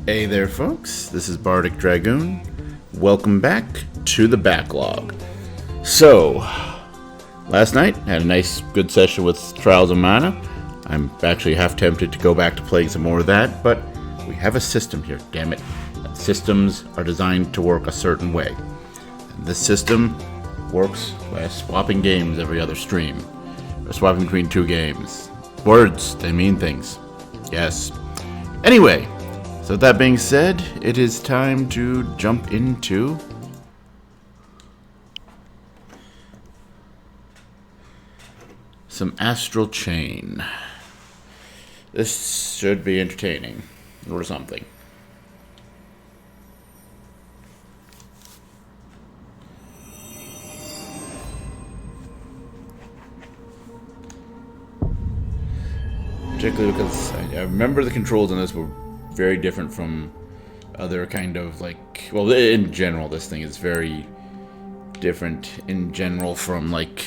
Hey there folks, this is Bardic Dragoon. Welcome back to the Backlog. So, last night had a nice good session with Trials of Mana. I'm actually half tempted to go back to playing some more of that, but we have a system here, damn it. And systems are designed to work a certain way. And this system works by swapping games every other stream. Or swapping between two games. Words, they mean things. Yes. Anyway, so with that being said, it is time to jump into some Astral Chain. This should be entertaining, or something. Particularly because I remember the controls on this were very different from other kind of like, well, in general this thing is very different in general from like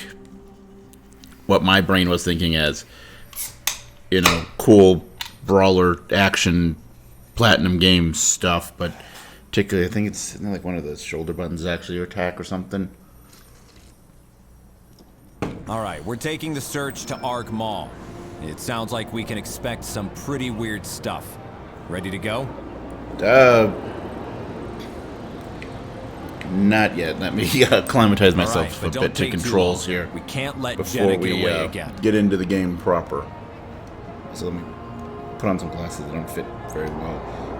what my brain was thinking as, you know, cool brawler action platinum game stuff, but particularly I think it's like one of the shoulder buttons actually, or attack or something. Alright, we're taking the search to Ark Mall. It sounds like we can expect some pretty weird stuff. Ready to go? Not yet. Let me acclimatize myself a bit to controls here. We can't let Jenna get away again. Get into the game proper. So let me put on some glasses that don't fit very well.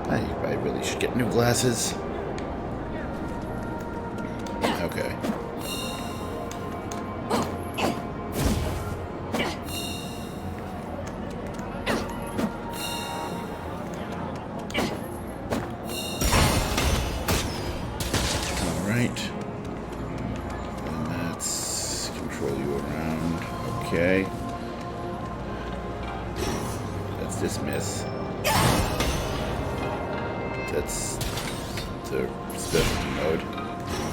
I really should get new glasses. Okay. And that's control you around. Okay. That's dismiss. That's the specialty mode.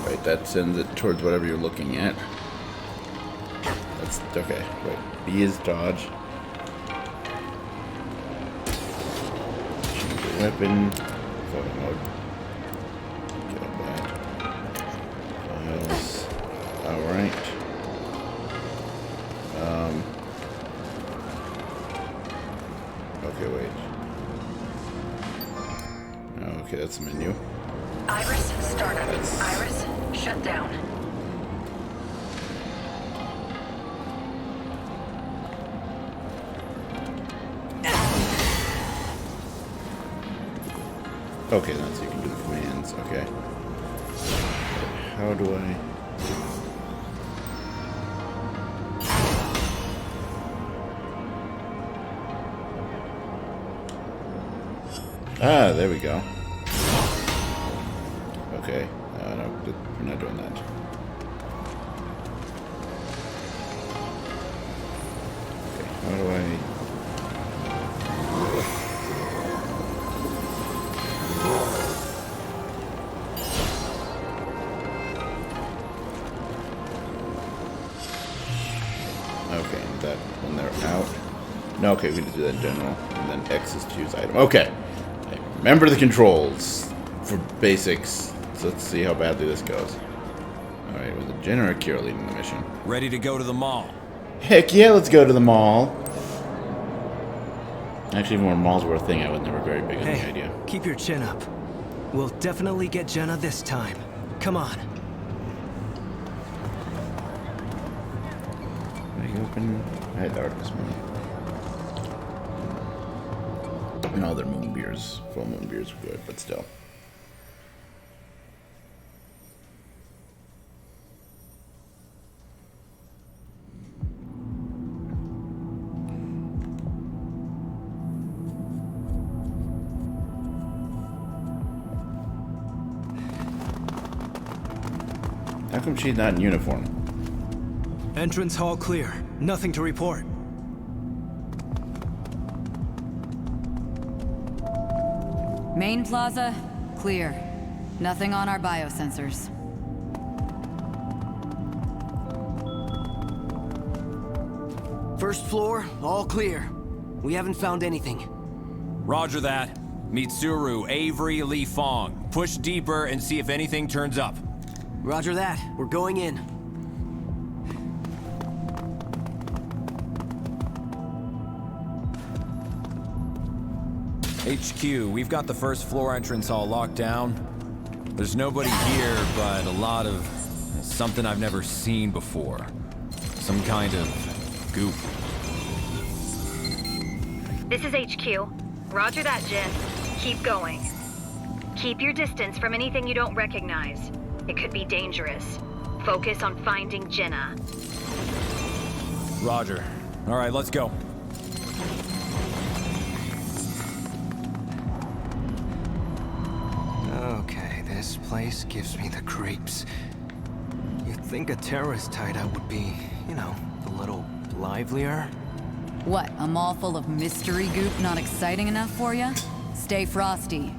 Right, that sends it towards whatever you're looking at. That's okay. Right. B is dodge. Change your weapon. Photo mode. Alright. Okay, wait. Okay, that's the menu. Iris, startup. Iris, shut down. Okay, that's so you can do the commands. Okay. How do I... Ah, there we go. Okay. No, we're not doing that. Okay, how do I... Okay, and that when they're out. No, okay, we can do that in general. And then X is choose item. Okay. Remember the controls for basics. So let's see how badly this goes. Alright, was it Jen or Akira leading the mission? Ready to go to the mall. Heck yeah, let's go to the mall. Actually, when malls were a thing, I was never very big on the idea. Keep your chin up. We'll definitely get Jenna this time. Come on. Are you open? I had the Artemis Moon. And all their moon beers, full moon beers were good, but still. How come she's not in uniform? Entrance hall clear. Nothing to report. Main plaza, clear. Nothing on our biosensors. First floor, all clear. We haven't found anything. Roger that. Mitsuru, Avery, Li Fong. Push deeper and see if anything turns up. Roger that. We're going in. HQ, we've got the first floor entrance all locked down. There's nobody here, but a lot of something I've never seen before. Some kind of goop. This is HQ. Roger that, Jin. Keep going. Keep your distance from anything you don't recognize. It could be dangerous. Focus on finding Jenna. Roger. All right, let's go. Okay, this place gives me the creeps. You'd think a terrorist hideout would be, you know, a little livelier. What, a mall full of mystery goop not exciting enough for you? Stay frosty.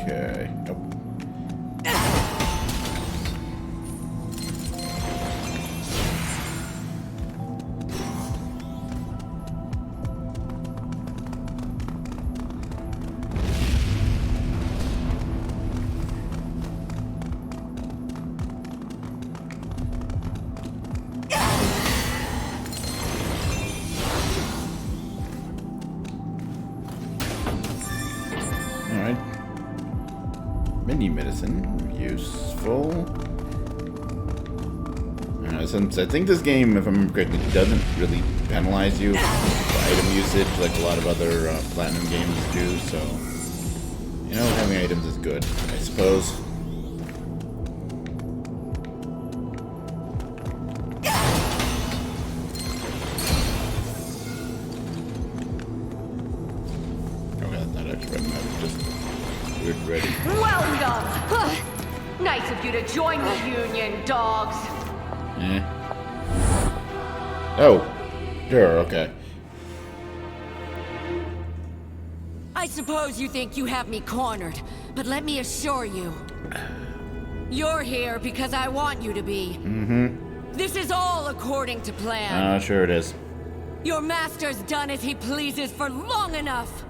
Okay. Nope. Alright. Mini medicine. Useful. I think this game, if I remember correctly, doesn't really penalize you for item usage like a lot of other Platinum games do, so... You know, having items is good, I suppose. Okay, that's not actually red map, it's just weird ready. Well done! Nice of you to join the Union, dogs. Eh. Oh. Sure, okay. I suppose you think you have me cornered, but let me assure you, you're here because I want you to be. Mm-hmm. This is all according to plan. Sure it is. Your master's done as he pleases for long enough.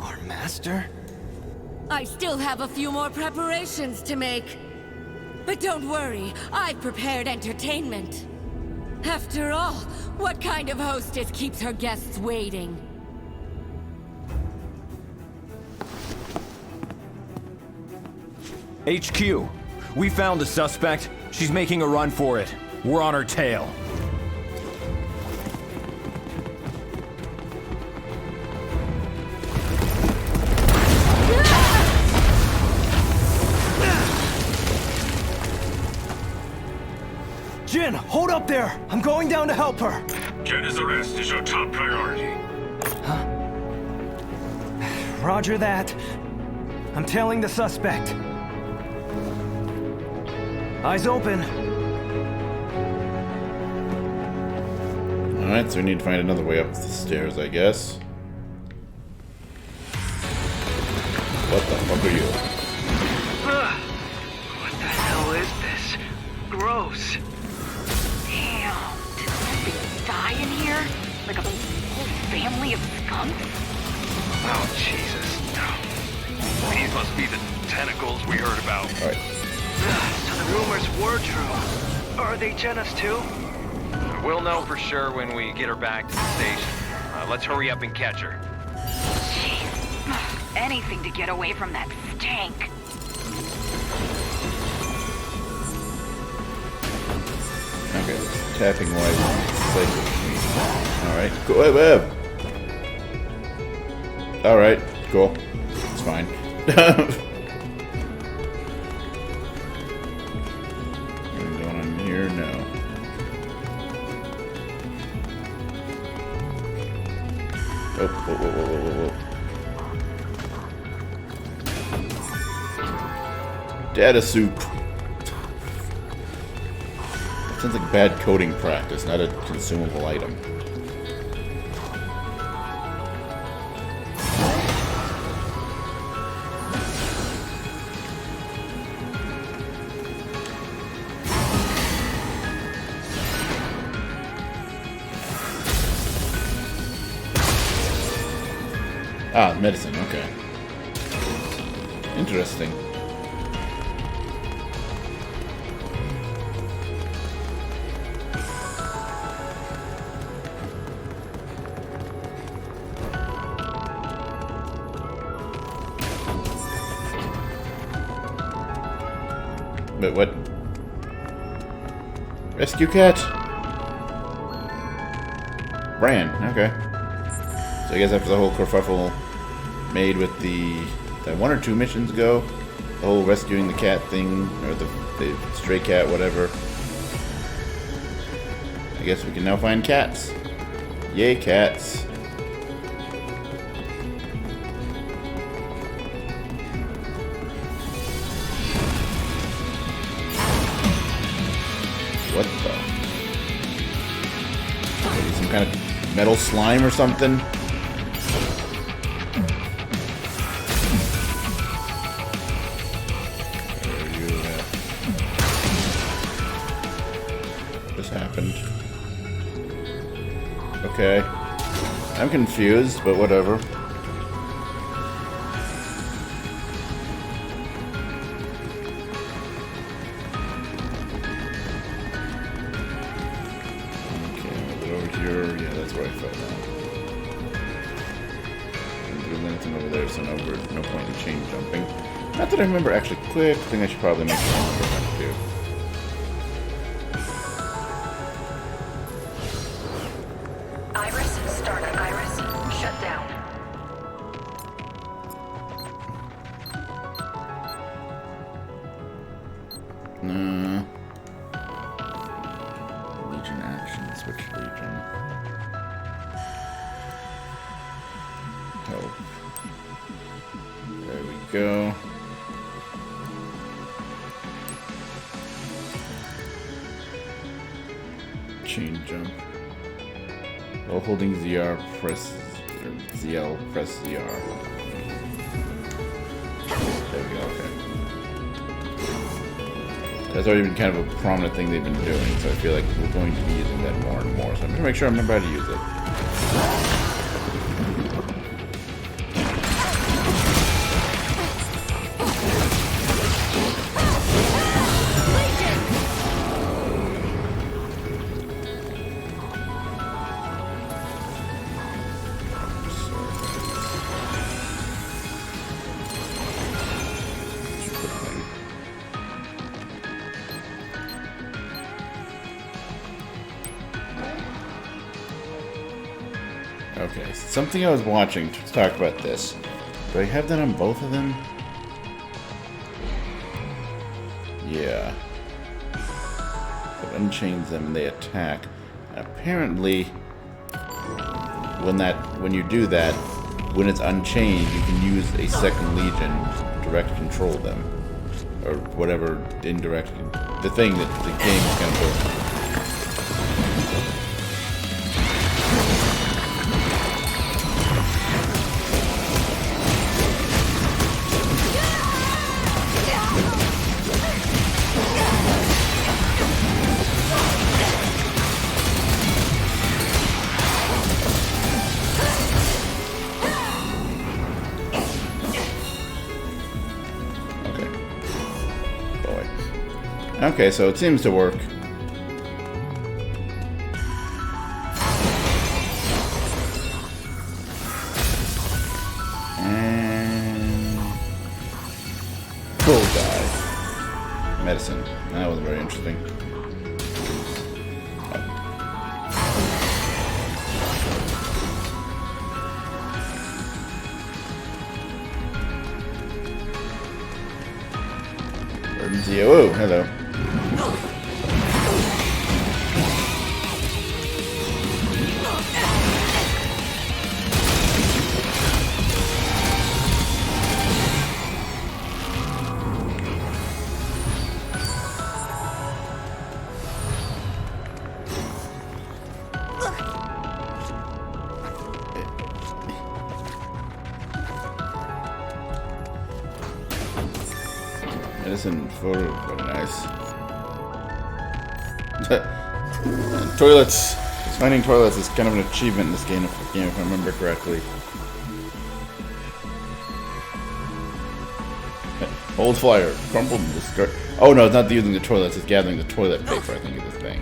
Our master? I still have a few more preparations to make. But don't worry, I've prepared entertainment. After all, what kind of hostess keeps her guests waiting? HQ, we found the suspect. She's making a run for it. We're on her tail. Jin, hold up there! I'm going down to help her! Jenna's arrest is your top priority. Roger that. I'm tailing the suspect. Eyes open. Alright, so we need to find another way up the stairs, I guess. What the fuck are you? What the hell is this? Gross. Damn, did something die in here? Like a whole family of skunks? Oh, Jesus. These must be the tentacles we heard about. Alright. So the rumors were true. Are they Jenna's too? We'll know for sure when we get her back to the station. Let's hurry up and catch her. Jeez. Anything to get away from that stank. Okay, tapping wise. Alright, cool. Alright, cool. It's fine. Anything going on here? No. Oh, whoa. Data soup. Sounds like bad coding practice, not a consumable item. Ah, medicine, okay. Interesting. But what? Rescue cat? Bran, okay. So I guess after the whole kerfuffle made with the one or two missions ago, the whole rescuing the cat thing, or the stray cat, whatever. I guess we can now find cats. Yay, cats. What the? Maybe some kind of metal slime or something? Where are you at? What just happened? Okay. I'm confused, but whatever. No point in chain jumping. Not that I remember actually quick. I think I should probably make sure I remember what to do. Iris, start. Iris, shut down. Legion action. Switch Legion. Help. There we go. Chain jump. While holding ZR, press ZL, press ZR. There we go, okay. That's already been kind of a prominent thing they've been doing, so I feel like we're going to be using that more and more. So I'm going to make sure I remember how to use it. Okay, something I was watching to talk about this. Do I have that on both of them? Yeah. It unchains them and they attack. And apparently, when you do that, when it's unchained, you can use a second Legion to control them. Or whatever indirect... the thing that the game is going to do. Okay, so it seems to work. And... cool guy. Medicine. That was very interesting. Emergency. Oh, hello. Medicine photo, very nice. Toilets. Finding toilets is kind of an achievement in this game, if I remember correctly. Old flyer. Crumpled and discard. Oh no, it's not using the toilets, it's gathering the toilet paper, I think, of this thing.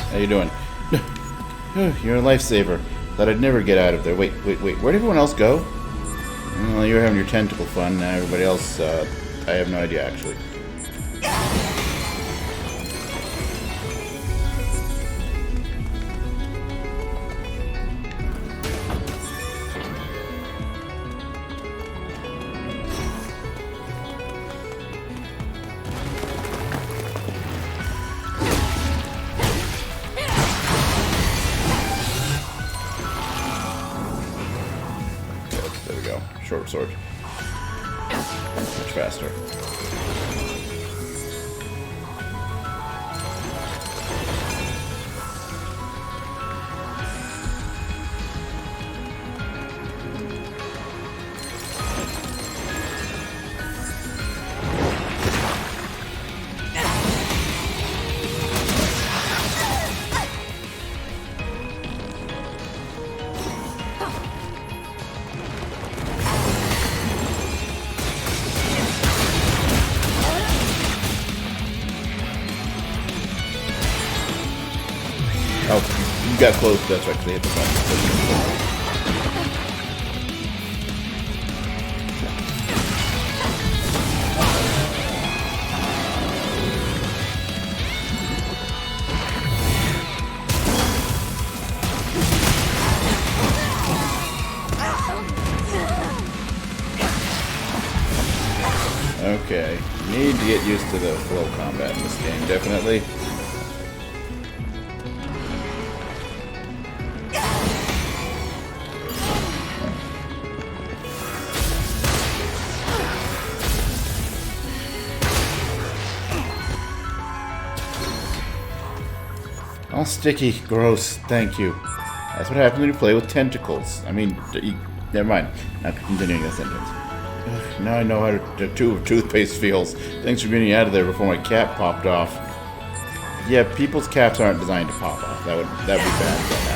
How you doing? You're a lifesaver. Thought I'd never get out of there. Wait. Where'd everyone else go? Well, you're having your tentacle fun. Now everybody else, I have no idea, actually. Short sword. Much faster. Oh, you got close, that's right, 'cause they hit the button. Okay, need to get used to the flow combat in this game, definitely. All sticky, gross. Thank you. That's what happens when you play with tentacles. I mean, never mind. Not continuing the sentence. Ugh, now I know how toothpaste feels. Thanks for getting out of there before my cap popped off. Yeah, people's caps aren't designed to pop off. That'd be bad if that happened.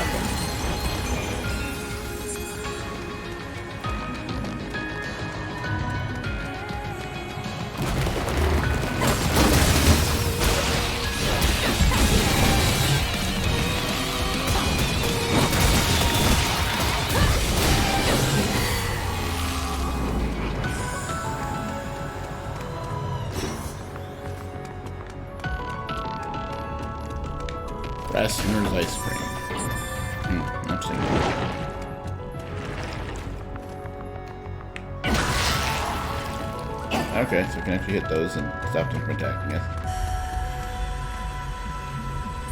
Rasmussen ice cream. Interesting. Okay, so we can actually hit those and stop them from attacking us.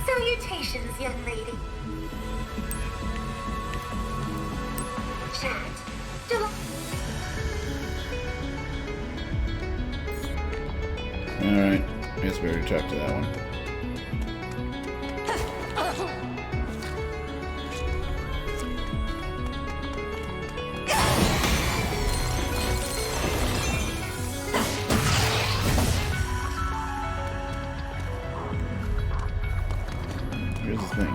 Salutations, young lady. Chat. Alright, I guess we already talked to that one. Here's the thing.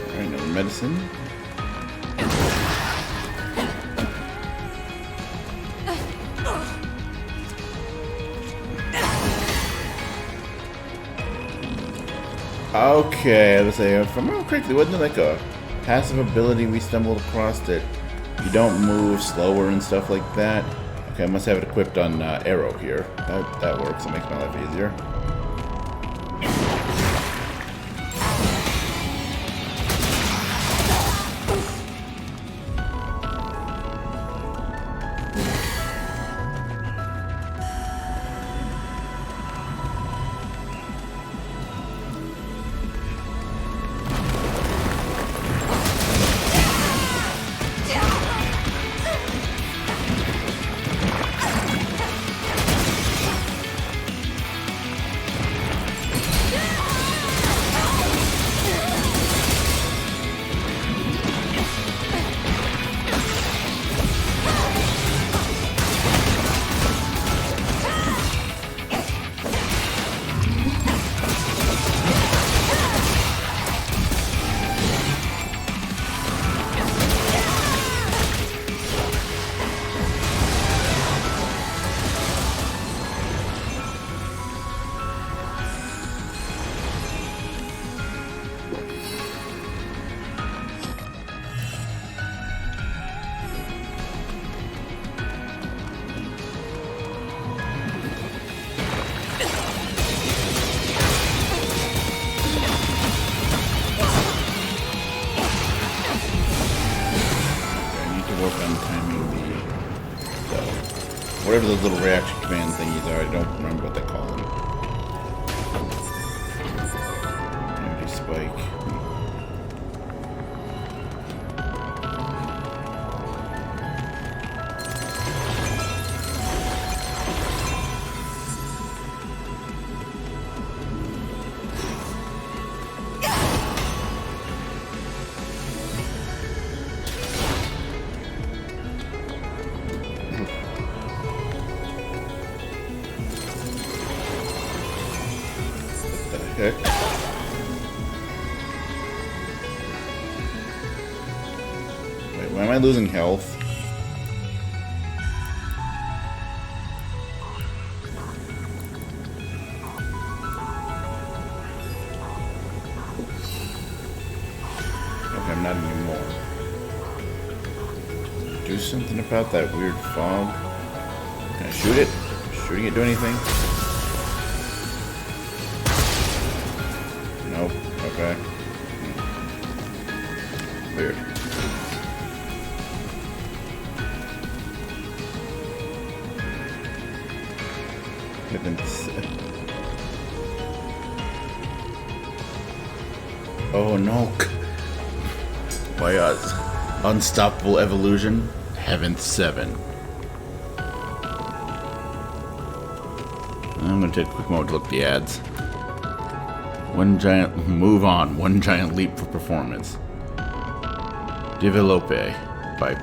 Alright, another medicine. Okay, let's say, if I remember correctly, wasn't it like a passive ability we stumbled across that you don't move slower and stuff like that? Okay, I must have it equipped on Arrow here. That works, it makes my life easier. Whatever those little reaction command thingies are, I don't remember what they call them. Energy spike. Heck. Wait, why am I losing health? Okay, I'm not anymore. Do something about that weird fog. Can I shoot it? Shooting it do anything? Nope. Okay. Weird. Oh no. By us. Unstoppable Evolution, Heaven 7. I'm gonna take a quick moment to look at the ads. One giant leap for performance. Develope by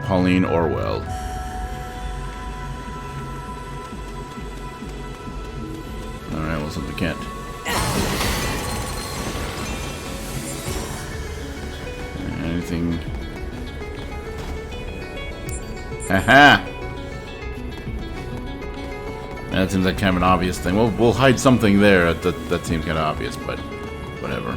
Pauline Orwell. Alright, well, something can't. Anything? Haha! That seems like kind of an obvious thing. We'll hide something there. That seems kind of obvious, but whatever.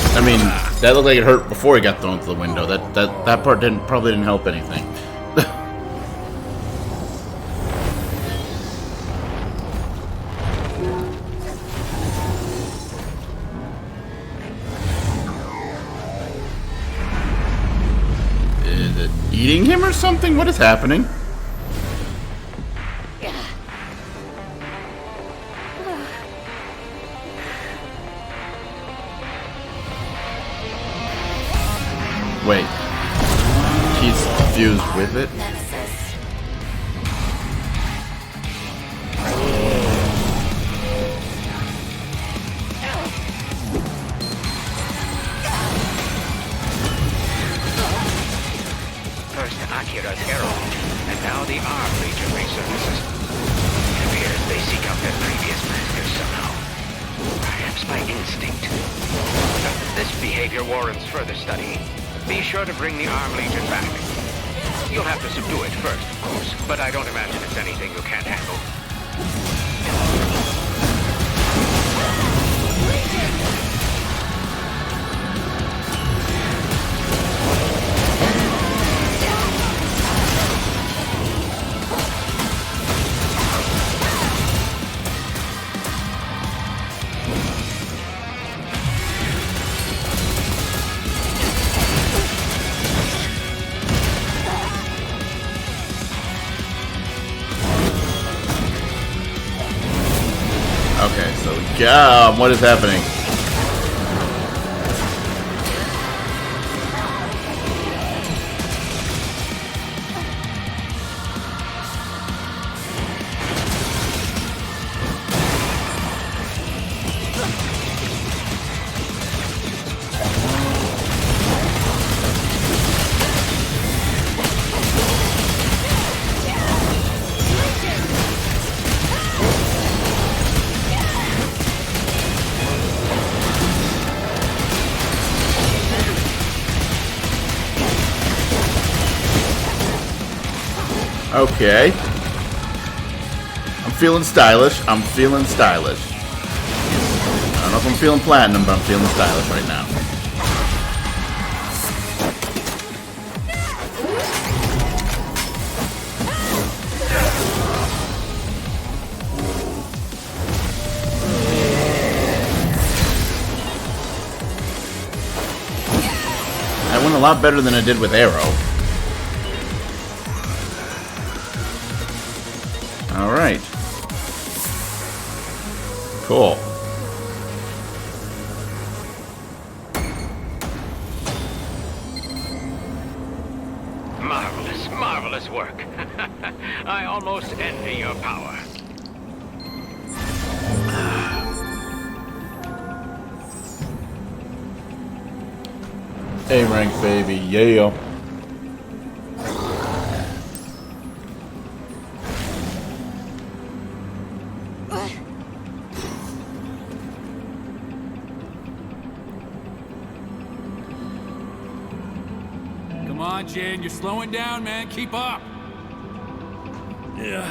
I mean, that looked like it hurt before he got thrown through the window. That part probably didn't help anything. Is it eating him or something? What is happening? Wait, he's fused with it? First Akira's arrow, and now the Arm Legion resurfaces. It appears they seek out their previous masters somehow. Perhaps by instinct. This behavior warrants further study. Be sure to bring the Arm Legion back. You'll have to subdue it first, of course, but I don't imagine it's anything you can't handle. Okay, so what is happening? Okay. I'm feeling stylish. I don't know if I'm feeling platinum, but I'm feeling stylish right now. I went a lot better than I did with Arrow. Alright. Cool. Marvelous, marvelous work. I almost envy your power. A rank, baby. Yeah. Come on, Jin, you're slowing down, man. Keep up. Yeah.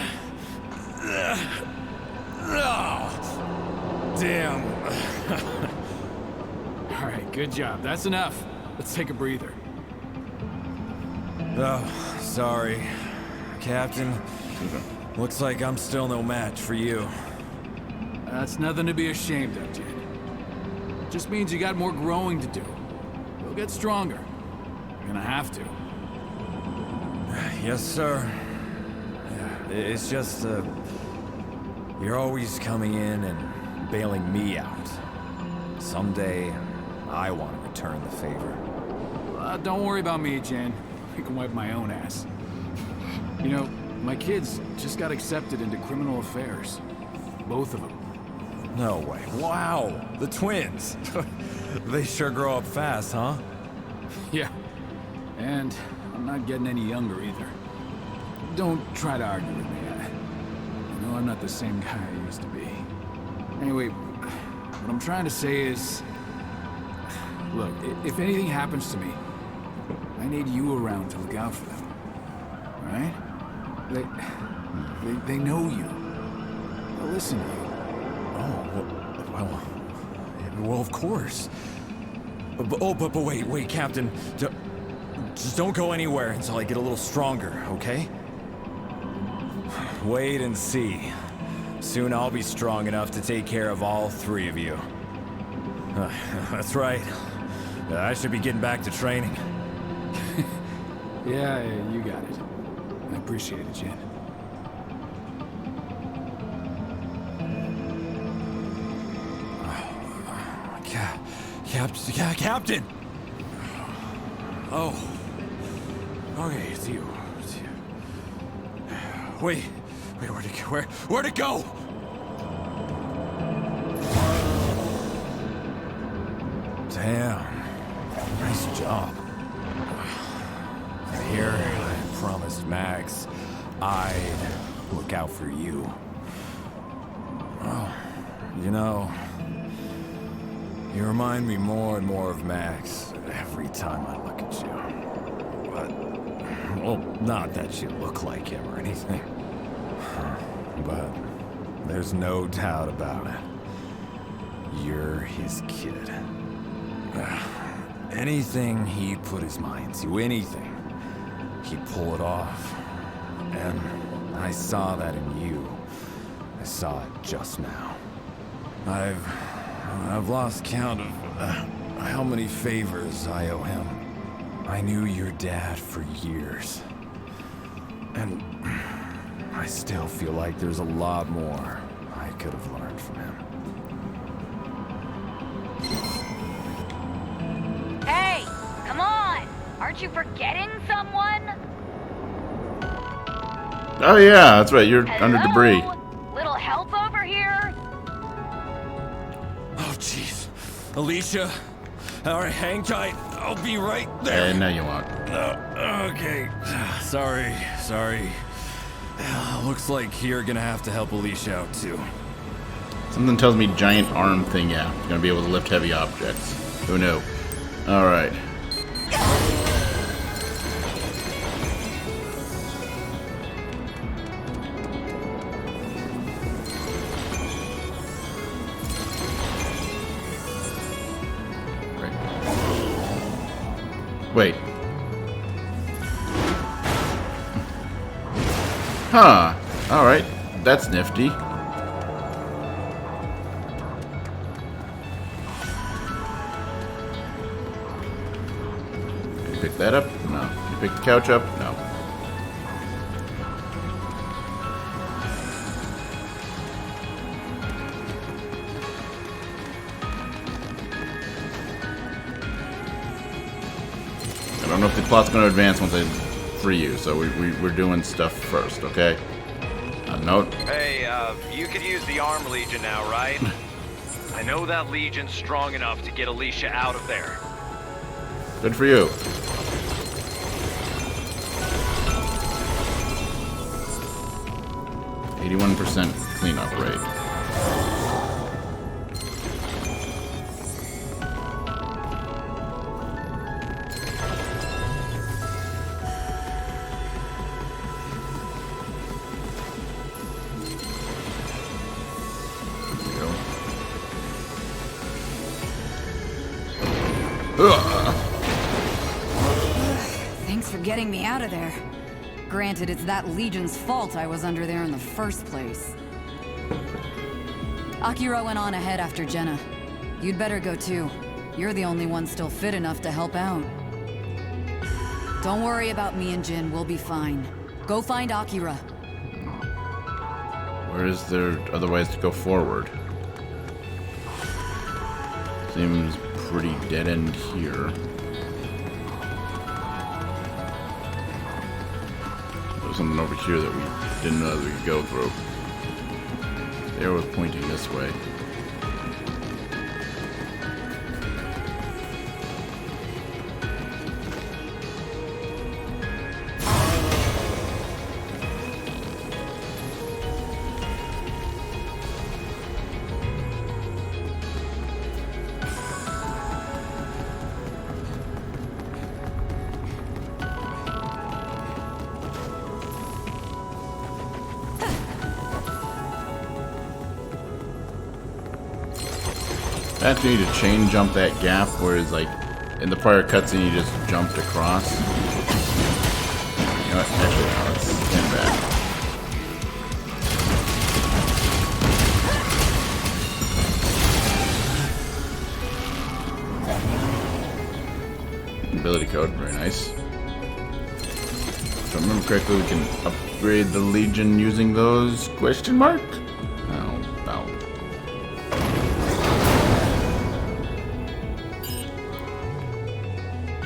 Oh, damn. All right, good job. That's enough. Let's take a breather. Oh, sorry. Captain, looks like I'm still no match for you. That's nothing to be ashamed of, Jin. Just means you got more growing to do. You'll get stronger. You're gonna have to. Yes, sir. Yeah, it's just, you're always coming in and bailing me out. Someday, I want to return the favor. Don't worry about me, Jin. I can wipe my own ass. You know, my kids just got accepted into criminal affairs. Both of them. No way. Wow! The twins! They sure grow up fast, huh? Yeah. And I'm not getting any younger either. Don't try to argue with me. I know I'm not the same guy I used to be. Anyway, what I'm trying to say is... Look, if anything happens to me, I need you around to look out for them. Alright? They know you. They'll listen to you. Oh, well, of course. But wait, Captain. Just don't go anywhere until I get a little stronger, okay? Wait and see. Soon I'll be strong enough to take care of all three of you. That's right. I should be getting back to training. Yeah, you got it. I appreciate it, Jin. Captain! Oh. Okay, it's you. Wait, where'd it go? Damn. Nice job. Here, I promised Max I'd look out for you. Oh, you know, you remind me more and more of Max every time I look at you. But, well, not that you look like him or anything. But there's no doubt about it. You're his kid. Anything he put his mind to, anything, he'd pull it off. And I saw that in you. I saw it just now. I've lost count of how many favors I owe him. I knew your dad for years. And I still feel like there's a lot more I could have learned from him. Hey, come on! Aren't you forgetting someone? Oh yeah, that's right. You're under debris. Little help over here? Oh jeez, Alicia. All right, hang tight. I'll be right there. No, you won't. Okay. Sorry. Looks like you're gonna have to help Alicia out too. Something tells me giant arm thing, yeah. You're gonna be able to lift heavy objects. Who knew? Alright. Wait. Huh. Alright. That's nifty. You pick that up? No. You pick the couch up? No. I don't know if the plot's going to advance once I free you, so we're doing stuff first, okay? Note. Hey, you could use the Arm Legion now, right? I know that Legion's strong enough to get Alicia out of there. Good for you. %cleanup rate. getting me out of there. Granted, it's that Legion's fault I was under there in the first place. Akira went on ahead after Jenna. You'd better go too. You're the only one still fit enough to help out. Don't worry about me and Jin, we'll be fine. Go find Akira. Where is there other ways to go forward? Seems pretty dead end here. There's something over here that we didn't know that we could go through. The arrow was pointing this way. I have to need to chain jump that gap, whereas like in the prior cutscene you just jumped across. You know what? Actually, no, let's stand back. Ability code, very nice. If I remember correctly, we can upgrade the Legion using those? Question mark? No, no.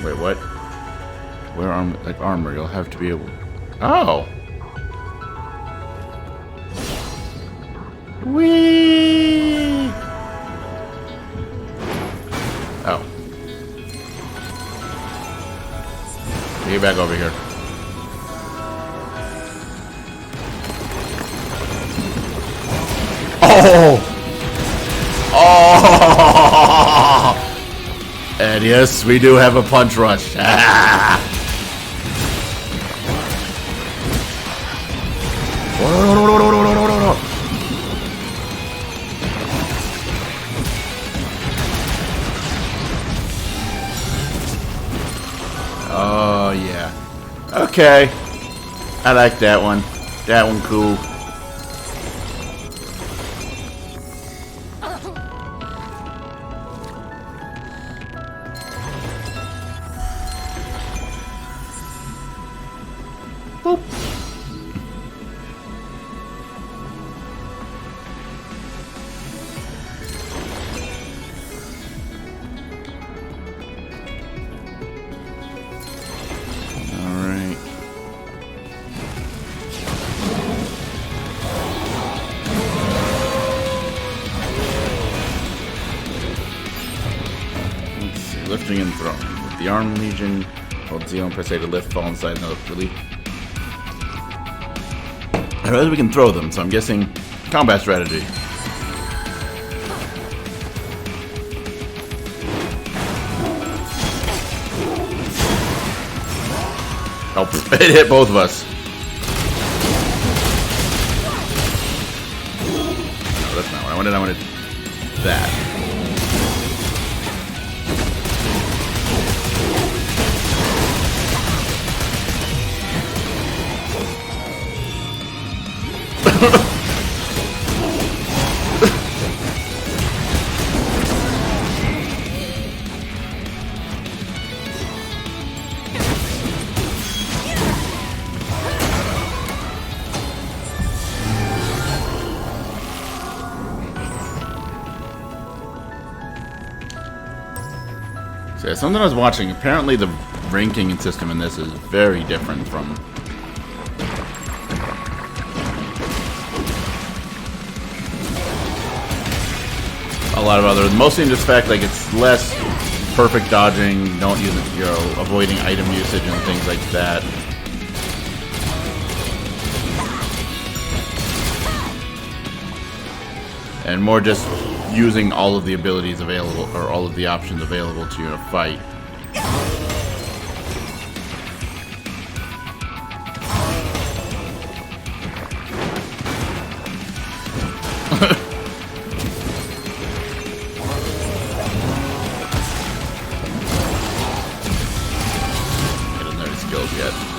Wait, what? Where armor? You'll have to be able. Oh. Whee! Oh. Get back over here. Oh! Oh! And yes, we do have a punch rush. Ah! Oh, yeah. Okay. I like that one. That one cool. Boop. Alright. Let's see. Lifting and throwing. With the Arm Legion, hold Z and press A to lift, fall inside, another relief. I realize we can throw them, so I'm guessing combat strategy. Oh, it hit both of us. No, that's not what I wanted. I wanted that. So yeah, something I was watching, apparently the ranking system in this is very different from a lot of other, mostly in just fact like it's less perfect dodging, don't use it, you know, avoiding item usage and things like that. And more just using all of the abilities available, or all of the options available to you in a fight. He doesn't have any skills yet.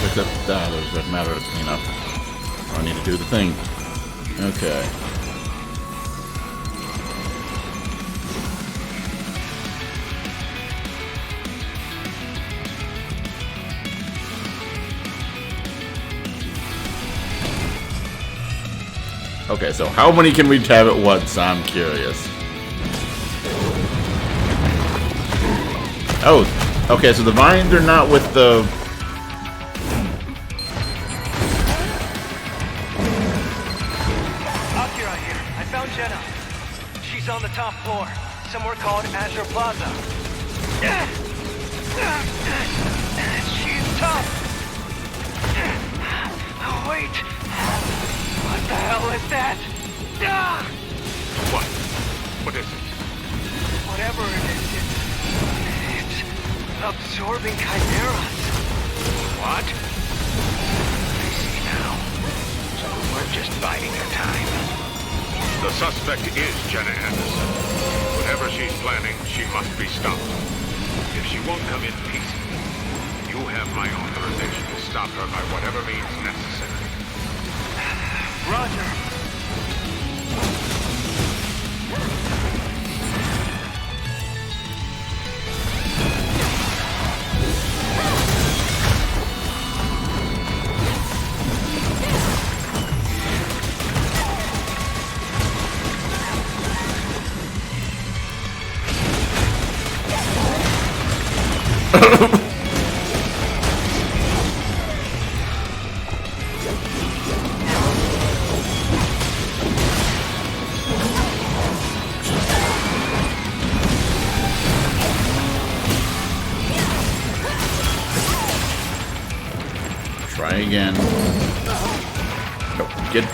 Except, there's that matter of, you know, I need to do the thing. Okay. Okay, so how many can we have at once? I'm curious. Oh, okay, so the vines are not with the... Akira here. I found Jenna. She's on the top floor, somewhere called Astral Plaza. She's tough. Oh, wait. What the hell is that? What? What is it? Whatever it is, it's absorbing chimeras. What? I see now. So we're just biding our time. The suspect is Jenna Anderson. Whatever she's planning, she must be stopped. If she won't come in peacefully, you have my authorization to stop her by whatever means necessary. Roger. Try again. No, get...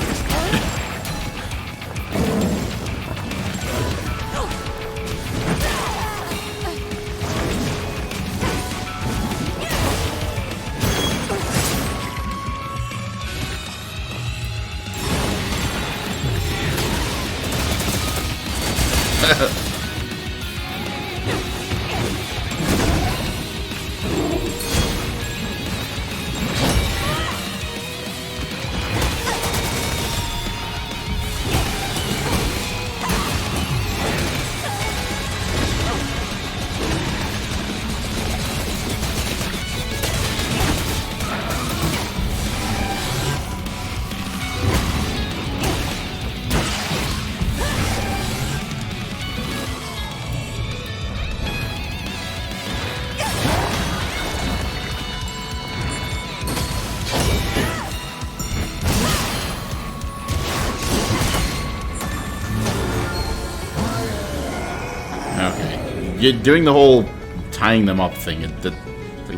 You're doing the whole tying them up thing, like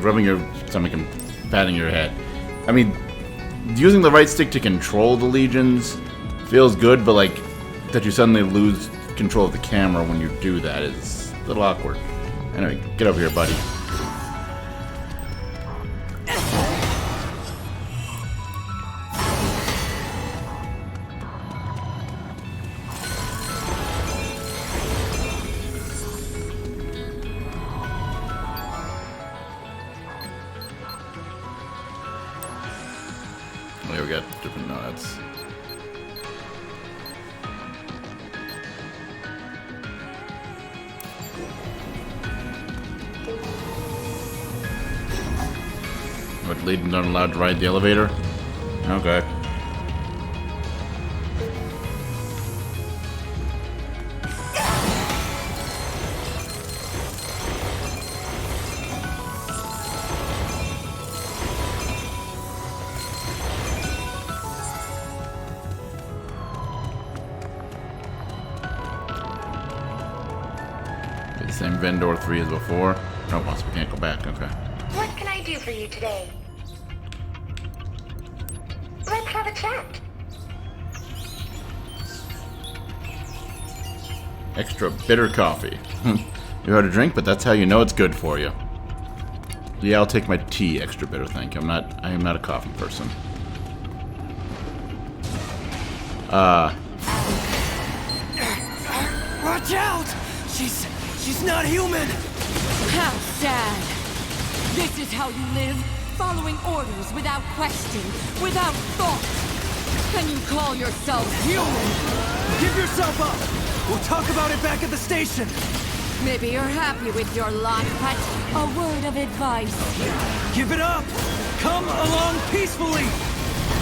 rubbing your stomach and patting your head. I mean, using the right stick to control the legions feels good, but like that you suddenly lose control of the camera when you do that is a little awkward. Anyway, get over here, buddy. We got different nods. What, legions aren't allowed to ride the elevator? Okay. Same vendor 3 as before. Oh, once we can't go back. Okay. What can I do for you today? Let's have a chat. Extra bitter coffee. You had a drink, but that's how you know it's good for you. Yeah, I'll take my tea extra bitter, thank you. I am not a coffee person. Watch out! She's not human! How sad. This is how you live? Following orders without question, without thought. Can you call yourself human? Give yourself up! We'll talk about it back at the station! Maybe you're happy with your lot, but a word of advice. Give it up! Come along peacefully!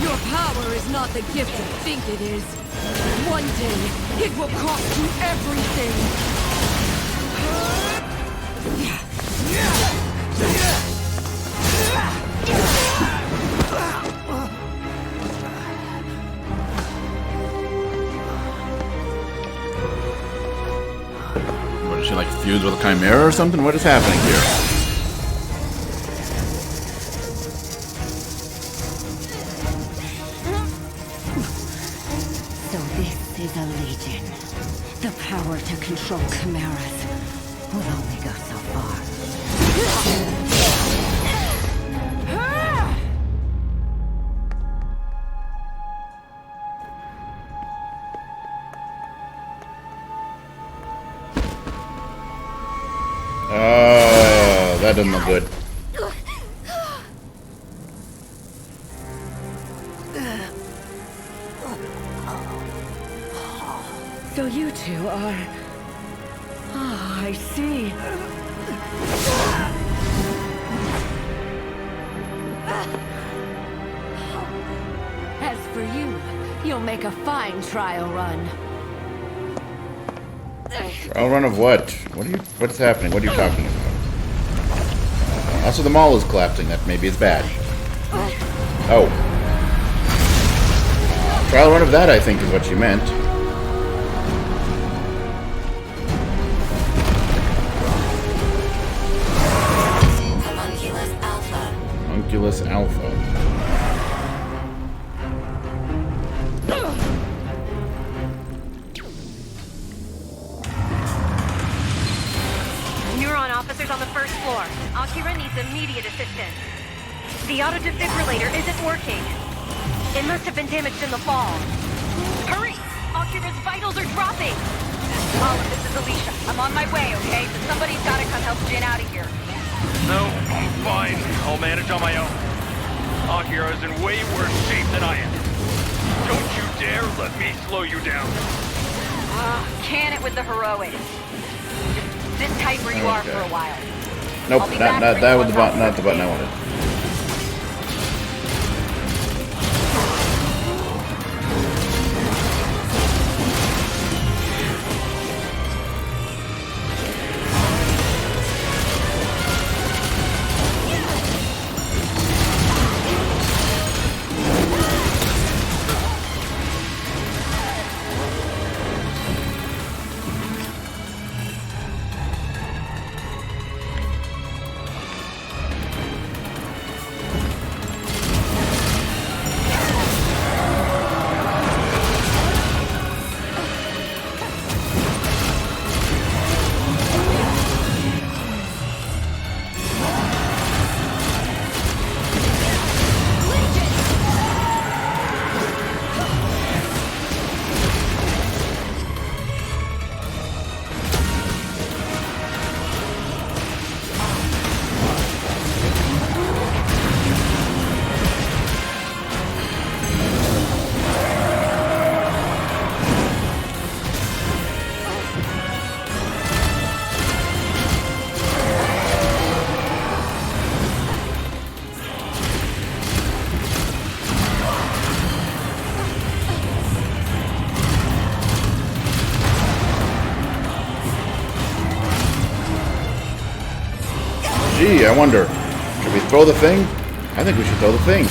Your power is not the gift you think it is. One day, it will cost you everything. What, is she like fused with a chimera or something? What is happening here? So this is a legion. The power to control chimeras will only go so far. Oh, that doesn't look good. So you two are... Ah, I see. As for you, you'll make a fine trial run. Trial run of what? What's happening? What are you talking about? Also, the mall is collapsing. That maybe is bad. Oh. Trial run of that, I think, is what you meant. Homunculus Alpha. Neuron officers on the first floor. Akira needs immediate assistance. The auto-defibrillator isn't working. It must have been damaged in the fall. Hurry! Akira's vitals are dropping! All of this is Alicia. I'm on my way, okay? But somebody's gotta come help Jin out of here. No, I'm fine. I'll manage on my own. Akira's in way worse shape than I am. Don't you dare let me slow you down. Can it with the heroics. Sit tight where you are for a while. Nope, not that with the button, not the button I wanted. Gee, I wonder, should we throw the thing? I think we should throw the thing.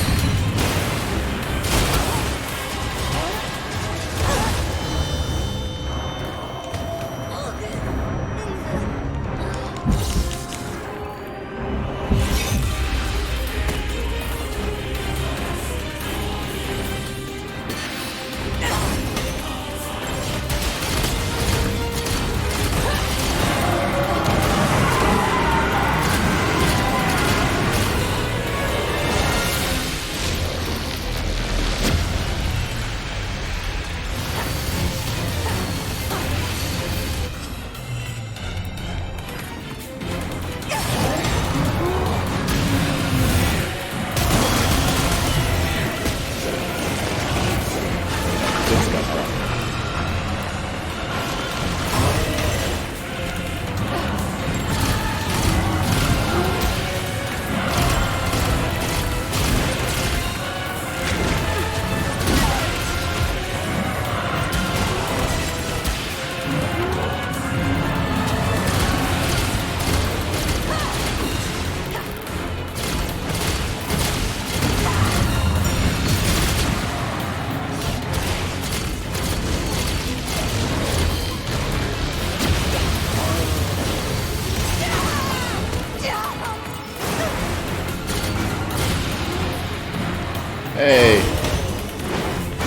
Hey.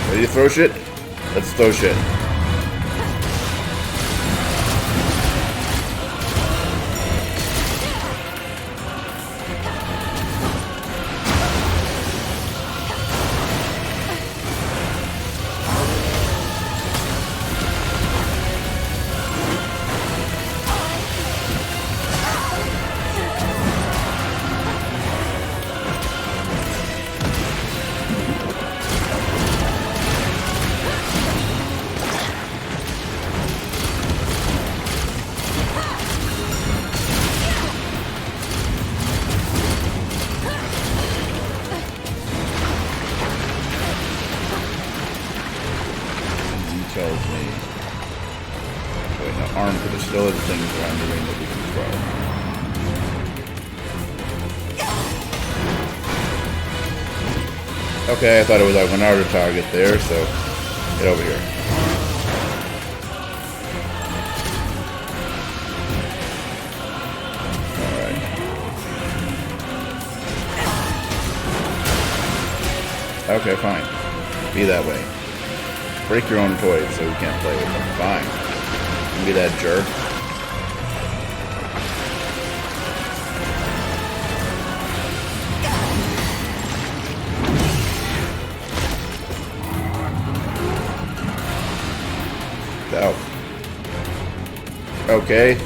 Ready to throw shit? Let's throw shit. Tells me. Wait, no, arm, but there's still other things around the ring that we can throw. Okay, I thought it was like an outer target there, so get over here. Alright. Okay, fine. Be that way. Break your own toys so we can't play with them. Fine. Don't be that jerk. Oh. Okay.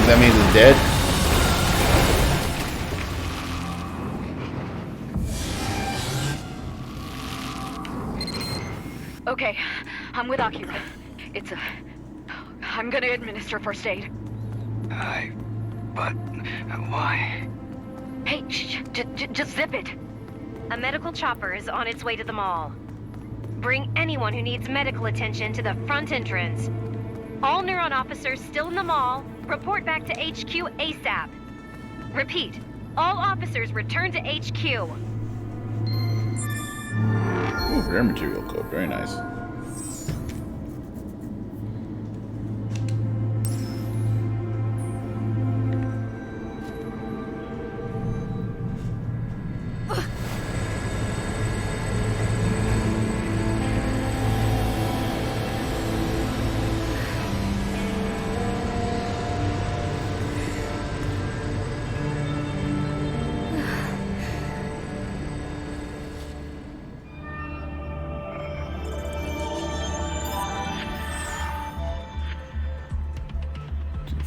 That means it's dead? Okay, I'm with Akira. I'm gonna administer first aid. But why? Hey, just zip it. A medical chopper is on its way to the mall. Bring anyone who needs medical attention to the front entrance. All Neuron officers still in the mall, report back to HQ ASAP. Repeat, all officers return to HQ. Ooh, rare material code, very nice.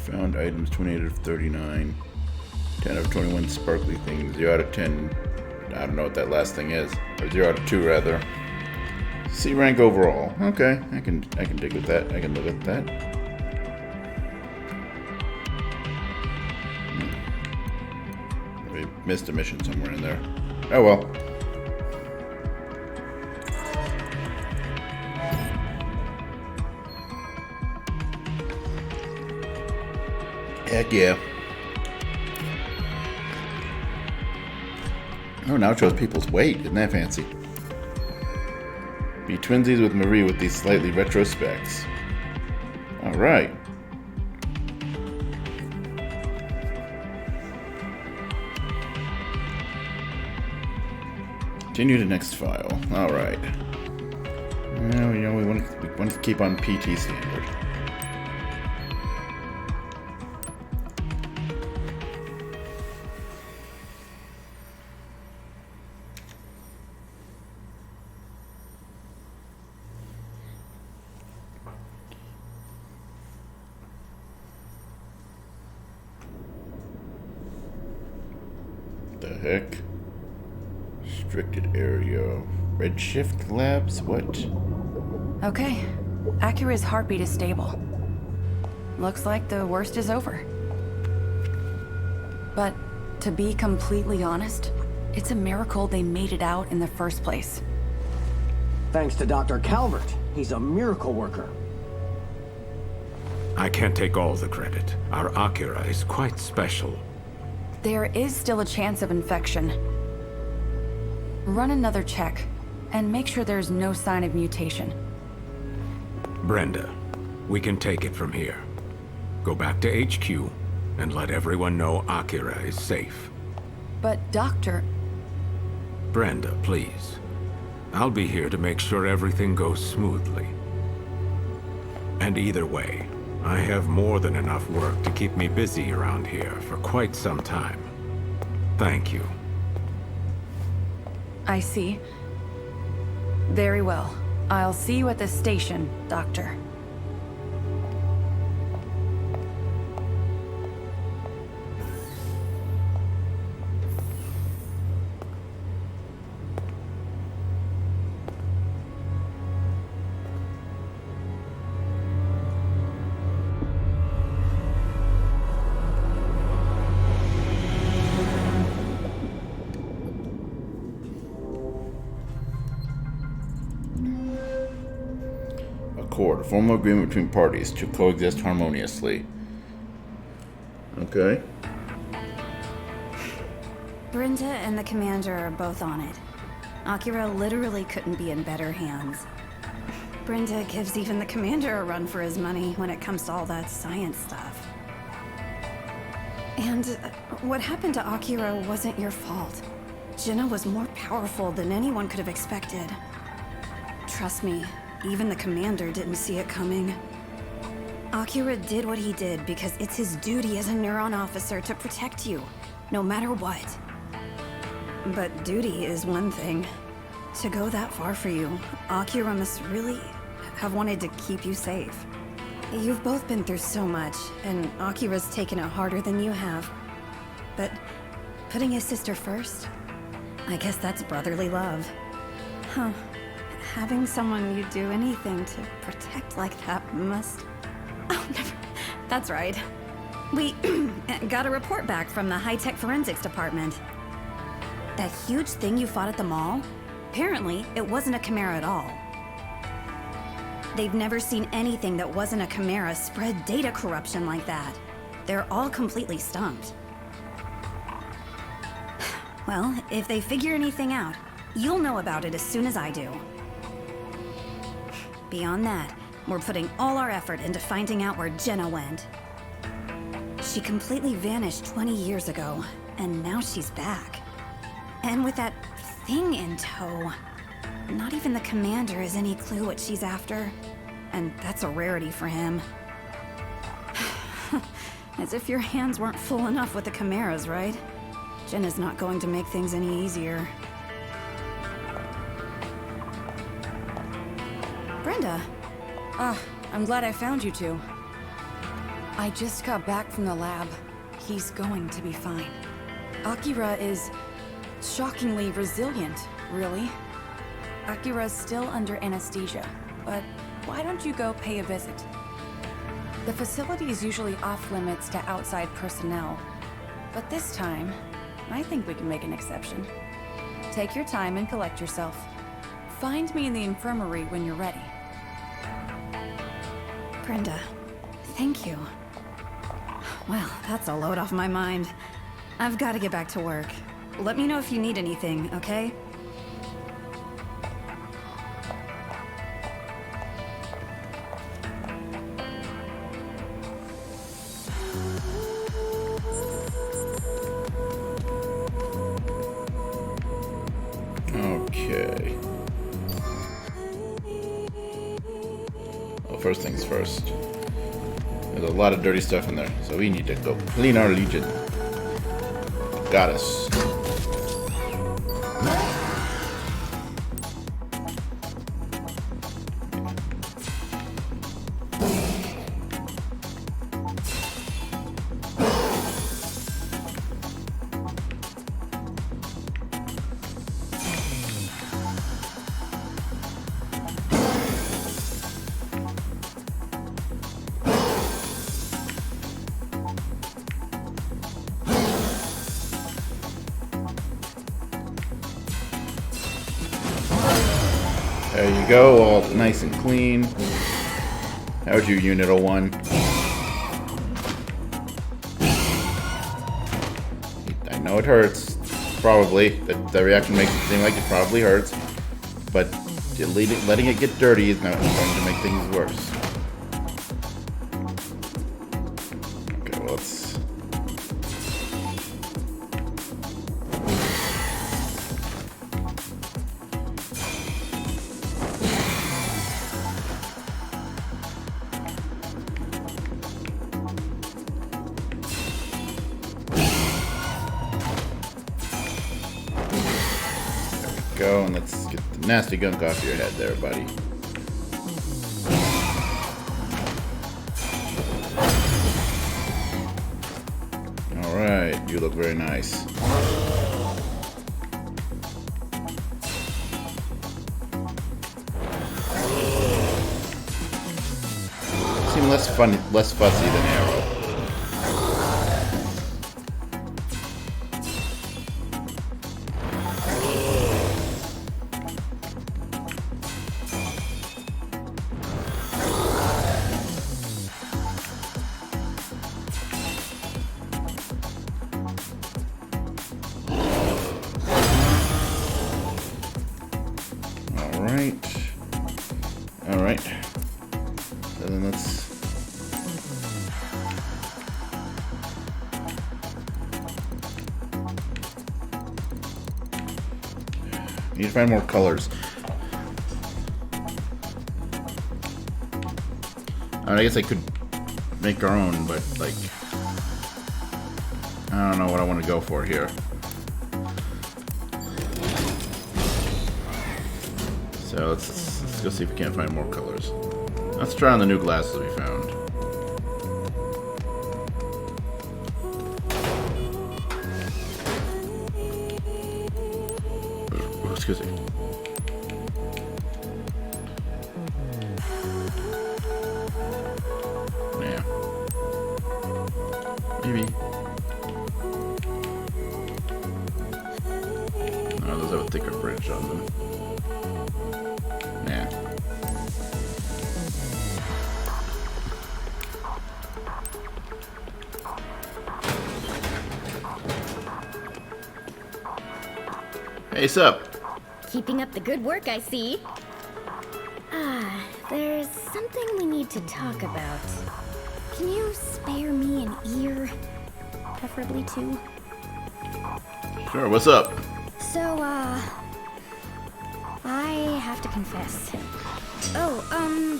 Found items 28 out of 39. 10 out of 21 sparkly things. 0 out of 10. I don't know what that last thing is. Or 0 out of 2 rather. C rank overall. Okay, I can dig with that. I can live with that. We missed a mission somewhere in there. Oh well. Heck yeah. Oh, now it shows people's weight. Isn't that fancy? Be twinsies with Marie with these slightly retro specs. Alright. Continue to next file. Alright. Well, you know, we want to keep on PT standard. The heck? Restricted area. Redshift labs? What? Okay. Akira's heartbeat is stable. Looks like the worst is over. But to be completely honest, it's a miracle they made it out in the first place. Thanks to Dr. Calvert. He's a miracle worker. I can't take all the credit. Our Akira is quite special. There is still a chance of infection. Run another check, and make sure there's no sign of mutation. Brenda, we can take it from here. Go back to HQ, and let everyone know Akira is safe. But, Doctor... Brenda, please. I'll be here to make sure everything goes smoothly. And either way, I have more than enough work to keep me busy around here for quite some time. Thank you. I see. Very well. I'll see you at the station, Doctor. Accord, a formal agreement between parties to coexist harmoniously. Okay. Brenda and the commander are both on it. Akira literally couldn't be in better hands. Brenda gives even the commander a run for his money when it comes to all that science stuff. And what happened to Akira wasn't your fault. Jenna was more powerful than anyone could have expected. Trust me, even the commander didn't see it coming. Akira did what he did because it's his duty as a Neuron officer to protect you, no matter what. But duty is one thing. To go that far for you, Akira must really have wanted to keep you safe. You've both been through so much, and Akira's taken it harder than you have. But putting his sister first? I guess that's brotherly love. Huh. Having someone you'd do anything to protect like that must... Oh, never... That's right. We got a report back from the high-tech forensics department. That huge thing you fought at the mall? Apparently, it wasn't a chimera at all. They've never seen anything that wasn't a chimera spread data corruption like that. They're all completely stumped. Well, if they figure anything out, you'll know about it as soon as I do. Beyond that, we're putting all our effort into finding out where Jenna went. She completely vanished 20 years ago, and now she's back. And with that thing in tow, not even the commander has any clue what she's after. And that's a rarity for him. As if your hands weren't full enough with the chimeras, right? Jenna's not going to make things any easier. Brenda. I'm glad I found you two. I just got back from the lab. He's going to be fine. Akira is shockingly resilient, really. Akira's still under anesthesia, but why don't you go pay a visit? The facility is usually off limits to outside personnel, but this time, I think we can make an exception. Take your time and collect yourself. Find me in the infirmary when you're ready. Brenda, thank you. Well, that's a load off my mind. I've got to get back to work. Let me know if you need anything, okay? Okay. Well, first things first. There's a lot of dirty stuff in there, so we need to go clean our Legion. Got us. There you go, all nice and clean. How'd you, Unit 01? know it hurts. Probably. The reaction makes it seem like it probably hurts. But letting it get dirty is not going to make things worse. Okay, well, let's... Go, and let's get the nasty gunk off your head there, buddy. Alright, you look very nice. Seem less fussy than Arrow. Alright. So then let's... Need to find more colors. I guess I could make our own, but like... I don't know what I want to go for here. So let's go see if we can't find more colors. Let's try on the new glasses we found. Oh, excuse me. Yeah. Maybe. No, those have a thicker bridge on them. Yeah. Hey, sup? Keeping up the good work, I see. There's something we need to talk about. Can you spare me an ear? Preferably two. Sure, what's up? So, I have to confess. Oh,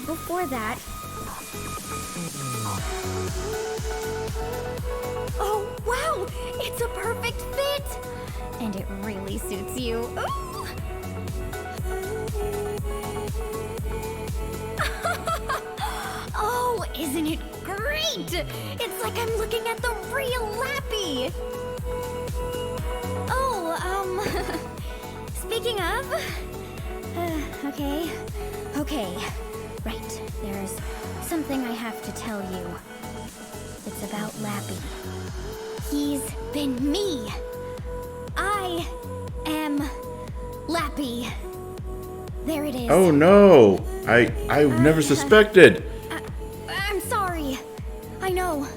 before that... Oh, wow! It's a perfect fit! And it really suits you. Ooh! Oh, isn't it great? It's like I'm looking at the real Lappy! Oh, speaking of... Okay. Right, there's something I have to tell you. It's about Lappy. He's been me. I am Lappy. There it is. Oh no! I never suspected. I'm sorry. I know.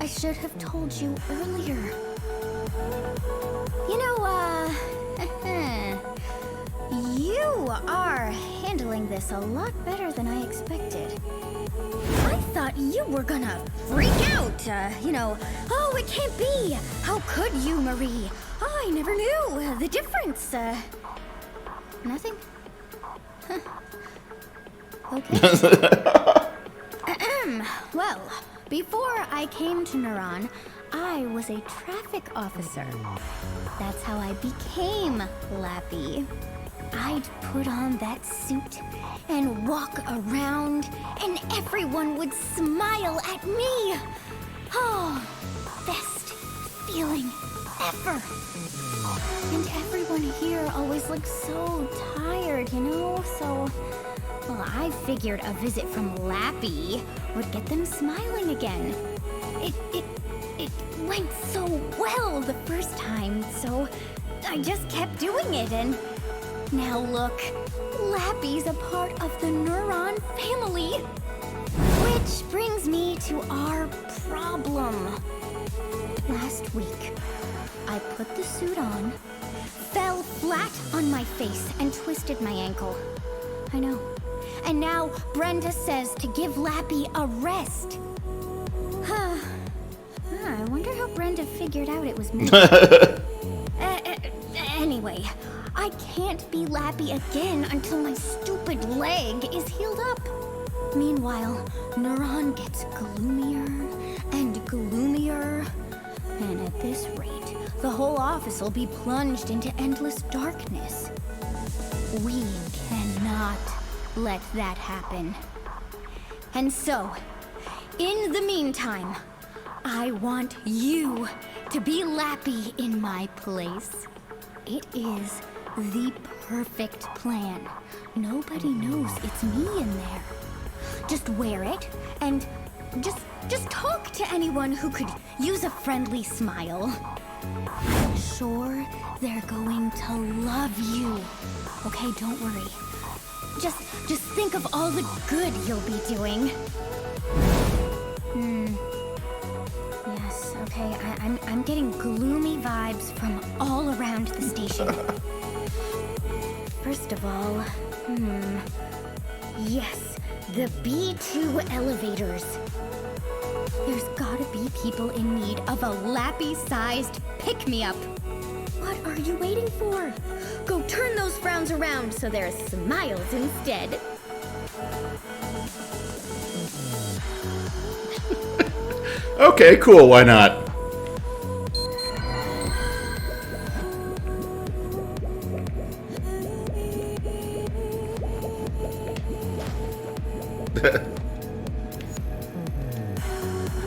I should have told you earlier. You know, you are handling this a lot better than I expected. I thought you were gonna freak out, oh, it can't be! How could you, Marie? I never knew the difference. Nothing? Huh. Okay. Well, before I came to Neuron, I was a traffic officer. That's how I became Lappy. I'd put on that suit and walk around, and everyone would smile at me. Oh, best feeling ever. And everyone here always looked so tired, So, well, I figured a visit from Lappy would get them smiling again. It went so well the first time, so I just kept doing it, and now look, Lappy's a part of the Neuron family. Which brings me to our problem. Last week, I put the suit on, fell flat on my face, and twisted my ankle. I know. And now Brenda says to give Lappy a rest. I wonder how Brenda figured out it was me. Anyway, I can't be Lappy again until my stupid leg is healed up. Meanwhile, Neuron gets gloomier and gloomier. And at this rate, the whole office will be plunged into endless darkness. We cannot let that happen. And so, in the meantime, I want you to be Lappy in my place. It is the perfect plan. Nobody knows it's me in there. Just wear it and just talk to anyone who could use a friendly smile. I'm sure they're going to love you. Okay, don't worry. Just think of all the good you'll be doing. Yes, okay, I'm getting gloomy vibes from all around the station. First of all, yes, the B2 elevators. There's gotta be people in need of a Lappy-sized pick-me-up. What are you waiting for? Go turn those frowns around so they're smiles instead. Okay, cool, why not?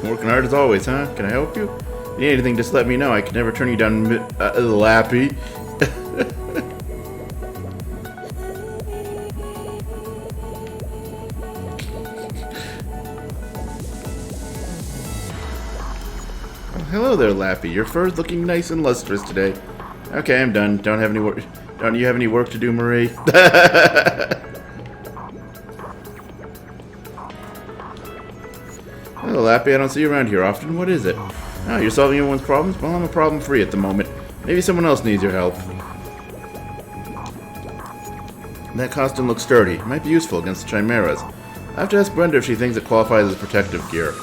Working hard as always, huh? Can I help you? If you need anything, just let me know. I can never turn you down, Lappy. Hello there, Lappy. Your fur's looking nice and lustrous today. Okay, I'm done. Don't have any work. Don't you have any work to do, Marie? Hello, Lappy. I don't see you around here often. What is it? Oh, you're solving everyone's problems? Well, I'm a problem-free at the moment. Maybe someone else needs your help. That costume looks sturdy. It might be useful against the chimeras. I have to ask Brenda if she thinks it qualifies as protective gear.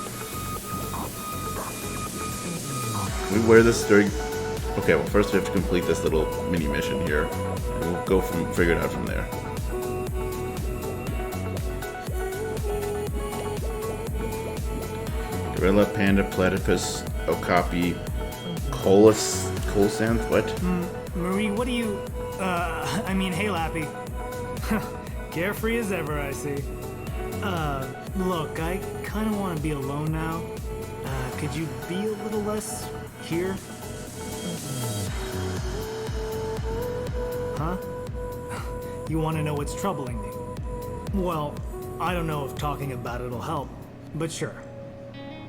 We wear this during... Okay, well, first we have to complete this little mini-mission here. And we'll go figure it out from there. Gorilla, panda, platypus, okapi, colasanth, what? Marie, what do you... hey, Lappy. Carefree as ever, I see. Look, I kind of want to be alone now. Could you be a little less here? Huh? You want to know what's troubling me? Well, I don't know if talking about it'll help, but sure.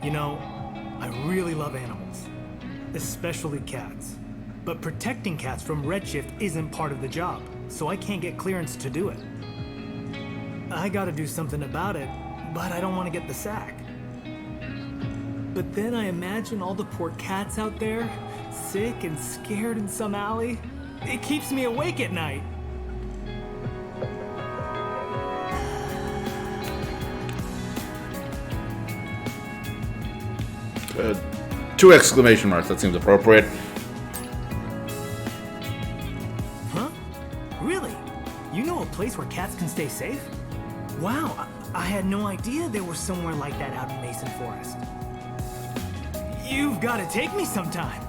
You know, I really love animals, especially cats. But protecting cats from Redshift isn't part of the job, so I can't get clearance to do it. I gotta do something about it, but I don't want to get the sack. But then I imagine all the poor cats out there, sick and scared in some alley. It keeps me awake at night. Two exclamation marks, that seems appropriate. Huh? Really? You know a place where cats can stay safe? Wow, I had no idea there was somewhere like that out in Mason Forest. You've got to take me sometime.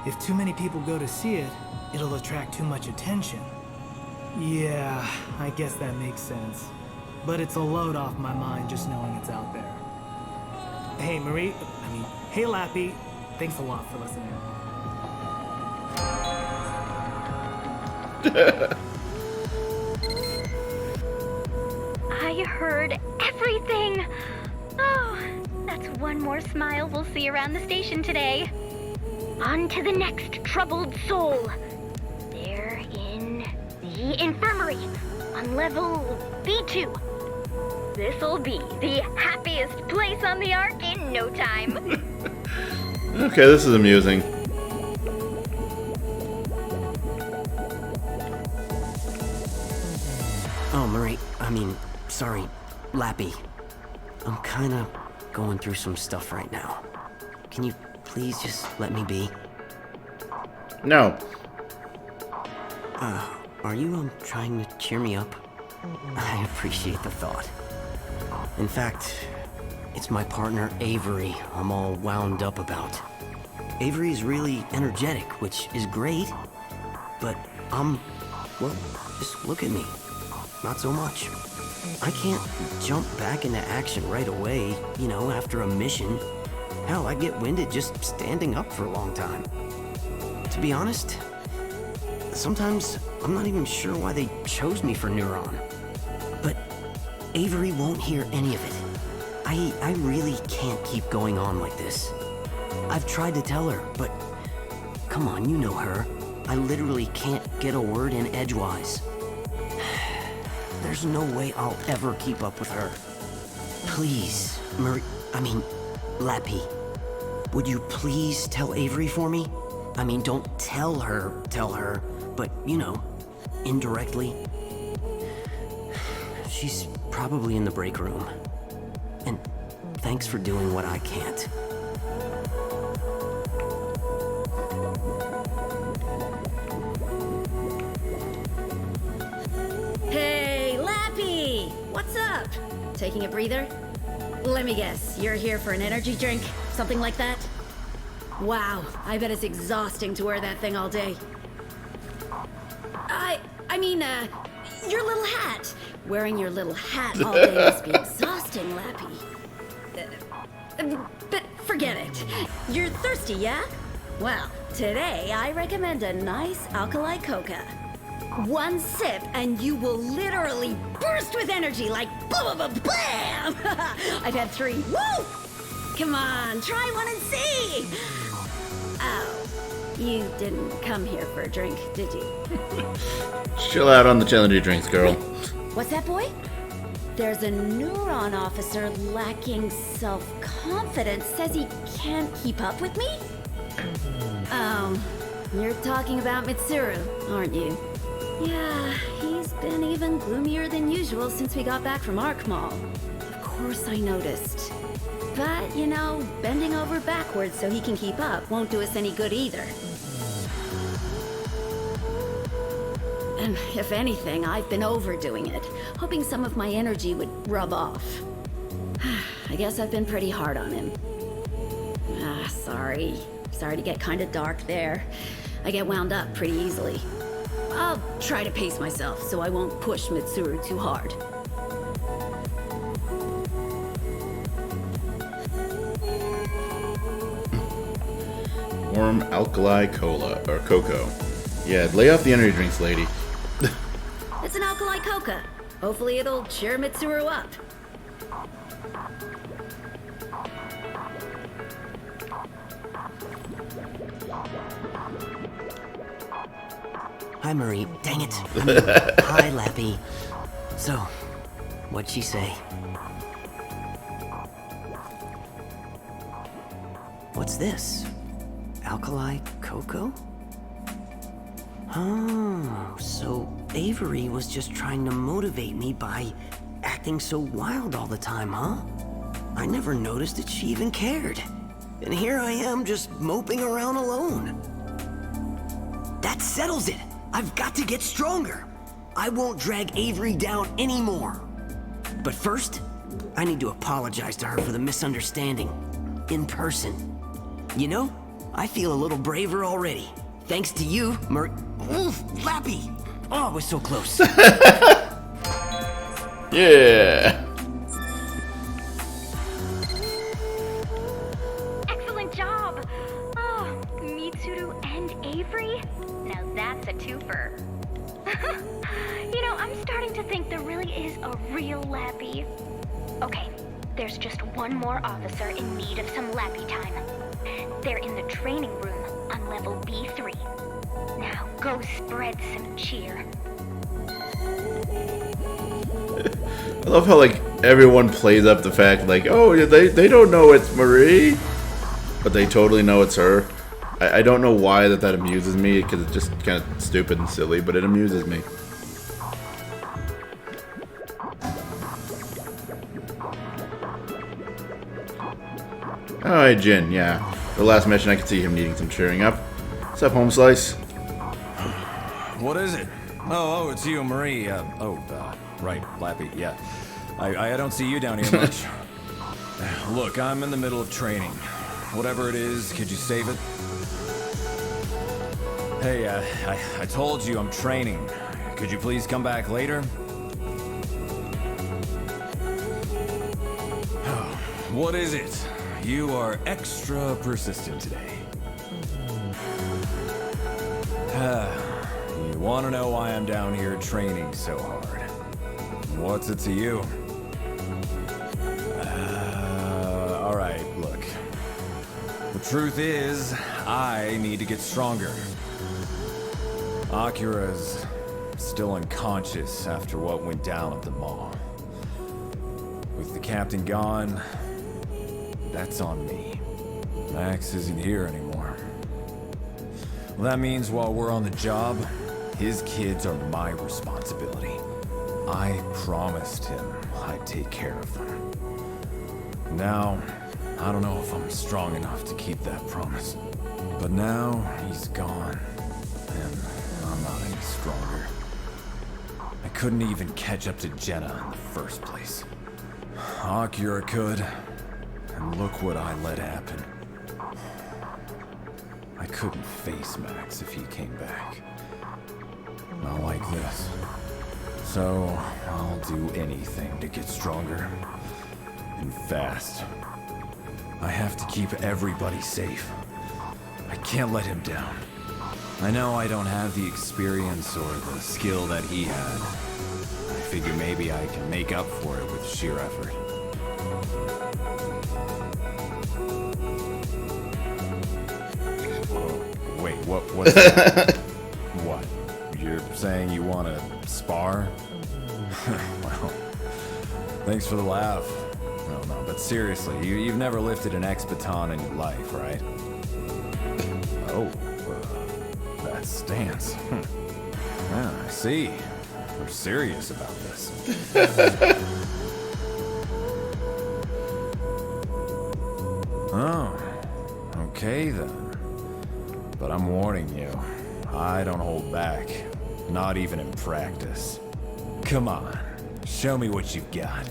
If too many people go to see it, it'll attract too much attention. Yeah, I guess that makes sense. But it's a load off my mind just knowing it's out there. Hey, Marie, hey, Lappy. Thanks a lot for listening. I heard everything. Oh, that's one more smile we'll see around the station today. On to the next troubled soul. They're in the infirmary on level B2. This'll be the happiest place on the Ark in no time. Okay, this is amusing. Oh, sorry, Lappy. I'm kinda going through some stuff right now. Can you please just let me be? No. Are you, trying to cheer me up? I appreciate the thought. In fact, it's my partner Avery I'm all wound up about. Avery's really energetic, which is great, but well, just look at me. Not so much. I can't jump back into action right away, after a mission. Hell, I get winded just standing up for a long time. To be honest, sometimes I'm not even sure why they chose me for Neuron. But Avery won't hear any of it. I really can't keep going on like this. I've tried to tell her, but come on, you know her. I literally can't get a word in edgewise. There's no way I'll ever keep up with her. Please, Lappy, would you please tell Avery for me? Don't tell her, but, indirectly. She's probably in the break room. And thanks for doing what I can't. Hey, Lappy! What's up? Taking a breather? Let me guess, you're here for an energy drink? Something like that? Wow, I bet it's exhausting to wear that thing all day. Your little hat. Wearing your little hat all day must be exhausting, Lappy. But forget it. You're thirsty, yeah? Well, today I recommend a nice alkali coca. One sip and you will literally burst with energy like blam! I've had 3. Woo! Come on, try one and see! Oh, you didn't come here for a drink, did you? Chill out on the challenge drinks, girl. What's that, boy? There's a Neuron officer lacking self-confidence, says he can't keep up with me? You're talking about Mitsuru, aren't you? Yeah, he's been even gloomier than usual since we got back from Ark Mall. Of course I noticed. But, bending over backwards so he can keep up won't do us any good either. And if anything, I've been overdoing it, hoping some of my energy would rub off. I guess I've been pretty hard on him. Sorry. Sorry to get kinda dark there. I get wound up pretty easily. I'll try to pace myself so I won't push Mitsuru too hard. Warm alkali cola, or cocoa. Yeah, lay off the energy drinks, lady. It's an alkali coca. Hopefully it'll cheer Mitsuru up. Hi, Marie. Dang it. Hi, Lappy. So, what'd she say? What's this? Alkali cocoa? Oh, so Avery was just trying to motivate me by acting so wild all the time, huh? I never noticed that she even cared. And here I am just moping around alone. That settles it! I've got to get stronger! I won't drag Avery down anymore! But first, I need to apologize to her for the misunderstanding. In person. I feel a little braver already. Thanks to you, Oof, Lappy! Oh, it was so close. Yeah! Excellent job! Oh, Mitsuru and Avery? Now that's a twofer. I'm starting to think there really is a real Lappy. Okay, there's just one more officer in need of some Lappy time. They're in the training room on level B3. Now go spread some cheer. I love how, like, everyone plays up the fact, like, oh, they don't know it's Marie, but they totally know it's her. I don't know why that amuses me, because it's just kind of stupid and silly, but it amuses me. Alright, Jin, yeah. The last mission, I could see him needing some cheering up. What's up, Home Slice? What is it? Oh, it's you, Marie. Right, Lappy, yeah. I don't see you down here much. Look, I'm in the middle of training. Whatever it is, could you save it? Hey, I told you I'm training. Could you please come back later? What is it? You are extra persistent today. You want to know why I'm down here training so hard? What's it to you? Alright, look. The truth is, I need to get stronger. Akira's still unconscious after what went down at the mall. With the captain gone, that's on me. Max isn't here anymore. Well, that means while we're on the job, his kids are my responsibility. I promised him I'd take care of them. Now, I don't know if I'm strong enough to keep that promise. But now, he's gone, and I'm not any stronger. I couldn't even catch up to Jenna in the first place. Akira could, and look what I let happen. I couldn't face Max if he came back. Not like this. So, I'll do anything to get stronger. And fast. I have to keep everybody safe. I can't let him down. I know I don't have the experience or the skill that he had. I figure maybe I can make up for it with sheer effort. Wait, what's that? What? You're saying you want to spar? Well, thanks for the laugh. No, but seriously, you've never lifted an X-baton in your life, right? Oh, that stance. Yeah, I see. We're serious about this. Oh, okay then. But I'm warning you, I don't hold back. Not even in practice. Come on, show me what you've got.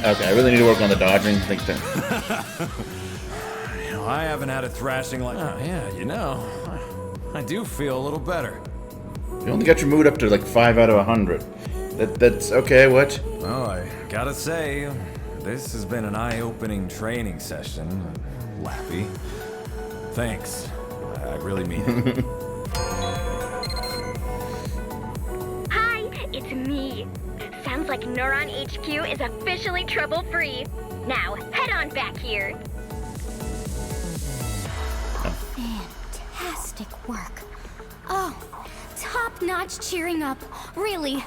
Okay, I really need to work on the dodging. I think that. I haven't had a thrashing like. Oh, yeah, I do feel a little better. You only got your mood up to like 5 out of 100. That's okay. What? Oh, I gotta say, this has been an eye-opening training session, Lappy. Thanks. I really mean it. Hi, it's me. Sounds like Neuron HQ is officially trouble-free. Now, head on back here. Fantastic work. Oh, top-notch cheering up. Really.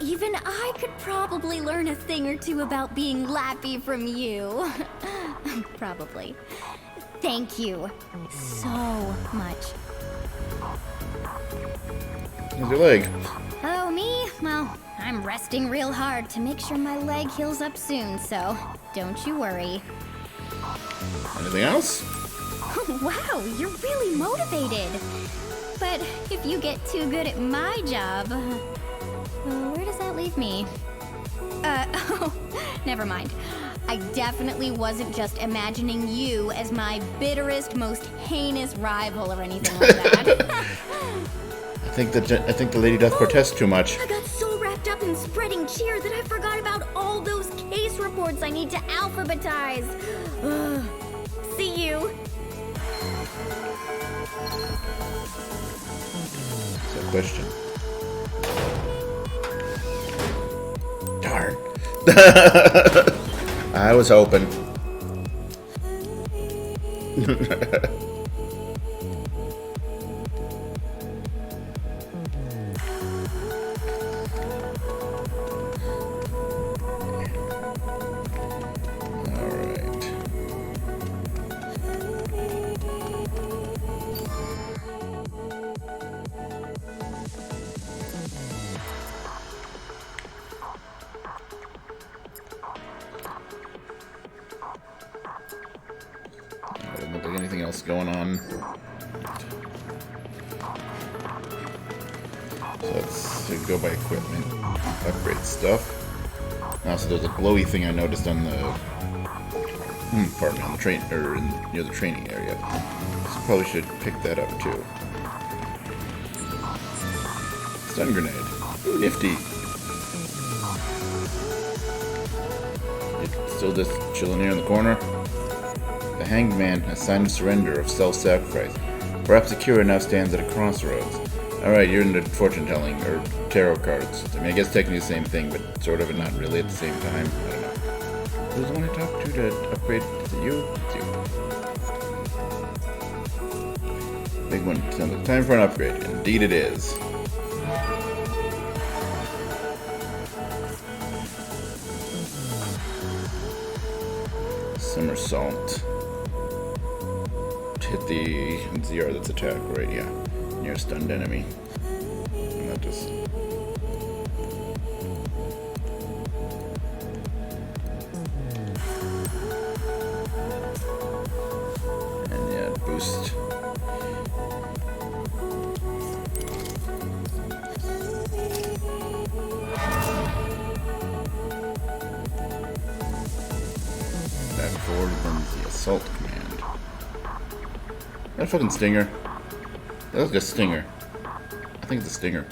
Even I could probably learn a thing or two about being Lappy from you. Probably. Thank you so much. How's your leg? Oh, me? Well, I'm resting real hard to make sure my leg heals up soon, so don't you worry. Anything else? Wow, you're really motivated. But if you get too good at my job, where does that leave me? Oh, never mind. I definitely wasn't just imagining you as my bitterest, most heinous rival or anything like that. I think the Lady doth protest too much. I got so wrapped up in spreading cheer that I forgot about all those case reports I need to alphabetize. See you. That's a question. I was hoping. Doesn't look like anything else going on. So let's go by equipment, upgrade stuff. Also, there's a glowy thing I noticed on the, pardon me, on the train, or near the training area. So probably should pick that up too. Stun grenade, nifty. It's still just chilling here in the corner. The Hanged Man has signed a surrender of self-sacrifice. Perhaps Akira now stands at a crossroads. Alright, you're into fortune-telling, or tarot cards. I mean, I guess technically the same thing, but sort of and not really at the same time. I don't know. Who's the one I talked to upgrade? Is it you? It's you. Big one. Sounds like time for an upgrade. Indeed it is. Somersault. Hit the ZR that's attack, right? Yeah. Near a stunned enemy. And that just... And yeah, boost. Back forward, then the assault command. That fucking stinger. That looks like a stinger. I think it's a stinger.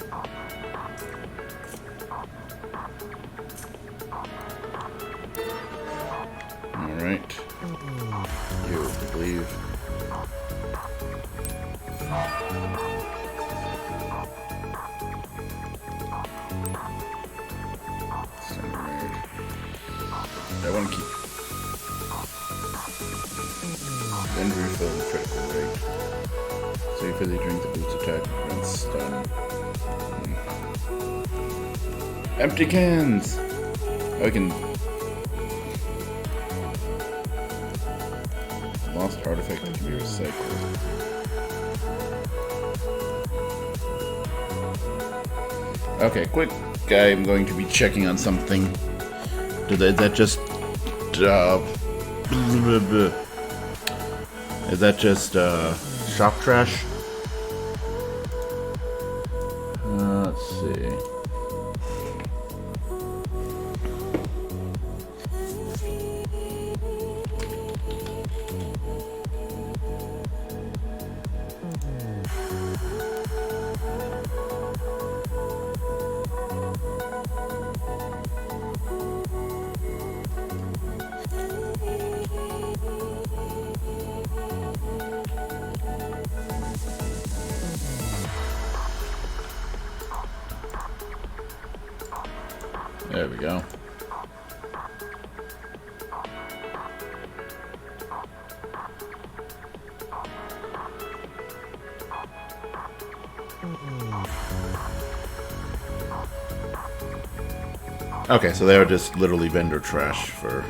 Alright. You believe. I want to keep. Then refill the critical rate. So you physically drink the boost attack and stun. Empty cans! Oh, I can... Lost artifact that can be recycled. Okay, quick. I'm going to be checking on something. Is that just... Is that just, shop trash? Let's see. There we go. Okay, so they are just literally vendor trash for...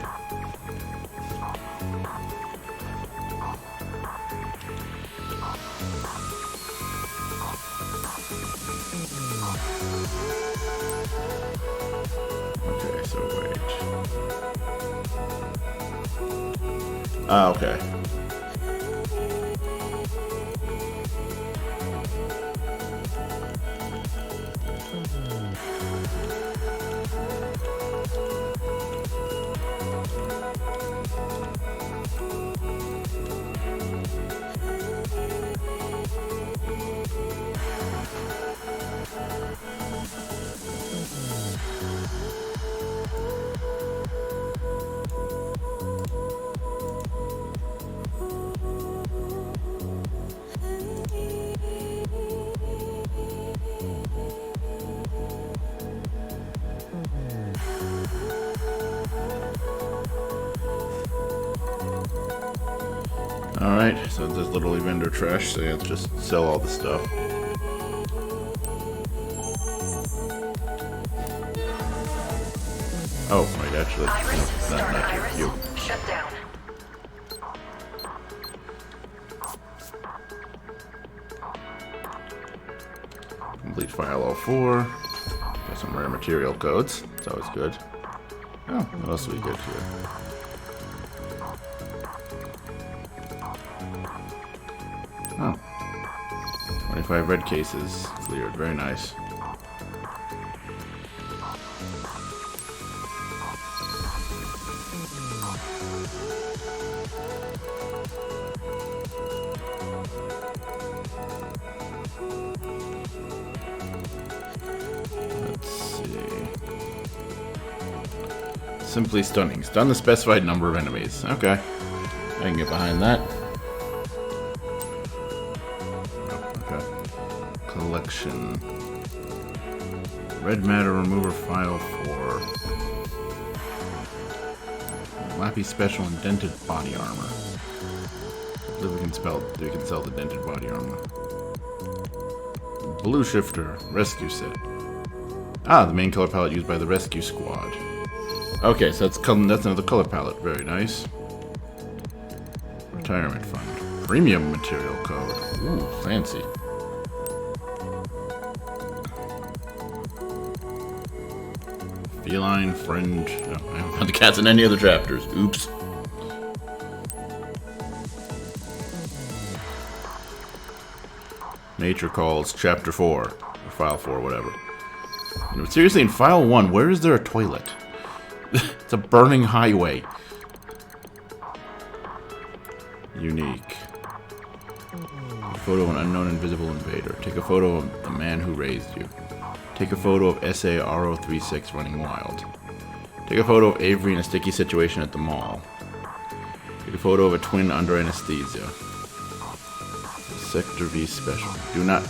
Okay, so wait. Ah, okay. Alright, so there's literally vendor trash, so yeah, let's just sell all the stuff. Oh, right, actually, not you. Shut down. Complete file 04. Got some rare material codes. It's always good. Oh, what else do we get here? Oh. 25 red cases cleared. Very nice. Simply stunning. Stun the specified number of enemies. Okay. I can get behind that. Oh, okay. Collection. Red matter remover file 4. Lappy special and dented body armor. I believe we can sell the dented body armor. Blue shifter. Rescue set. Ah, the main color palette used by the rescue squad. Okay, so that's another color palette. Very nice. Retirement fund. Premium material code. Ooh, fancy. Feline fringe. No, I haven't found the cats in any other chapters. Oops. Nature calls chapter 4. Or file 4, whatever. No, seriously, in file 1, where is there a toilet? It's a burning highway. Unique. Photo of an unknown invisible invader. Take a photo of the man who raised you. Take a photo of SA-RO36 running wild. Take a photo of Avery in a sticky situation at the mall. Take a photo of a twin under anesthesia. Sector V special. Do not.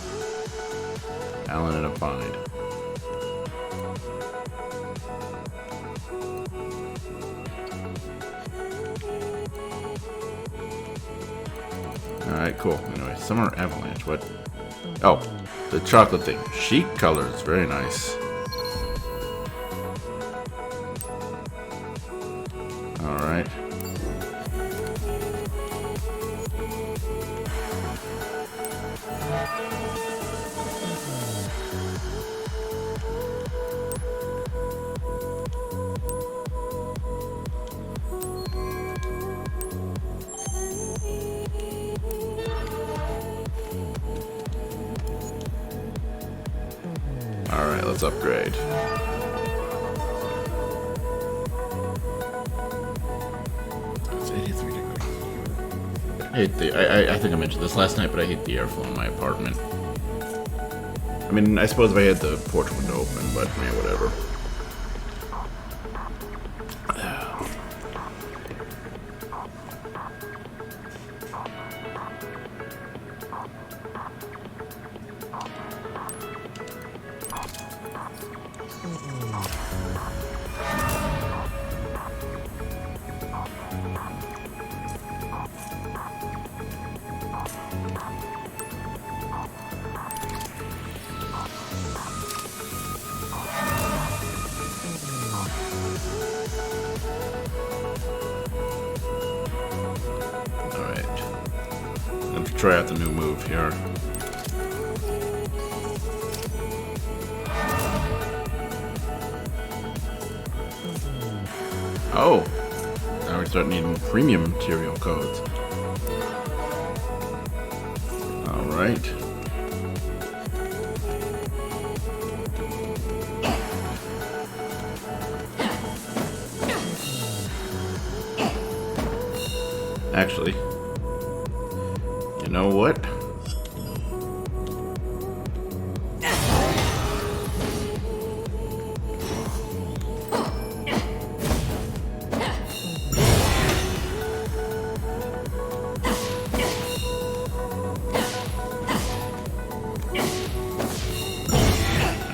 Alan and Abide. Alright, cool. Anyway, Summer Avalanche. What? Oh, the chocolate thing. Chic colors. Very nice. Alright. Alright, let's upgrade. It's 83 degrees. I hate I think I mentioned this last night, but I hate the airflow in my apartment. I mean, I suppose if I had the porch window open, but man, whatever. Try out the new move here. Oh, now we start needing premium material codes. All right. Actually, you know what?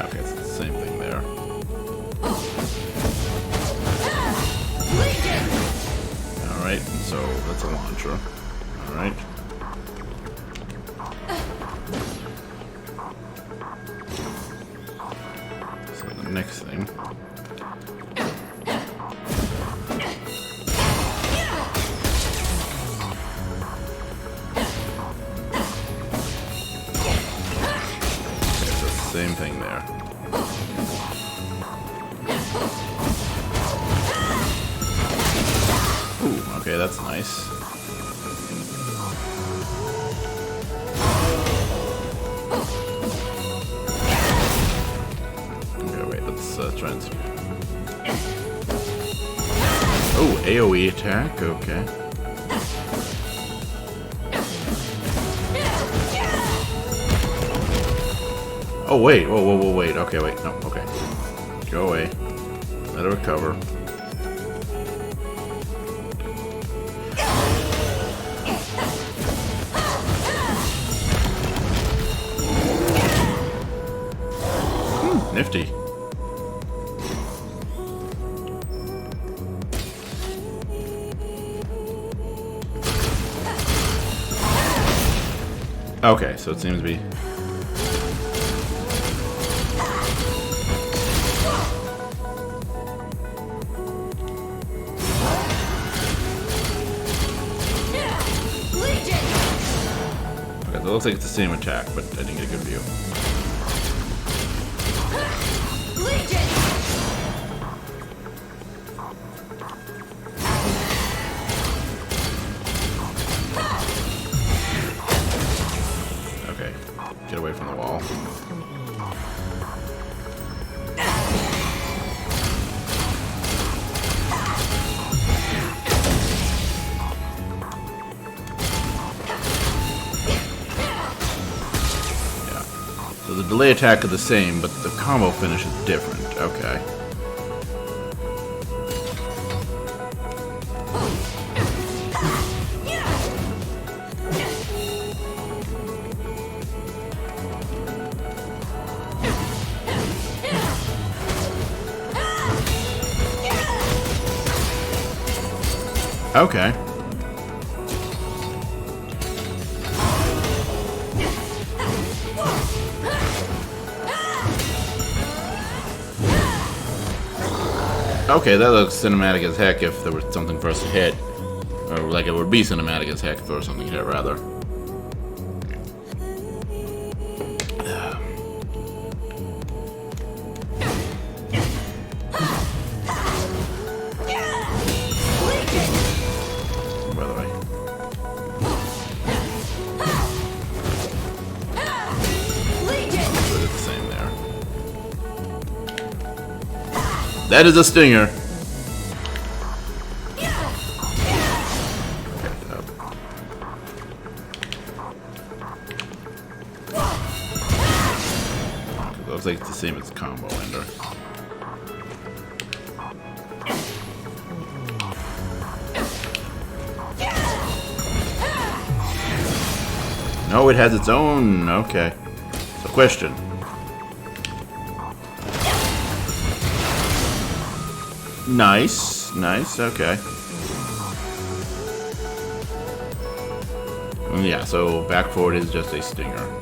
Okay, it's the same thing there. Alright, so that's a launcher. right? So the next thing. It's the same thing there. Ooh, okay, that's nice. Okay, wait, let's try and... Oh, Aoe Attack, okay. Oh, wait, whoa, wait, okay, wait, no, okay. Go away. Let her recover. Nifty. Okay, so it seems to be... Okay, so it looks like it's the same attack, but I didn't get a good view. Okay, get away from the wall. So the delay attack is the same, but the combo finish is different. Okay. Okay. Okay, that looks cinematic as heck if there was something for us to hit. Or like it would be cinematic as heck if there was something to hit, rather. By the way. But it's the same there. That is a stinger. Looks like it's the same as combo ender. No, it has its own. Okay. So, question. Nice, nice, okay. Yeah, so back forward is just a stinger.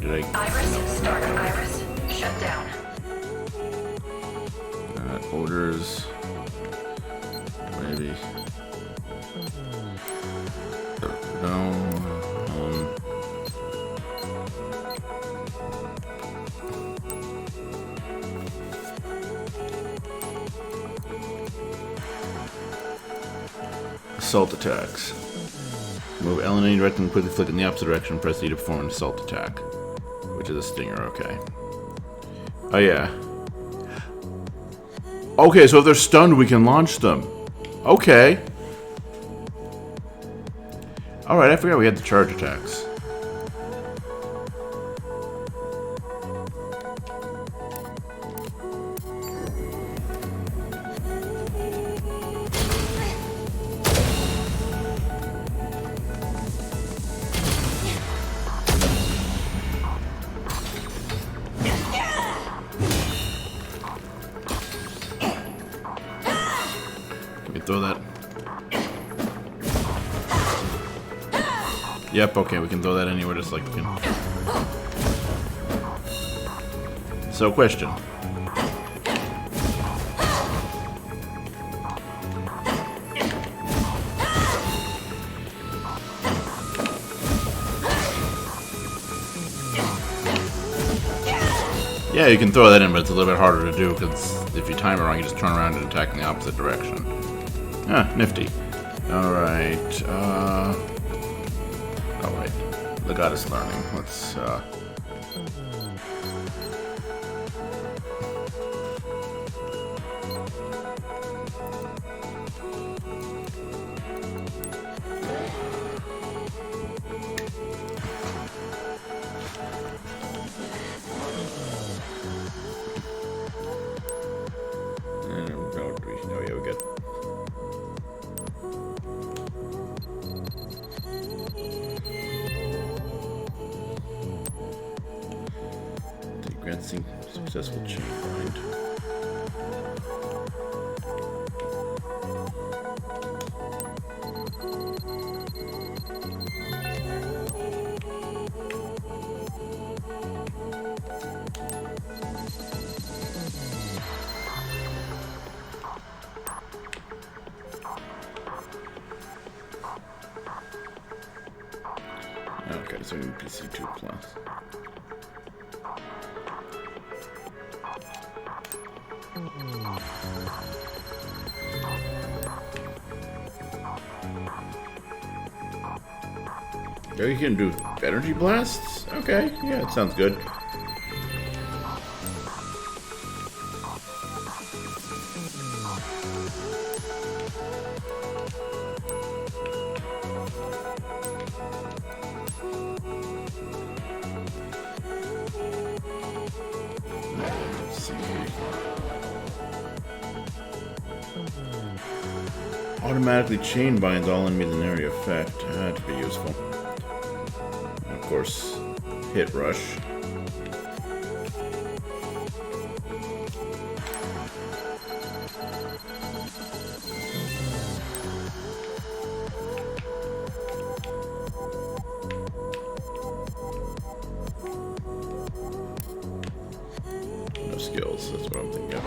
Did I? Iris, start. Iris, shut down. Orders. Maybe. No. Assault attacks. Move L in any direction and quickly flick in the opposite direction. Press E to perform an assault attack, which is a stinger. Okay. Oh yeah. Okay, so if they're stunned, we can launch them. Okay. All right, I forgot we had the charge attacks. Throw that. Yep, okay, we can throw that anywhere just like we can. So, question. Yeah, you can throw that in, but it's a little bit harder to do because if you time it wrong, you just turn around and attack in the opposite direction. Ah, nifty. Alright, alright. The goddess learning. Let's, oh yeah, we got. Granting successful chain bind. Okay, so we need PC2 plus. Oh, you can do energy blasts? Okay, yeah, it sounds good. Let's see. Automatically chain binds all enemies in area effect. That could be useful. Of course, hit rush. No skills, that's what I'm thinking of.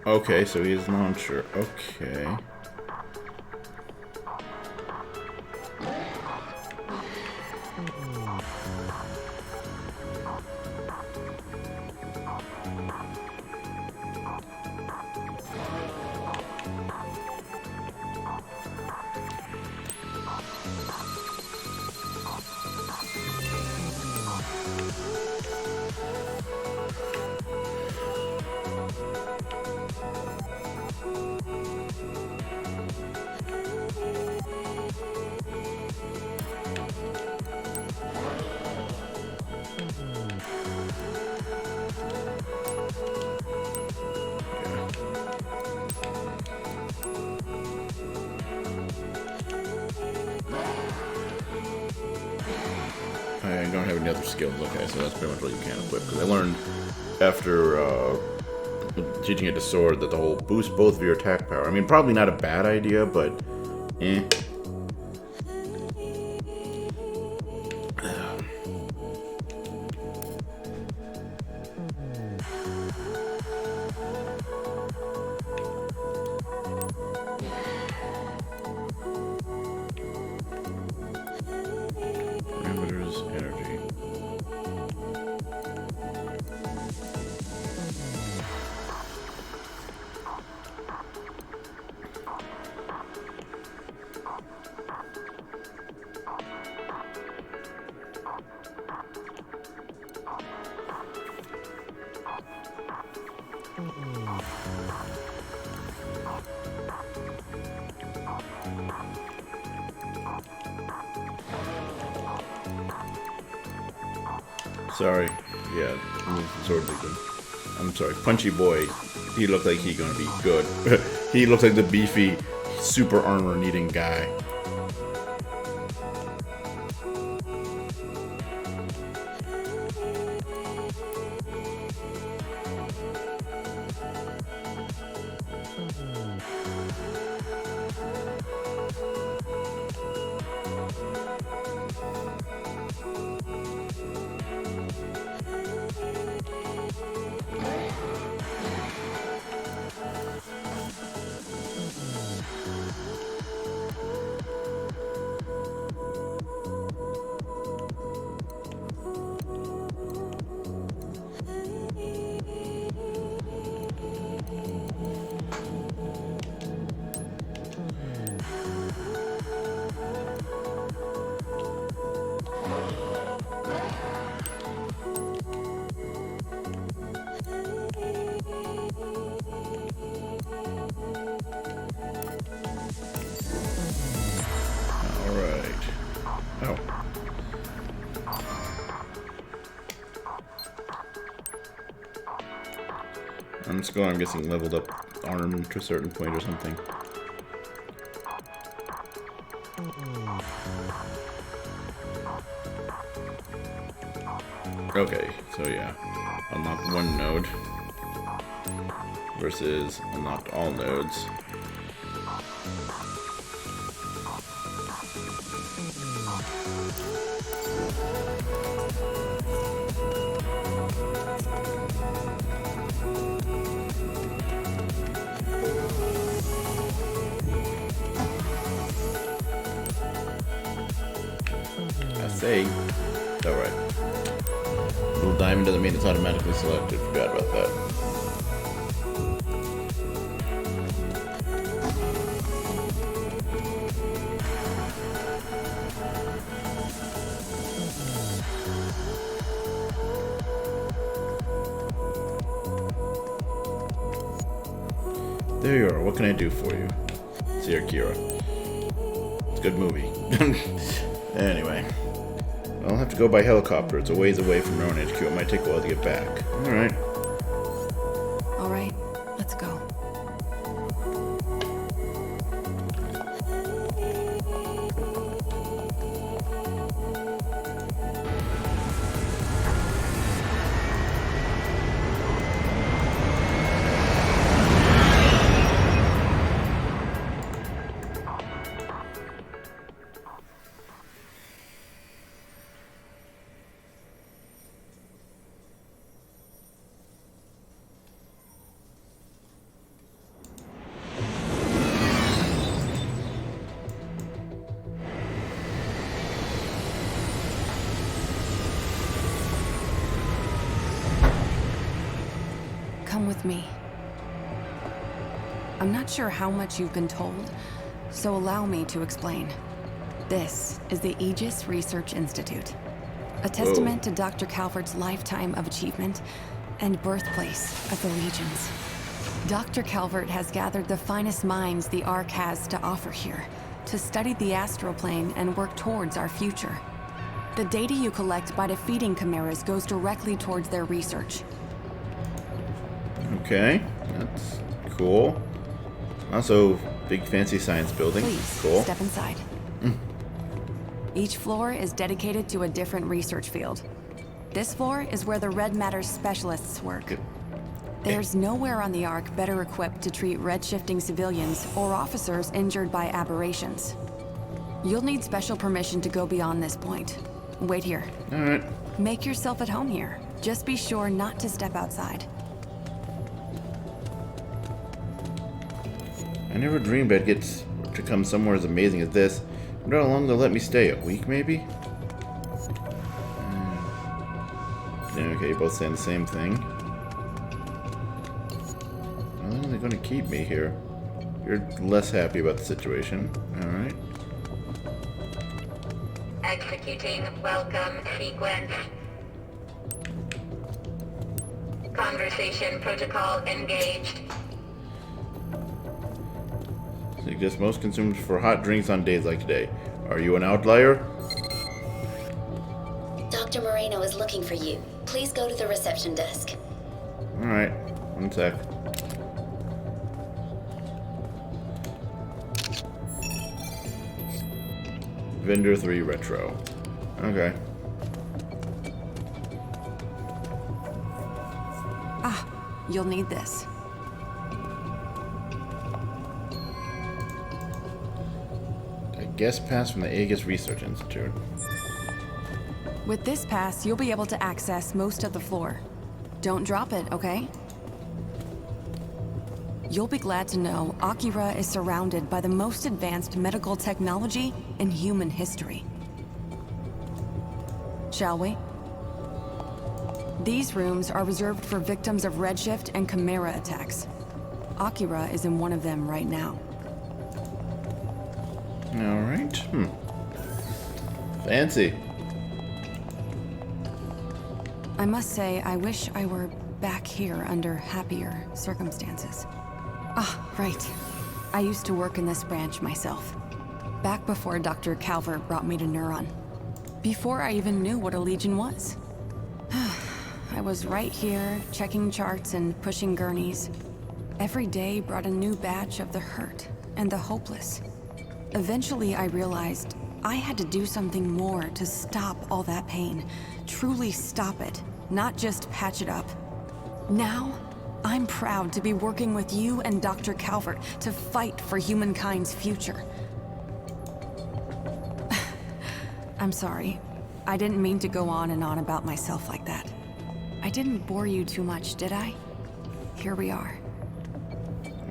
Okay, so he is launcher. Okay. I don't have any other skills. Okay, so that's pretty much what you can equip. Because I learned after teaching it to Sword that the whole boost both of your attack power. I mean, probably not a bad idea, but eh. Sorry. Yeah, sword victim. I'm sorry. Punchy boy. He looked like he gonna be good. He looks like the beefy, super armor needing guy. I'm guessing leveled up arm to a certain point or something. Okay, so yeah. Unlock one node versus unlocked all nodes. Alright. Little diamond doesn't mean it's automatically selected. Forgot about that. There you are. What can I do for you? Sir Kira. It's a good movie. Anyway. I'll have to go by helicopter. It's a ways away from our own HQ. It might take a while to get back. Alright. Alright, let's go. Come with me. I'm not sure how much you've been told, so allow me to explain. This is the Aegis Research Institute, a testament to Dr. Calvert's lifetime of achievement and birthplace of the Legions. Dr. Calvert has gathered the finest minds the Ark has to offer here, to study the astral plane and work towards our future. The data you collect by defeating chimeras goes directly towards their research. Okay, that's cool. Also, big fancy science building. Please, cool. Step inside. Each floor is dedicated to a different research field. This floor is where the red matter specialists work. There's nowhere on the Ark better equipped to treat red-shifting civilians or officers injured by aberrations. You'll need special permission to go beyond this point. Wait here. Alright. Make yourself at home here. Just be sure not to step outside. I never dreamed I'd get to come somewhere as amazing as this. I wonder how long they'll let me stay. A week, maybe? Yeah, okay, you're both saying the same thing. How long are they going to keep me here? You're less happy about the situation. Alright. Executing welcome sequence. Conversation protocol engaged. Suggest most consumed for hot drinks on days like today. Are you an outlier? Dr. Moreno is looking for you. Please go to the reception desk. Alright, one sec. Vendor 3 Retro. Okay. Ah, you'll need this. A guest pass from the Aegis Research Institute. With this pass, you'll be able to access most of the floor. Don't drop it, okay? You'll be glad to know Akira is surrounded by the most advanced medical technology in human history. Shall we? These rooms are reserved for victims of Redshift and Chimera attacks. Akira is in one of them right now. Alright. Fancy. I must say, I wish I were back here under happier circumstances. Ah, right. I used to work in this branch myself. Back before Dr. Calvert brought me to Neuron. Before I even knew what a Legion was. I was right here, checking charts and pushing gurneys. Every day brought a new batch of the hurt and the hopeless. Eventually I realized I had to do something more to stop all that pain. Truly stop it, not just patch it up. Now, I'm proud to be working with you and Dr. Calvert to fight for humankind's future. I'm sorry. I didn't mean to go on and on about myself like that. I didn't bore you too much, did I? Here we are.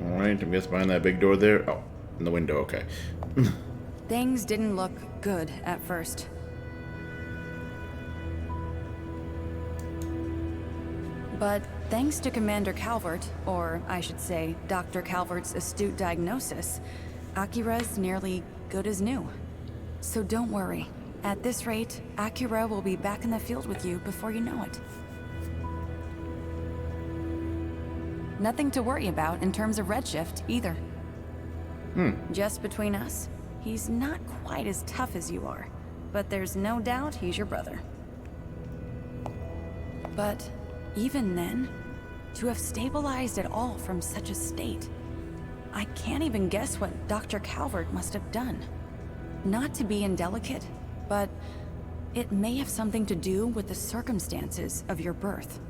Alright, I'm guessing behind that big door there. Oh, in the window, okay. Things didn't look good at first. But thanks to Commander Calvert, or I should say, Dr. Calvert's astute diagnosis, Akira's nearly good as new. So don't worry. At this rate, Akira will be back in the field with you before you know it. Nothing to worry about in terms of Redshift, either. Just between us, he's not quite as tough as you are, but there's no doubt he's your brother. But even then, to have stabilized at all from such a state, I can't even guess what Dr. Calvert must have done. Not to be indelicate, but it may have something to do with the circumstances of your birth.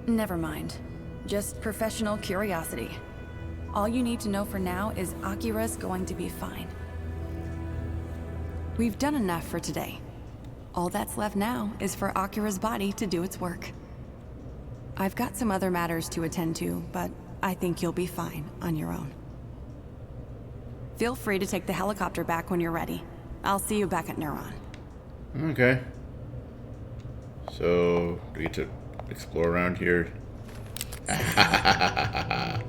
Never mind. Just professional curiosity. All you need to know for now is Akira's going to be fine. We've done enough for today. All that's left now is for Akira's body to do its work. I've got some other matters to attend to, but I think you'll be fine on your own. Feel free to take the helicopter back when you're ready. I'll see you back at Neuron. Okay. So, do we get to explore around here? Aha!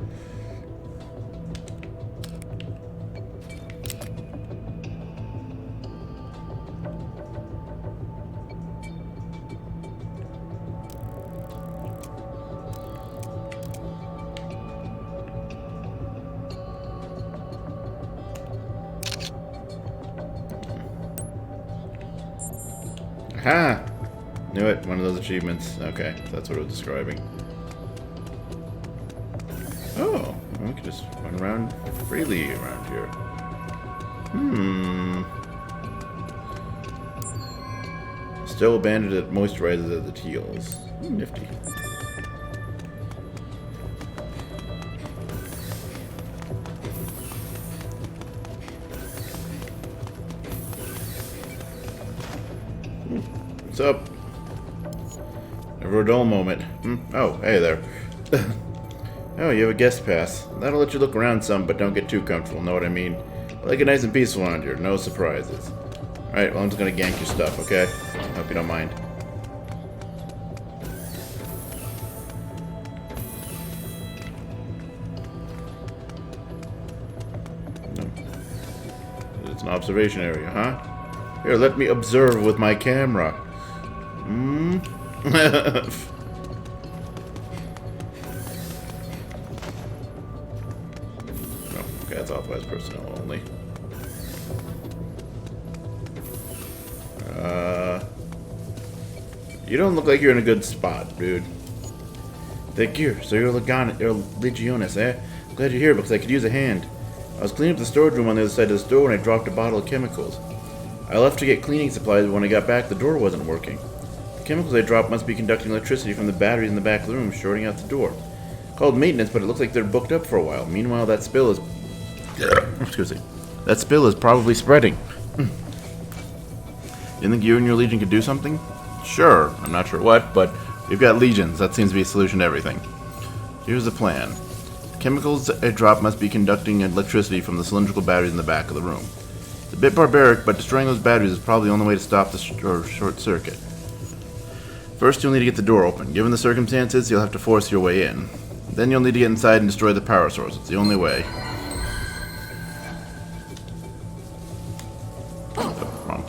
Knew it. One of those achievements. Okay, that's what it was describing. Oh, we can just run around freely around here. Still abandoned it moisturizes at the teals. Nifty. What's up? Never a dull moment. Oh, hey there. Oh, you have a guest pass. That'll let you look around some, but don't get too comfortable, know what I mean? I like it nice and peaceful around here, no surprises. Alright, well I'm just gonna gank your stuff, okay? Hope you don't mind. No. It's an observation area, huh? Here, let me observe with my camera. That's authorized personnel only. You don't look like you're in a good spot, dude. Thank you. So you're Legionis, eh? Glad you're here because I could use a hand. I was cleaning up the storage room on the other side of the store when I dropped a bottle of chemicals. I left to get cleaning supplies, but when I got back, the door wasn't working. The chemicals I dropped must be conducting electricity from the batteries in the back room, shorting out the door. Called maintenance, but it looks like they're booked up for a while. Meanwhile, that spill is... Excuse me. That spill is probably spreading. You think you and your Legion could do something? Sure. I'm not sure what, but we've got Legions. That seems to be a solution to everything. Here's the plan. Chemicals I drop must be conducting electricity from the cylindrical batteries in the back of the room. It's a bit barbaric, but destroying those batteries is probably the only way to stop the short circuit. First, you'll need to get the door open. Given the circumstances, you'll have to force your way in. Then you'll need to get inside and destroy the power source. It's the only way. Oh, wrong.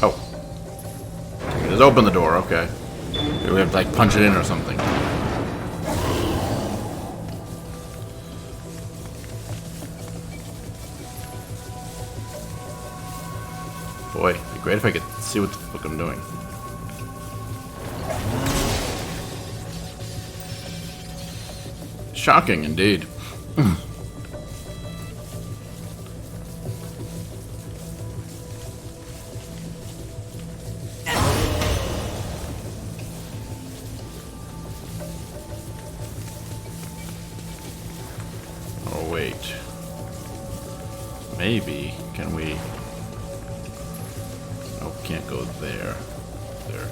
Oh. Just open the door, okay. We have to like punch it in or something. Boy, it'd be great if I could see what the fuck I'm doing. Shocking, indeed. Oh, wait. Maybe, can we... Can't go there. There.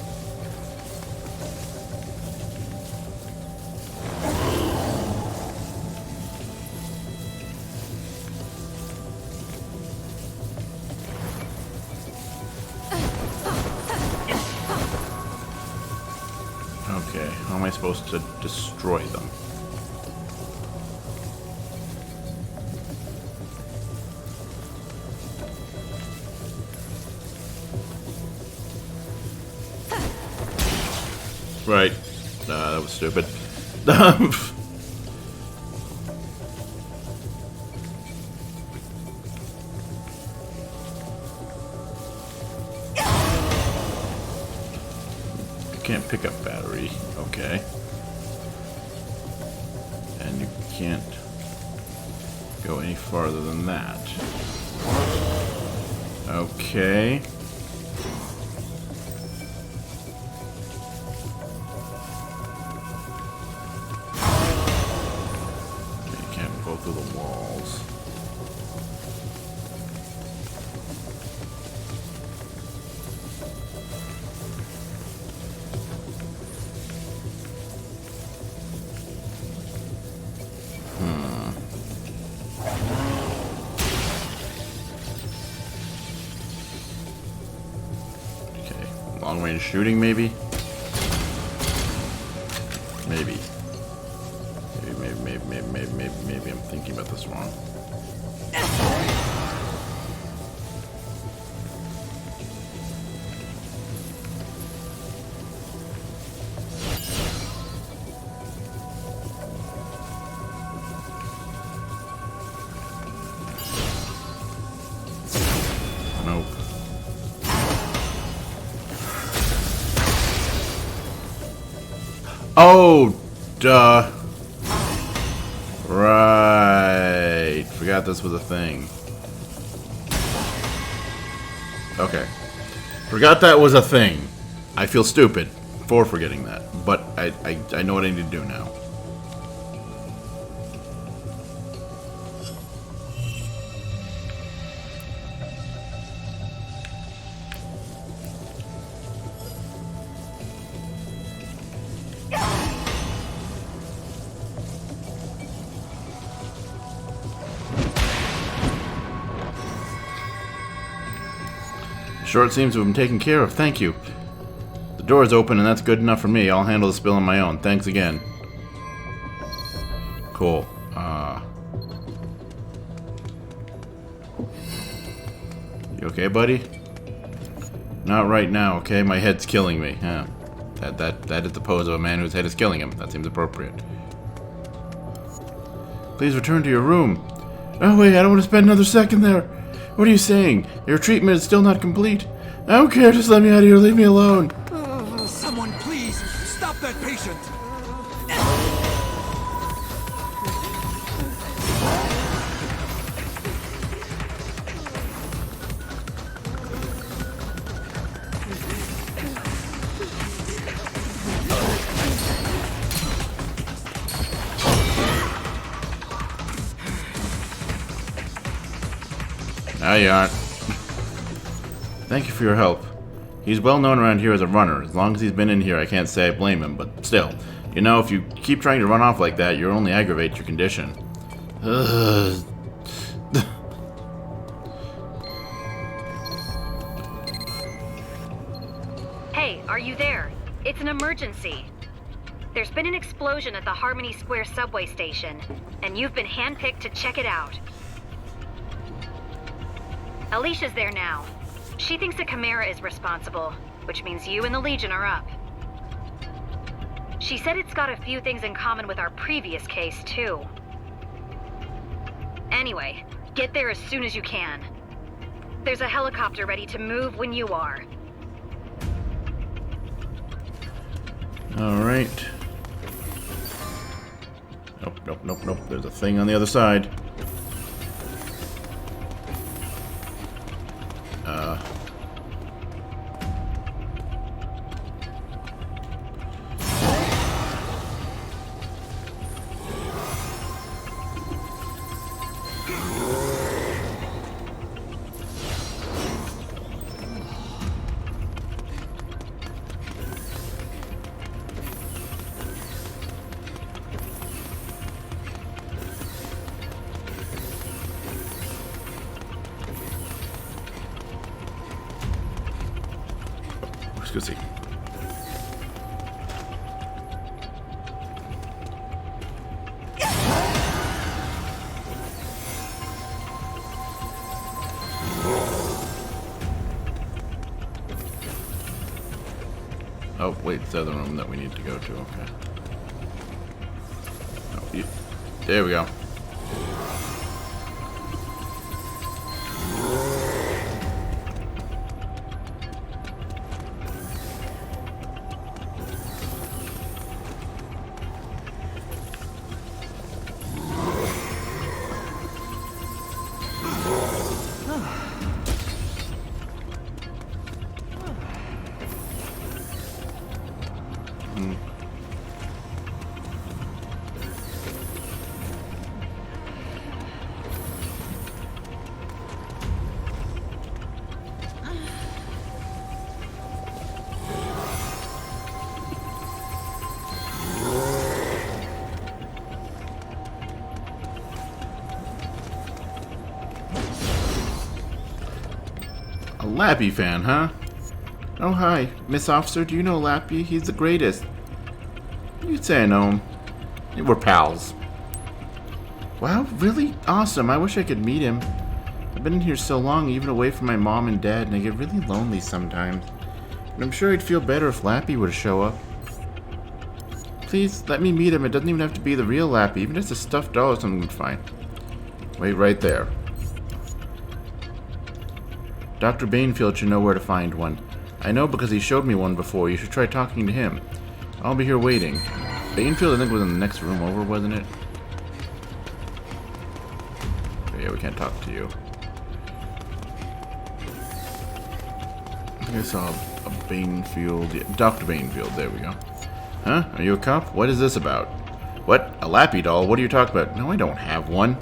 Okay, how am I supposed to destroy them? Right. That was stupid. You can't pick up battery. Okay. And you can't go any farther than that. Okay. Through the walls. Okay, long range shooting maybe? Maybe. Maybe I'm thinking about this wrong. Nope. Oh, duh. Right. Forgot this was a thing. Okay. Forgot that was a thing. I feel stupid for forgetting that, but I know what I need to do now. Sure, it seems to have been taken care of. Thank you. The door is open, and that's good enough for me. I'll handle the spill on my own. Thanks again. Cool. You okay, buddy? Not right now, okay? My head's killing me. Yeah. That is the pose of a man whose head is killing him. That seems appropriate. Please return to your room. Oh wait, I don't want to spend another second there. What are you saying? Your treatment is still not complete. I don't care, just let me out of here, leave me alone. Someone please, stop that patient! Now you aren't. Thank you for your help. He's well known around here as a runner. As long as he's been in here, I can't say I blame him, but still. You know, if you keep trying to run off like that, you'll only aggravate your condition. Ugh. Hey, are you there? It's an emergency. There's been an explosion at the Harmony Square subway station, and you've been handpicked to check it out. Alicia's there now. She thinks the Chimera is responsible, which means you and the Legion are up. She said it's got a few things in common with our previous case, too. Anyway, get there as soon as you can. There's a helicopter ready to move when you are. Alright. Nope. There's a thing on the other side. Let's go see. Oh, wait, it's the other room that we need to go to, okay. Oh, there we go. A Lappy fan, huh? Oh, hi. Miss Officer, do you know Lappy? He's the greatest. You'd say I know him. We're pals. Wow, really? Awesome. I wish I could meet him. I've been in here so long, even away from my mom and dad, and I get really lonely sometimes. And I'm sure I'd feel better if Lappy were to show up. Please, let me meet him. It doesn't even have to be the real Lappy. Even just a stuffed doll or something would fine. Wait right there. Dr. Banefield should know where to find one. I know because he showed me one before. You should try talking to him. I'll be here waiting. Banefield, I think, was in the next room over, wasn't it? Oh, yeah, we can't talk to you. I think I saw a Banefield. Yeah, Dr. Banefield, there we go. Huh? Are you a cop? What is this about? What? A Lappy doll? What are you talking about? No, I don't have one.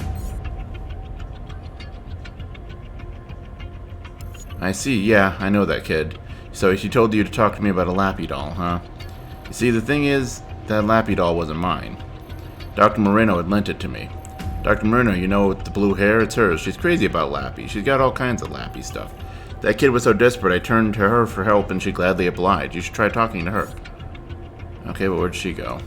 I see, yeah, I know that kid. So she told you to talk to me about a Lappy doll, huh? You see, the thing is, that Lappy doll wasn't mine. Dr. Moreno had lent it to me. Dr. Moreno, you know, with the blue hair, it's hers. She's crazy about Lappy. She's got all kinds of Lappy stuff. That kid was so desperate, I turned to her for help, and she gladly obliged. You should try talking to her. Okay, but where'd she go?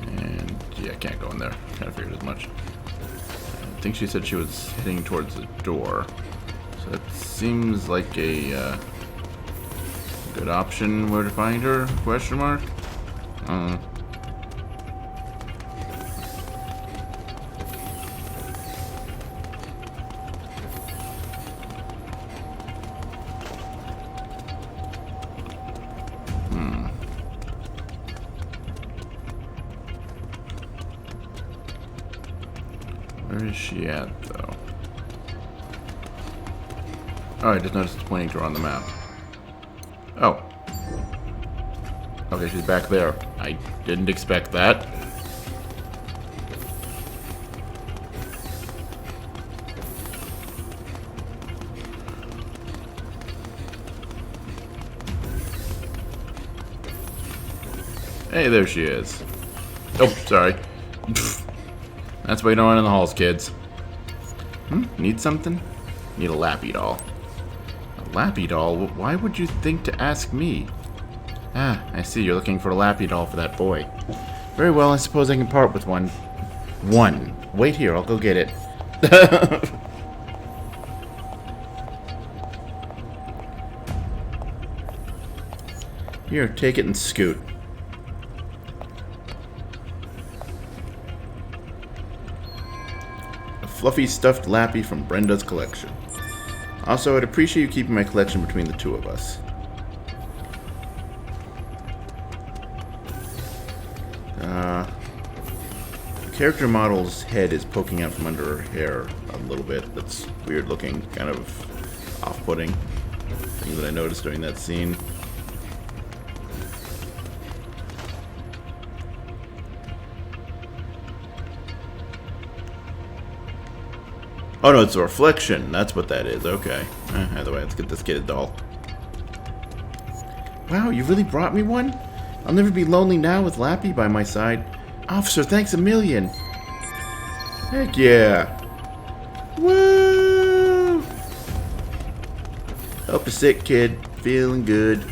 And, yeah, I can't go in there. Kind of figured as much. I think she said she was heading towards the door. So that seems like a good option where to find her? Question mark? she at, though? Oh, I just noticed it's pointing to her on the map. Oh. Okay, she's back there. I didn't expect that. Hey, there she is. Oh, sorry. That's why you don't run in the halls, kids. Need something? Need a Lappy doll. A Lappy doll? Why would you think to ask me? Ah, I see. You're looking for a Lappy doll for that boy. Very well, I suppose I can part with one. One. Wait here, I'll go get it. Here, take it and scoot. Fluffy stuffed Lappy from Brenda's collection. Also, I'd appreciate you keeping my collection between the two of us. The character model's head is poking out from under her hair a little bit. That's weird looking, kind of off-putting. Thing that I noticed during that scene. Oh no, it's a reflection. That's what that is. Okay. Either way, let's get this kid a doll. Wow, you really brought me one? I'll never be lonely now with Lappy by my side. Officer, thanks a million. Heck yeah. Woo! Help a sick kid. Feeling good.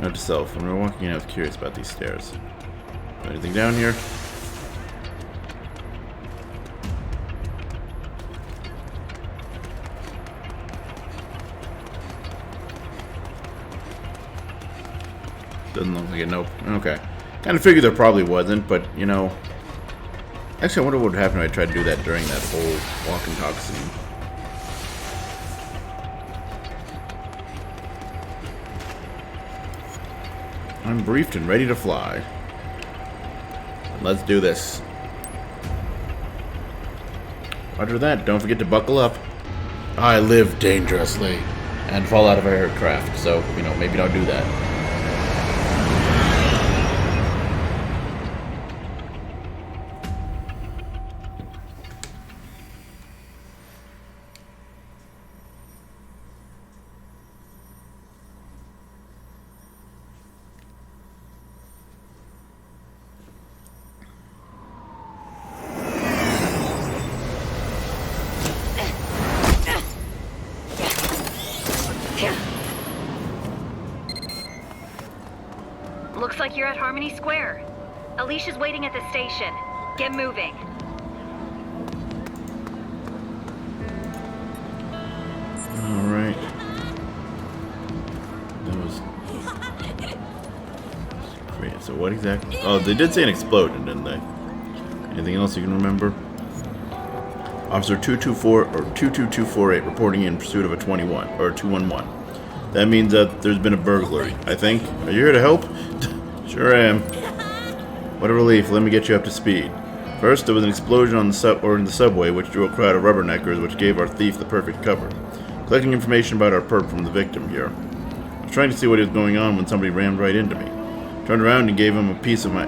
Note to self, when we're walking in, I was curious about these stairs. Anything down here? Doesn't look like it, nope. Okay. Kind of figured there probably wasn't, but, you know... Actually, I wonder what would happen if I tried to do that during that whole walk and talk scene. I'm briefed and ready to fly. Let's do this. Roger that, don't forget to buckle up. I live dangerously and fall out of our aircraft, so, you know, maybe don't do that. Looks like you're at Harmony Square. Alicia's waiting at the station. Get moving. Alright. That was... Great. So what exactly... Oh, they did say an explosion, didn't they? Anything else you can remember? Officer 224 or 22248 reporting in pursuit of a 21 or 211. That means that there's been a burglary, I think. Are you here to help? Sure am. What a relief. Let me get you up to speed. First, there was an explosion on the in the subway, which drew a crowd of rubberneckers, which gave our thief the perfect cover. Collecting information about our perp from the victim here. I was trying to see what was going on when somebody rammed right into me. Turned around and gave him a piece of my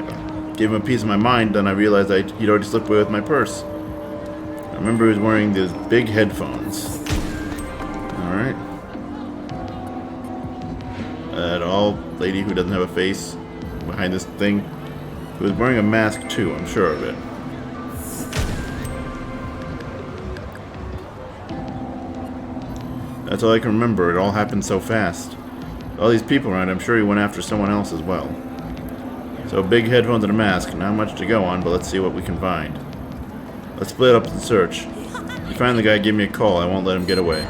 mind. Then I realized he'd already slipped away with my purse. I remember he was wearing these big headphones. All right. That all lady who doesn't have a face behind this thing, who was wearing a mask too, I'm sure of it. That's all I can remember. It all happened so fast. All these people around, I'm sure he went after someone else as well. So big headphones and a mask, not much to go on, but let's see what we can find. Let's split up the search. If you find the guy, give me a call. I won't let him get away.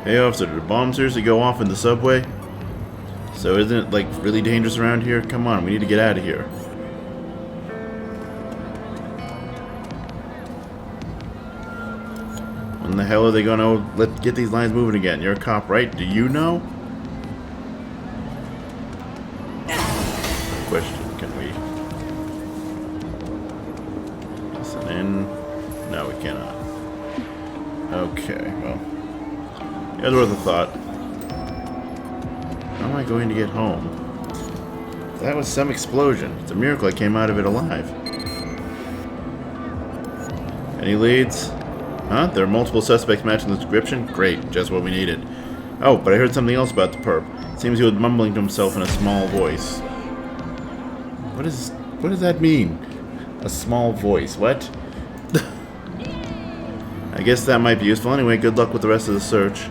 Hey officer, did a bomb seriously go off in the subway? So isn't it like really dangerous around here? Come on, we need to get out of here. When the hell are they gonna get these lines moving again? You're a cop, right? Do you know? Question, can we listen in? No, we cannot. Okay, well. It was worth a thought. How am I going to get home? That was some explosion. It's a miracle I came out of it alive. Any leads? Huh? There are multiple suspects matching the description? Great, just what we needed. Oh, but I heard something else about the perp. It seems he was mumbling to himself in a small voice. What does that mean? A small voice, what? I guess that might be useful. Anyway, good luck with the rest of the search.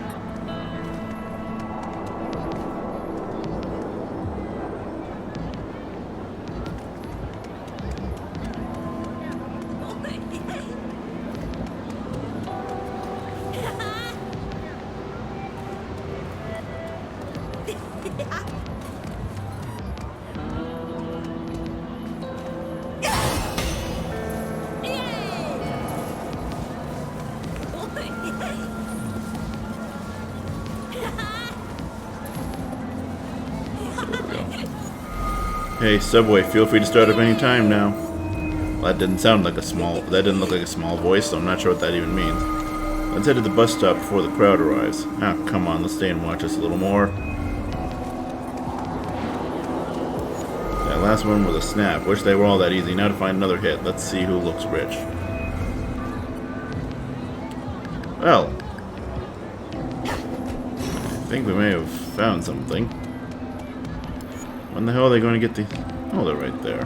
Hey, Subway, feel free to start up any time now. Well, that didn't look like a small voice, so I'm not sure what that even means. Let's head to the bus stop before the crowd arrives. Ah, come on, let's stay and watch this a little more. That last one was a snap. Wish they were all that easy. Now to find another hit. Let's see who looks rich. Well, I think we may have found something. When the hell are they going to get the... Oh, they're right there.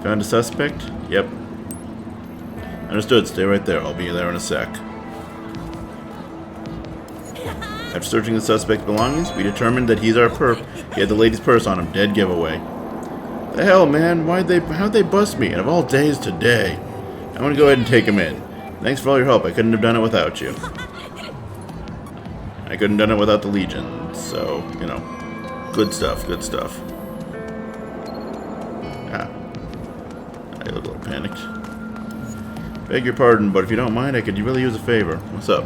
Found a suspect? Yep. Understood. Stay right there. I'll be there in a sec. After searching the suspect's belongings, we determined that he's our perp. He had the lady's purse on him. Dead giveaway. The hell, man? How'd they bust me? And of all days, today. I'm gonna go ahead and take him in. Thanks for all your help. I couldn't have done it without you. I couldn't have done it without the Legion, so, you know, good stuff, good stuff. Ah. I look a little panicked. Beg your pardon, but if you don't mind, I could really use a favor. What's up?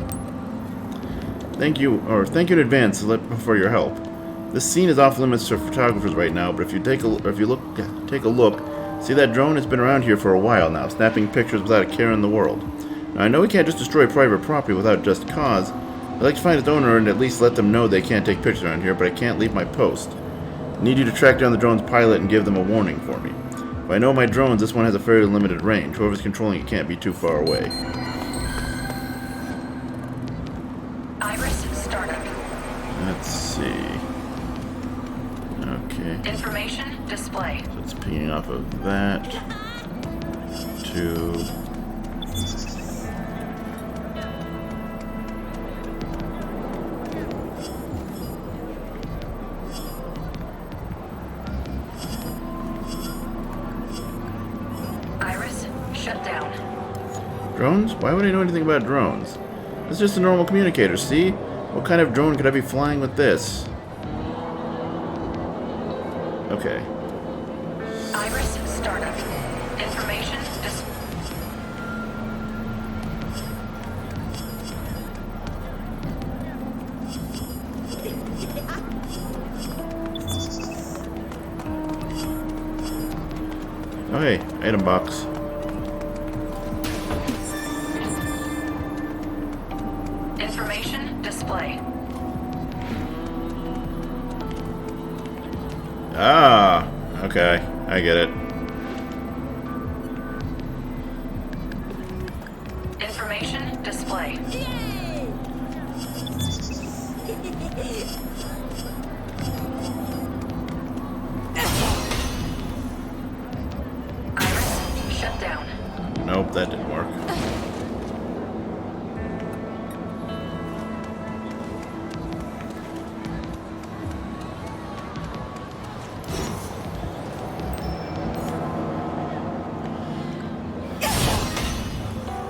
Thank you in advance for your help. This scene is off limits to photographers right now, but if you take a look, see that drone? It's been around here for a while now, snapping pictures without a care in the world. Now, I know we can't just destroy private property without just cause. I'd like to find its owner and at least let them know they can't take pictures around here, but I can't leave my post. I need you to track down the drone's pilot and give them a warning for me. If I know my drones, this one has a fairly limited range. Whoever's controlling it can't be too far away. Iris startup. Let's see. Okay. Information display. So it's pinging off of that to... Drones? Why would I know anything about drones? It's just a normal communicator, see? What kind of drone could I be flying with this? Okay. Iris startup. Information Oh hey, item box. Information display. Ah, okay, I get it. Information display. Iris shut down. Nope, that didn't work.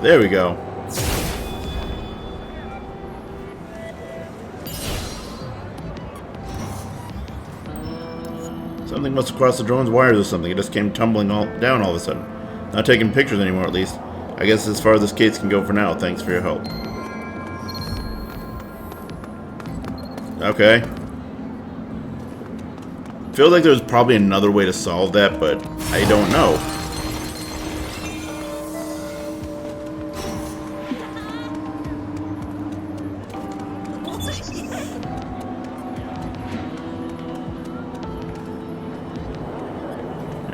There we go. Something must have crossed the drone's wires or something. It just came tumbling down all of a sudden. Not taking pictures anymore, at least. I guess as far as this case can go for now. Thanks for your help. Okay. Feels like there's probably another way to solve that, but I don't know.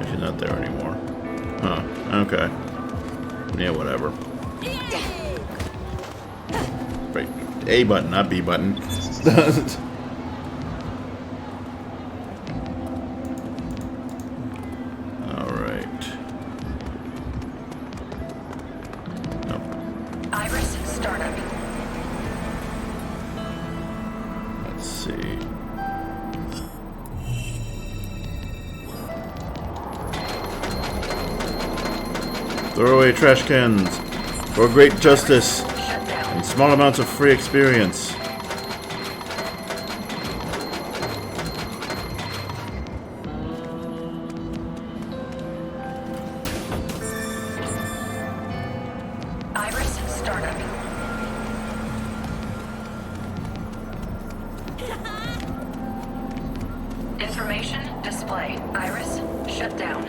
She's not there anymore. Huh. Okay. Yeah, whatever. Right. A button, not B button. Alright. Nope. Iris startup. Let's see. Throw away trash cans for great justice and small amounts of free experience. Iris startup. Information display. Iris shut down.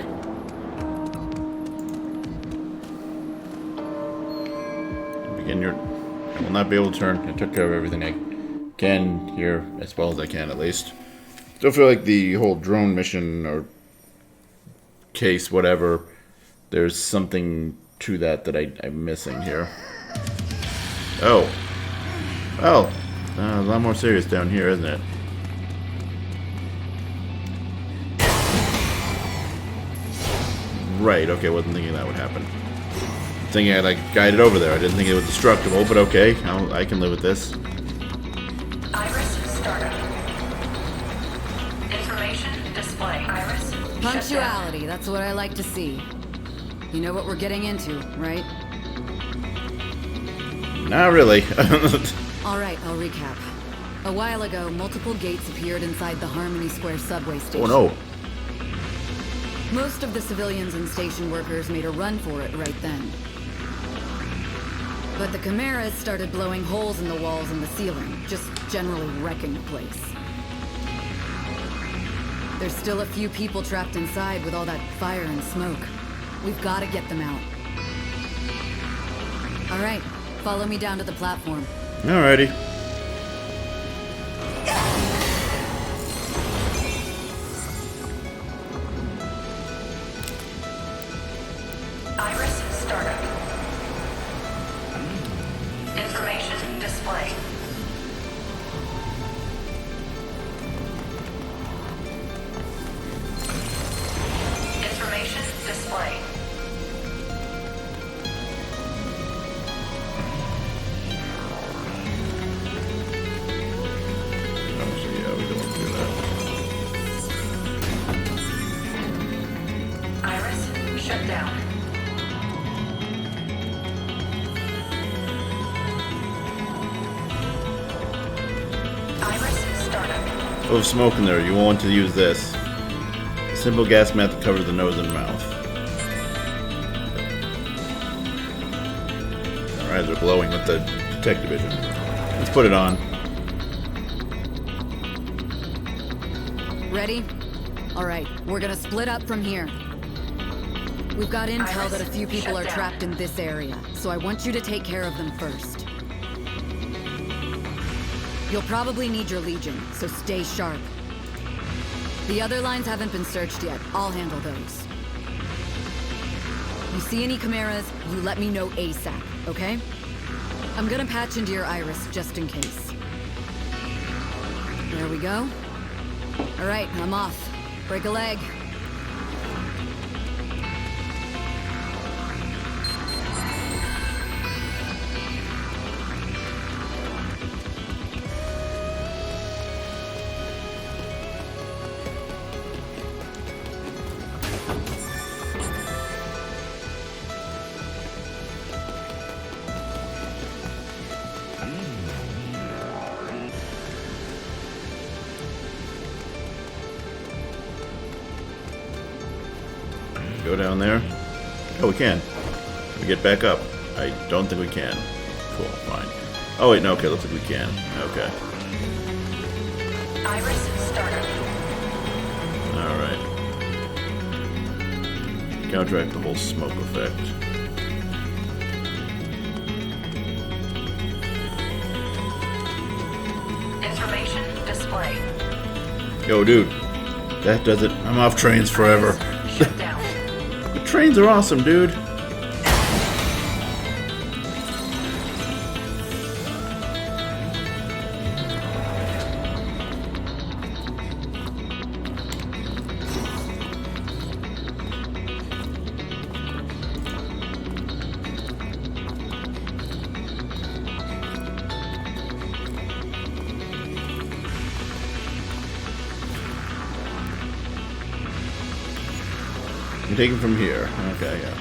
Begin your... I will not be able to turn. I took care of everything I can here, as well as I can at least. Still feel like the whole drone mission or case, whatever, there's something to that I'm missing here. Oh. Oh. A lot more serious down here, isn't it? Right, okay, wasn't thinking that would happen. Thinking I'd like guide it over there. I didn't think it was destructible, but okay, I can live with this. Iris startup. Information display. Iris. Punctuality, that's what I like to see. You know what we're getting into, right? Not really. Alright, I'll recap. A while ago, multiple gates appeared inside the Harmony Square subway station. Oh no. Most of the civilians and station workers made a run for it right then. But the Chimeras started blowing holes in the walls and the ceiling, just generally wrecking the place. There's still a few people trapped inside with all that fire and smoke. We've got to get them out. Alright, follow me down to the platform. Alrighty. Iris startup. Information display. Information display. Yeah, we don't want to do that. Iris shut down. Iris startup. Full of smoke in there. You want to use this. A simple gas mask that covers the nose and mouth. Our eyes are glowing with the detective vision. Let's put it on. Ready? Alright, we're gonna split up from here. We've got intel that a few people are trapped in this area, so I want you to take care of them first. You'll probably need your Legion, so stay sharp. The other lines haven't been searched yet. I'll handle those. You see any Chimeras, you let me know ASAP, okay? I'm gonna patch into your Iris just in case. There we go. Alright, I'm off. Break a leg. Go down there. Oh, we can. Can we get back up? I don't think we can. Cool, fine. Oh wait, no, okay, looks like we can. Okay. Iris startup. Alright. Counteract the whole smoke effect. Information display. Yo, dude. That does it. I'm off trains forever. Shut down. The trains are awesome, dude. You take him from here. Okay, yeah.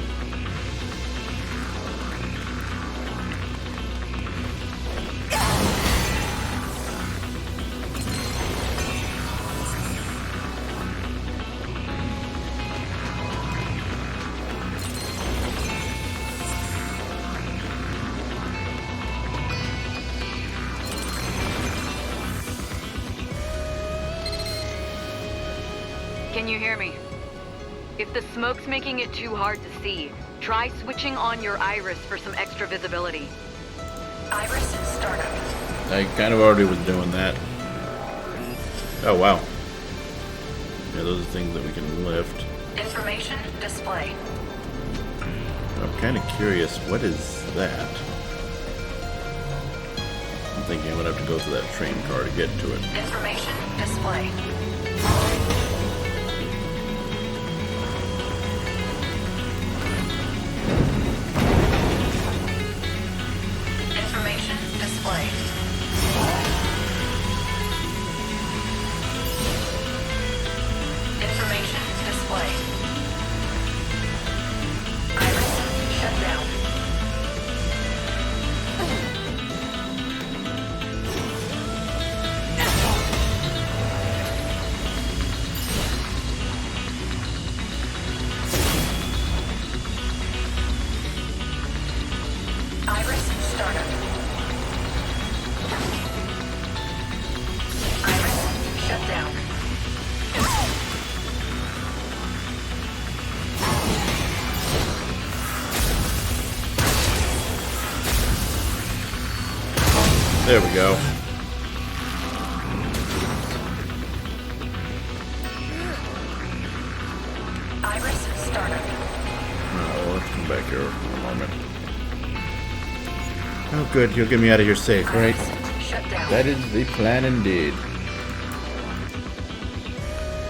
Can you hear me? If the smoke's making it too hard to see, try switching on your iris for some extra visibility. Iris startup. I kind of already was doing that. Oh, wow. Yeah, those are things that we can lift. Information display. I'm kind of curious, what is that? I'm thinking I'm going to have to go to that train car to get to it. Information display. Information display. Information display. Iris shut down. Iris startup. Iris shut down. There we go. Iris startup. Oh, let's come back here for a moment. Oh, good. You'll get me out of here safe, right? Shut down. That is the plan indeed.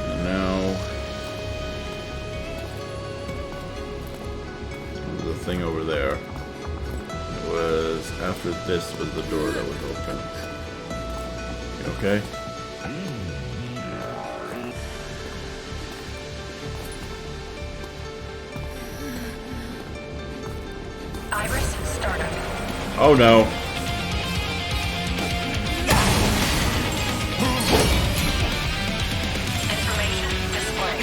And now... the thing over there. It was... after this was the door that was open. You okay? Iris startup. Oh no. Information display.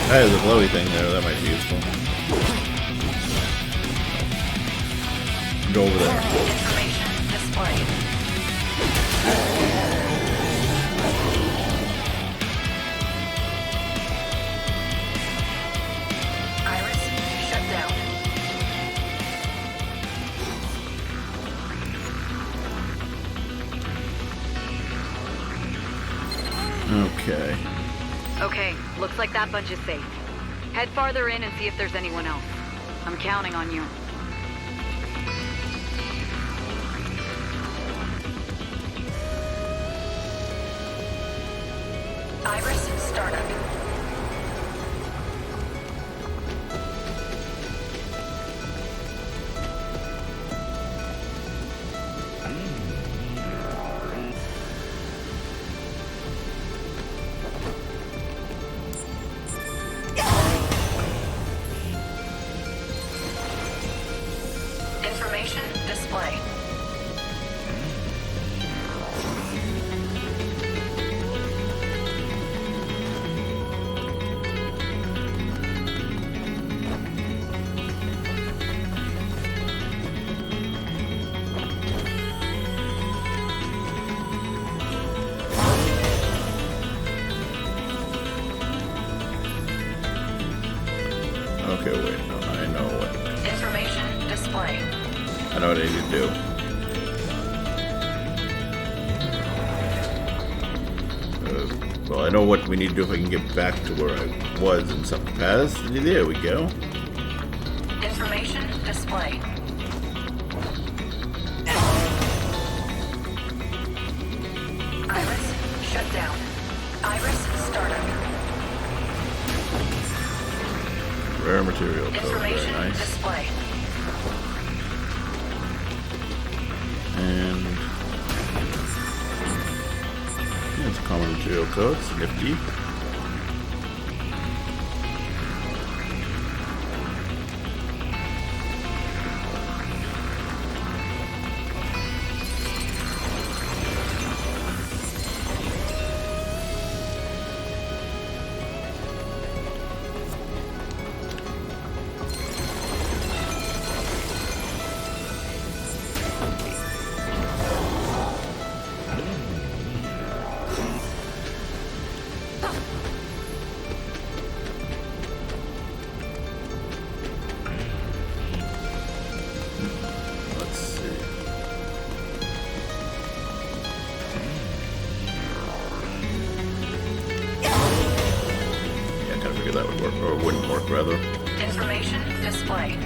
That is a glowy thing there, that might be useful. Go over there. Information display. Iris shut down. Okay. Okay, looks like that bunch is safe. Head farther in and see if there's anyone else. I'm counting on you. Iris startup. Information display. Okay, wait, no, I know what. Information display. I know what I need to do. Well, I know what we need to do if I can get back to where I was in some past. There we go. Information display. Iris shut down. Iris startup. Rare material code, very Information nice. display. And yeah, it's a common material code, it's nifty. Let's see. Yeah, I kind of figured that would work, or wouldn't work, rather. Information display.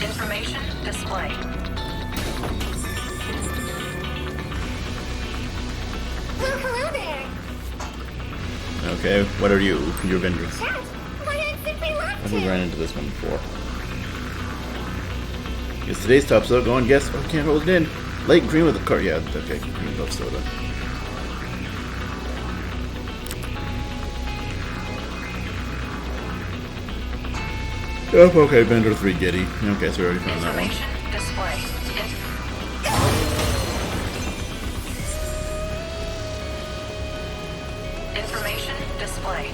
Information display. Well, hello there. Okay, what are you? Your vengeance. Chat, why did Zippy left We ran into this one before. Guess today's top soda going, guess, oh, can't hold it in. Light green with a car, yeah, okay, green buff soda. Oh, okay, Bender 3 Giddy. Okay, so we already found that one. Information display. Information display.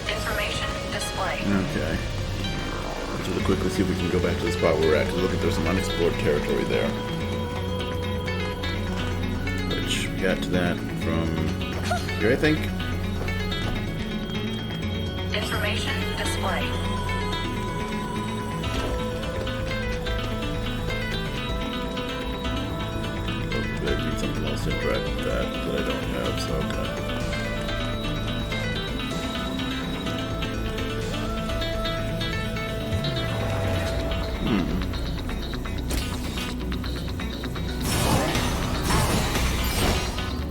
Information display. Okay. Let's really quickly see if we can go back to the spot where we're at, because look at there's some unexplored territory there. Which, we got to that from here, I think. Information display. I need something else to interact with that I don't have, so okay.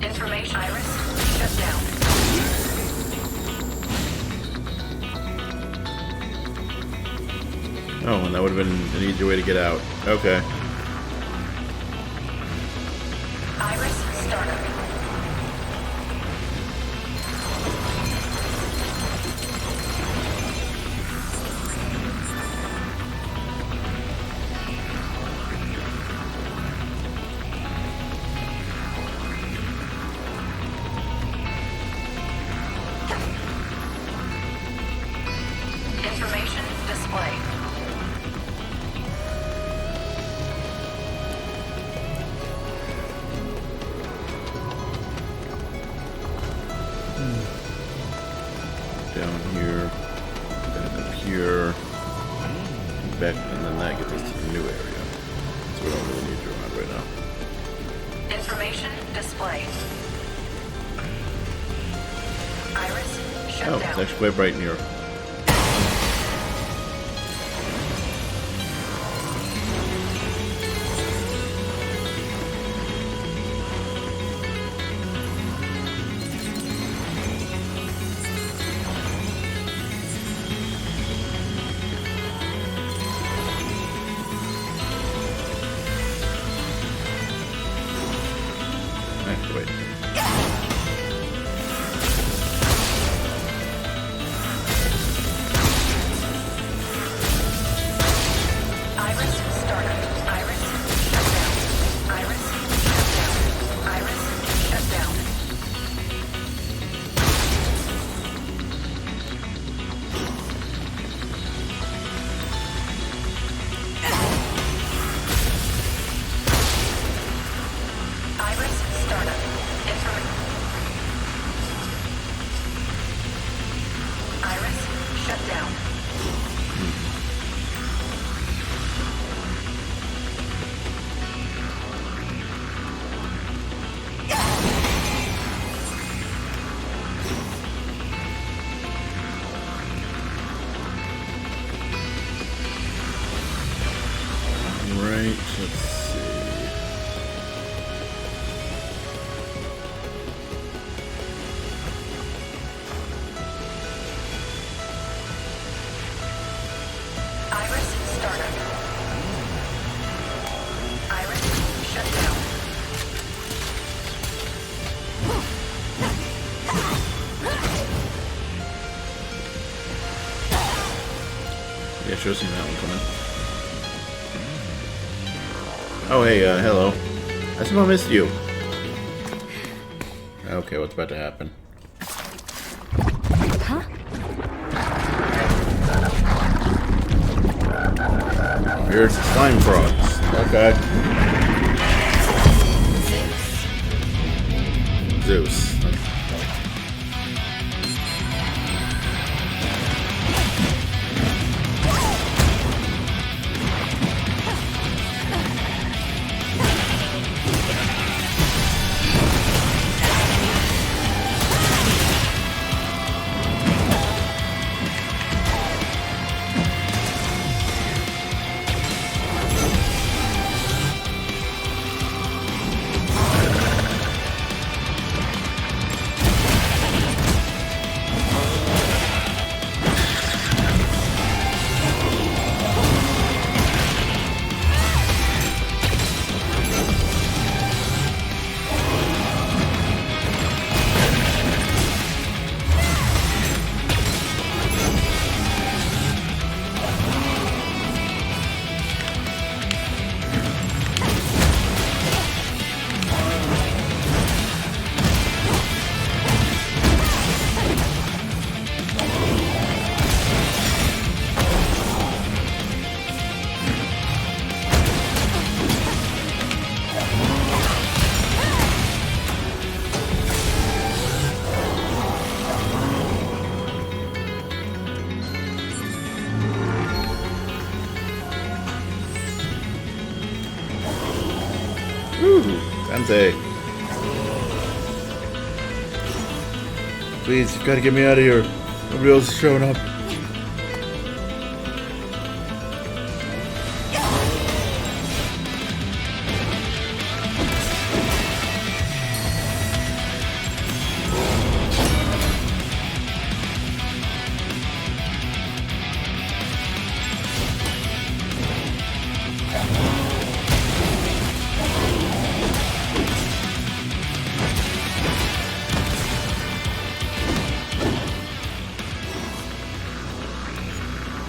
Information Iris shut down. Oh, and that would have been an easier way to get out. Okay. Iris startup. Information display. Down here, then up here, back, and then that gets us to the new area. So we don't really need to remember right now. Information display. Iris, shut Oh, down. it's actually quite bright in here. Wait. Iris startup. Iris shut down. Iris shut down. Iris shut down. Iris startup. Iris shut down. Right, let's see. Iris startup. Iris shut down. Yeah, should have seen that one coming. Oh, hey, hello. I somehow missed you. Okay, what's about to happen? Huh? Weird slime frogs. Okay. Zeus. Dante. Please, you've got to get me out of here. Nobody else is showing up.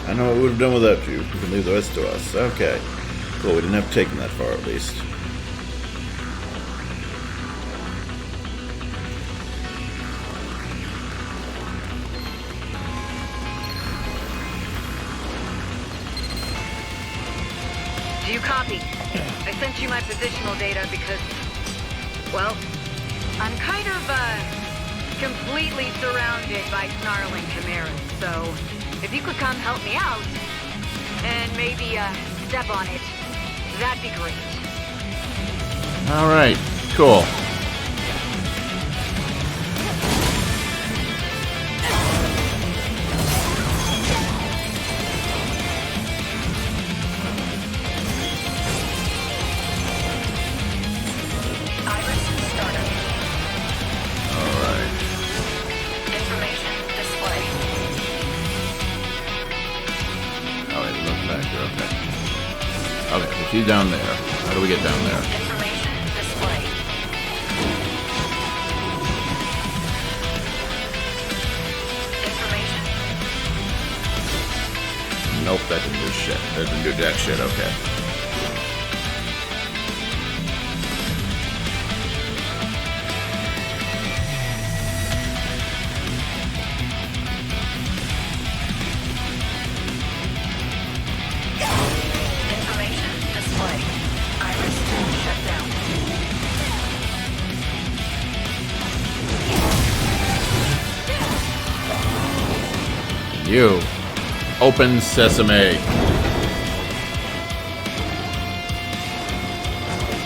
I know what we would have done without you. You can leave the rest to us. Okay. Cool, we didn't have to take them that far at least. Do you copy? I sent you my positional data because, well, I'm kind of, completely surrounded by snarling chimeras, so if you could come help me out, and maybe, step on it, that'd be great. Alright, cool. Okay, so she's down there. How do we get down there? Information display. Information. Nope, that didn't do shit. That didn't do jack shit, okay. You. Open sesame.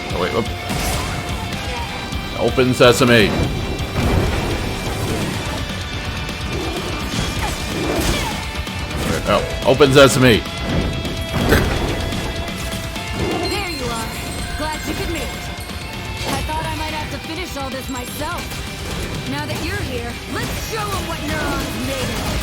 Oh, wait. Whoop. Open sesame. Oh, open sesame. There you are. Glad you could make it. I thought I might have to finish all this myself. Now that you're here, let's show them what neurons made of.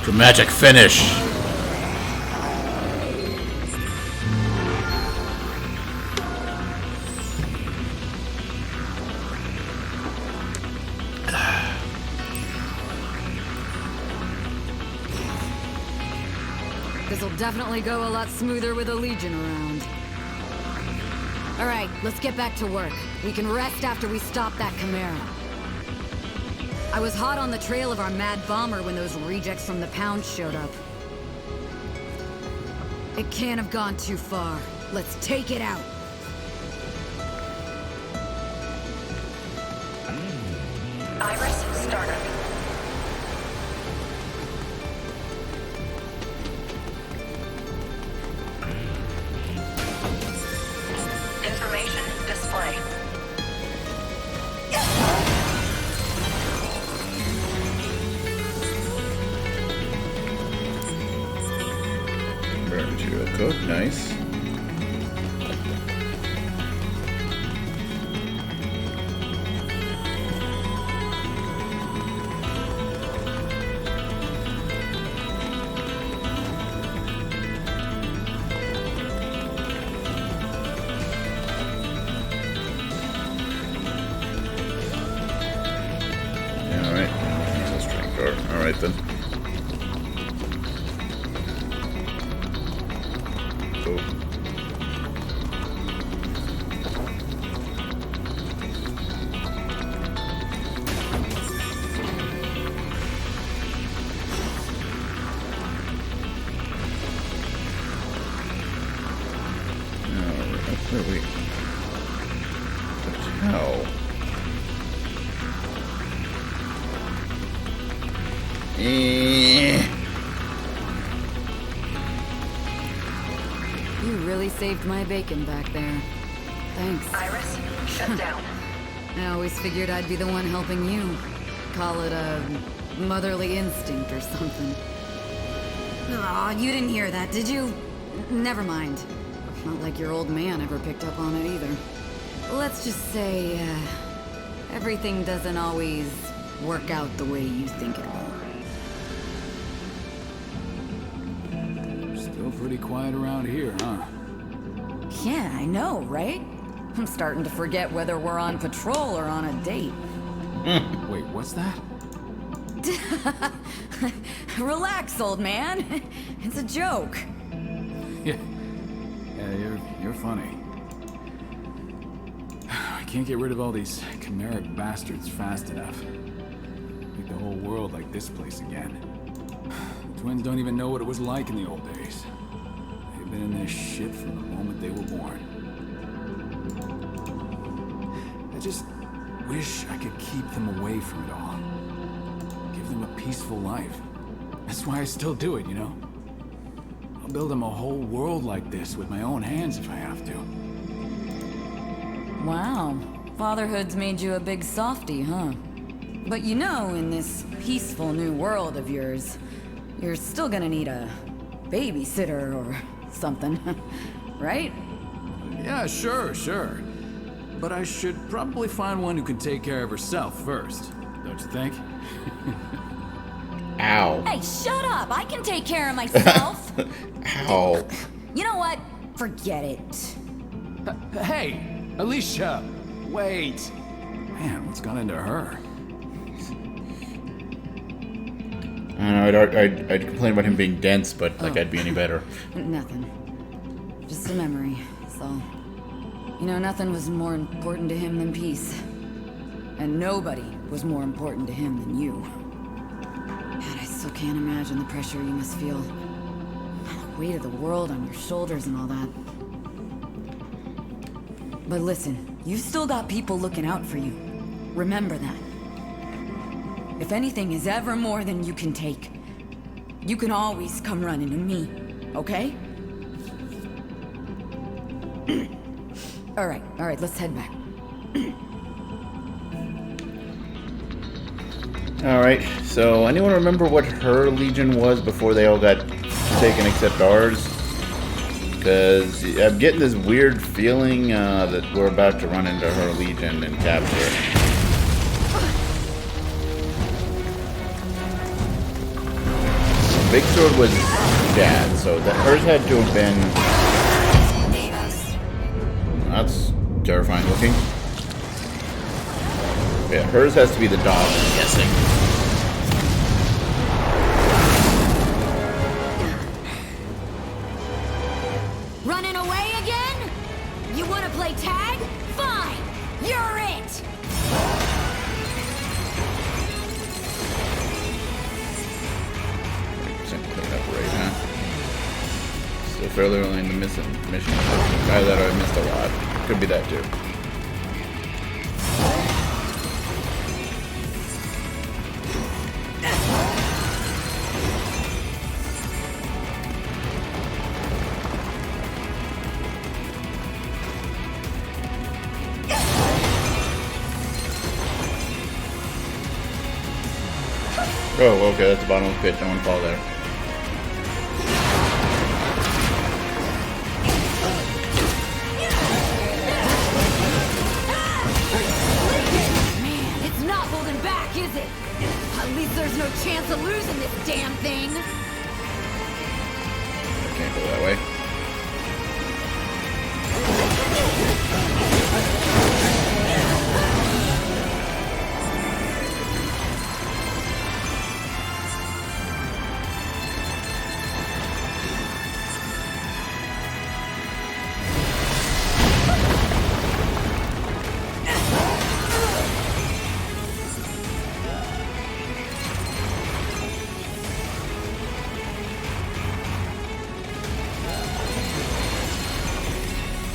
Dramatic finish. This'll definitely go a lot smoother with a Legion around. Alright, let's get back to work. We can rest after we stop that Chimera. I was hot on the trail of our mad bomber when those rejects from the pound showed up. It can't have gone too far. Let's take it out. Iris startup. Information display. Material cook, nice. Alright, use a strength card. Alright then. You really saved my bacon back there. Thanks. Iris, shut down. I always figured I'd be the one helping you. Call it a motherly instinct or something. Aw, you didn't hear that, did you? Never mind. Not like your old man ever picked up on it either. Let's just say, everything doesn't always work out the way you think it will. Still pretty quiet around here, huh? Yeah, I know, right? I'm starting to forget whether we're on patrol or on a date. Wait, what's that? Relax, old man. It's a joke. Yeah, you're funny. I can't get rid of all these chimeric bastards fast enough. Make the whole world like this place again. The twins don't even know what it was like in the old days. They've been in this shit from the moment they were born. I just wish I could keep them away from it all. Give them a peaceful life. That's why I still do it, you know? I'll build them a whole world like this with my own hands if I have to. Wow. Fatherhood's made you a big softie, huh? But you know, in this peaceful new world of yours, you're still gonna need a babysitter or something, right? Yeah, sure. But I should probably find one who can take care of herself first, don't you think? Ow. Hey, shut up! I can take care of myself! Ow. You know what? Forget it. Hey, Alicia! Wait! Man, what's gone into her? I don't know, I'd complain about him being dense, but like I'd be any better. Nothing. Just a memory, so. You know, nothing was more important to him than peace. And nobody was more important to him than you. God, I still can't imagine the pressure you must feel. The weight of the world on your shoulders and all that. But listen, you've still got people looking out for you. Remember that. If anything is ever more than you can take, you can always come running to me, okay? All right, let's head back. Alright, so anyone remember what her legion was before they all got taken except ours? Because I'm getting this weird feeling that we're about to run into her legion and capture it. Big Sword was Dad, so that hers had to have been... That's terrifying looking. Yeah, hers has to be the dog, I'm guessing. Running away again? You want to play tag? Fine! You're it! Clean up right now. Still fairly early in the mission. I thought I missed a lot. Could be that too. Oh, okay, that's the bottom of the pit. Don't want to fall there. Man, it's not holding back, is it? At least there's no chance of losing this damn thing. I can't go that way.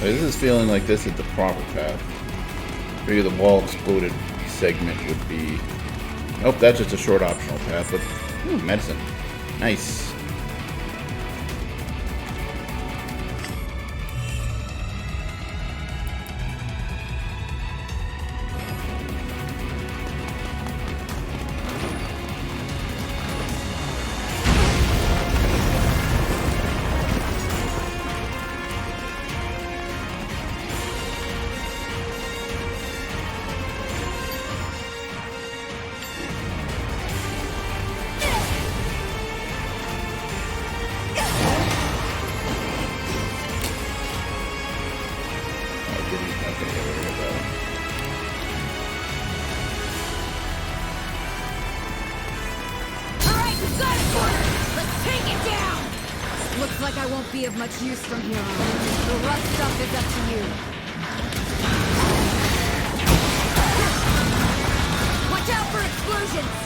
This is feeling like this is the proper path. Maybe the wall exploded segment would be... Nope, that's just a short optional path, but Ooh, medicine. Nice. Looks like I won't be of much use from here on. The rough stuff is up to you. Watch out for explosions!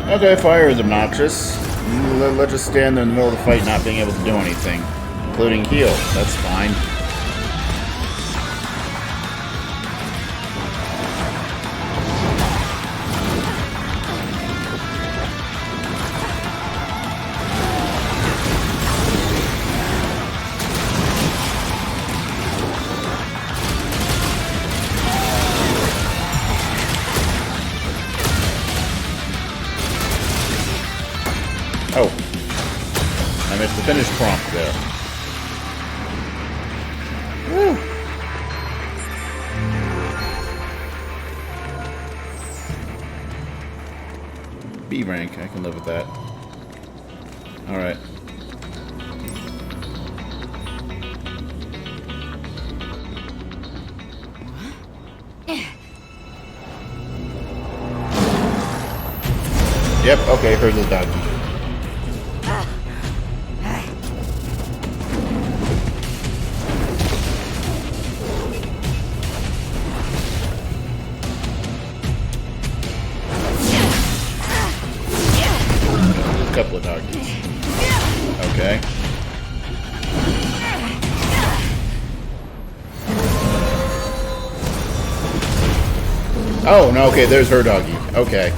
Okay, fire is obnoxious. Let's just stand in the middle of the fight not being able to do anything, including heal. That's fine. Oh, I missed the finish prompt there. Woo. B rank, I can live with that. Alright. Yep, okay, heard the doggy. Couple of doggies. Okay. Oh, no, okay, there's her doggy. Okay.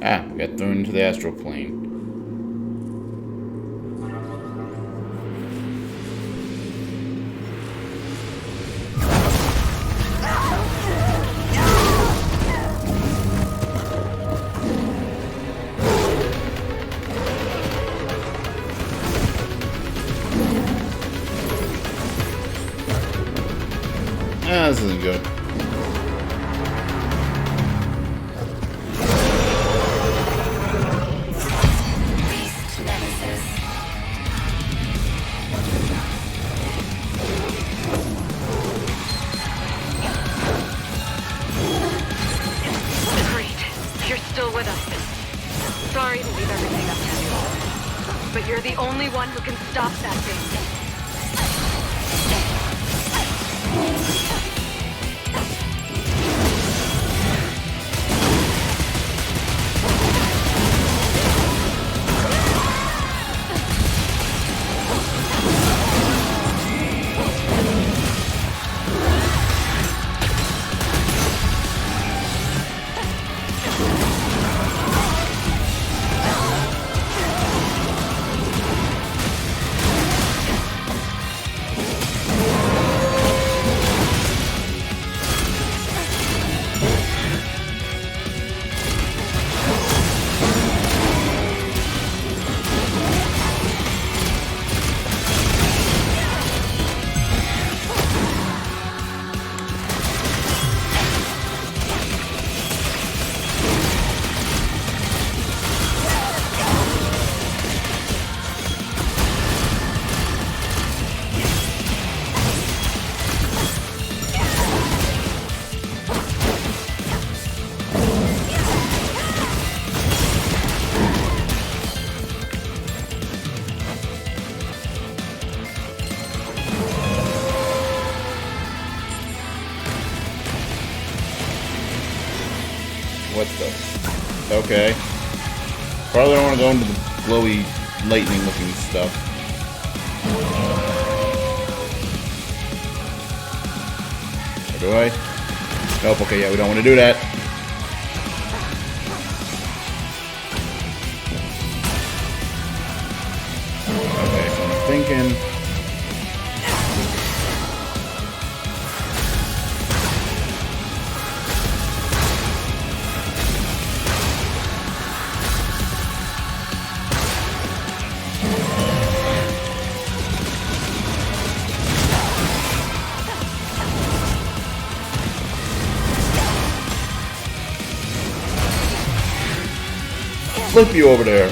Ah, we got thrown into the astral plane. Ah, this isn't good. Great. You're still with us. Sorry to leave everything up to you. But you're the only one who can stop that thing. What the? Okay. Probably don't want to go into the glowy, lightning-looking stuff. Or do I? Nope. Okay. Yeah, we don't want to do that. Okay. So I'm thinking. Flip you over there.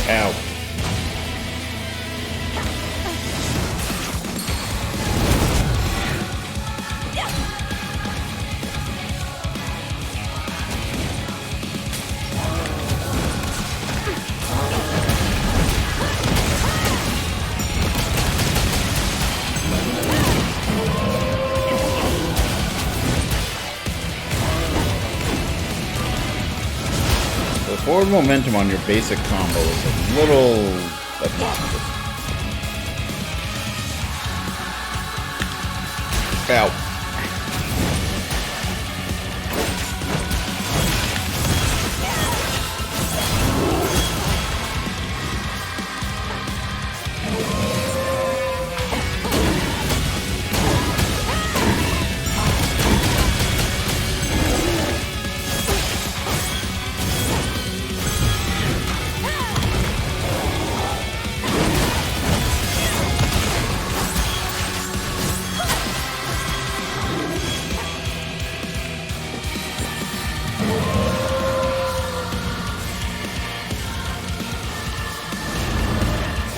Ow. The forward momentum on your basic combo is a little obnoxious. Ow.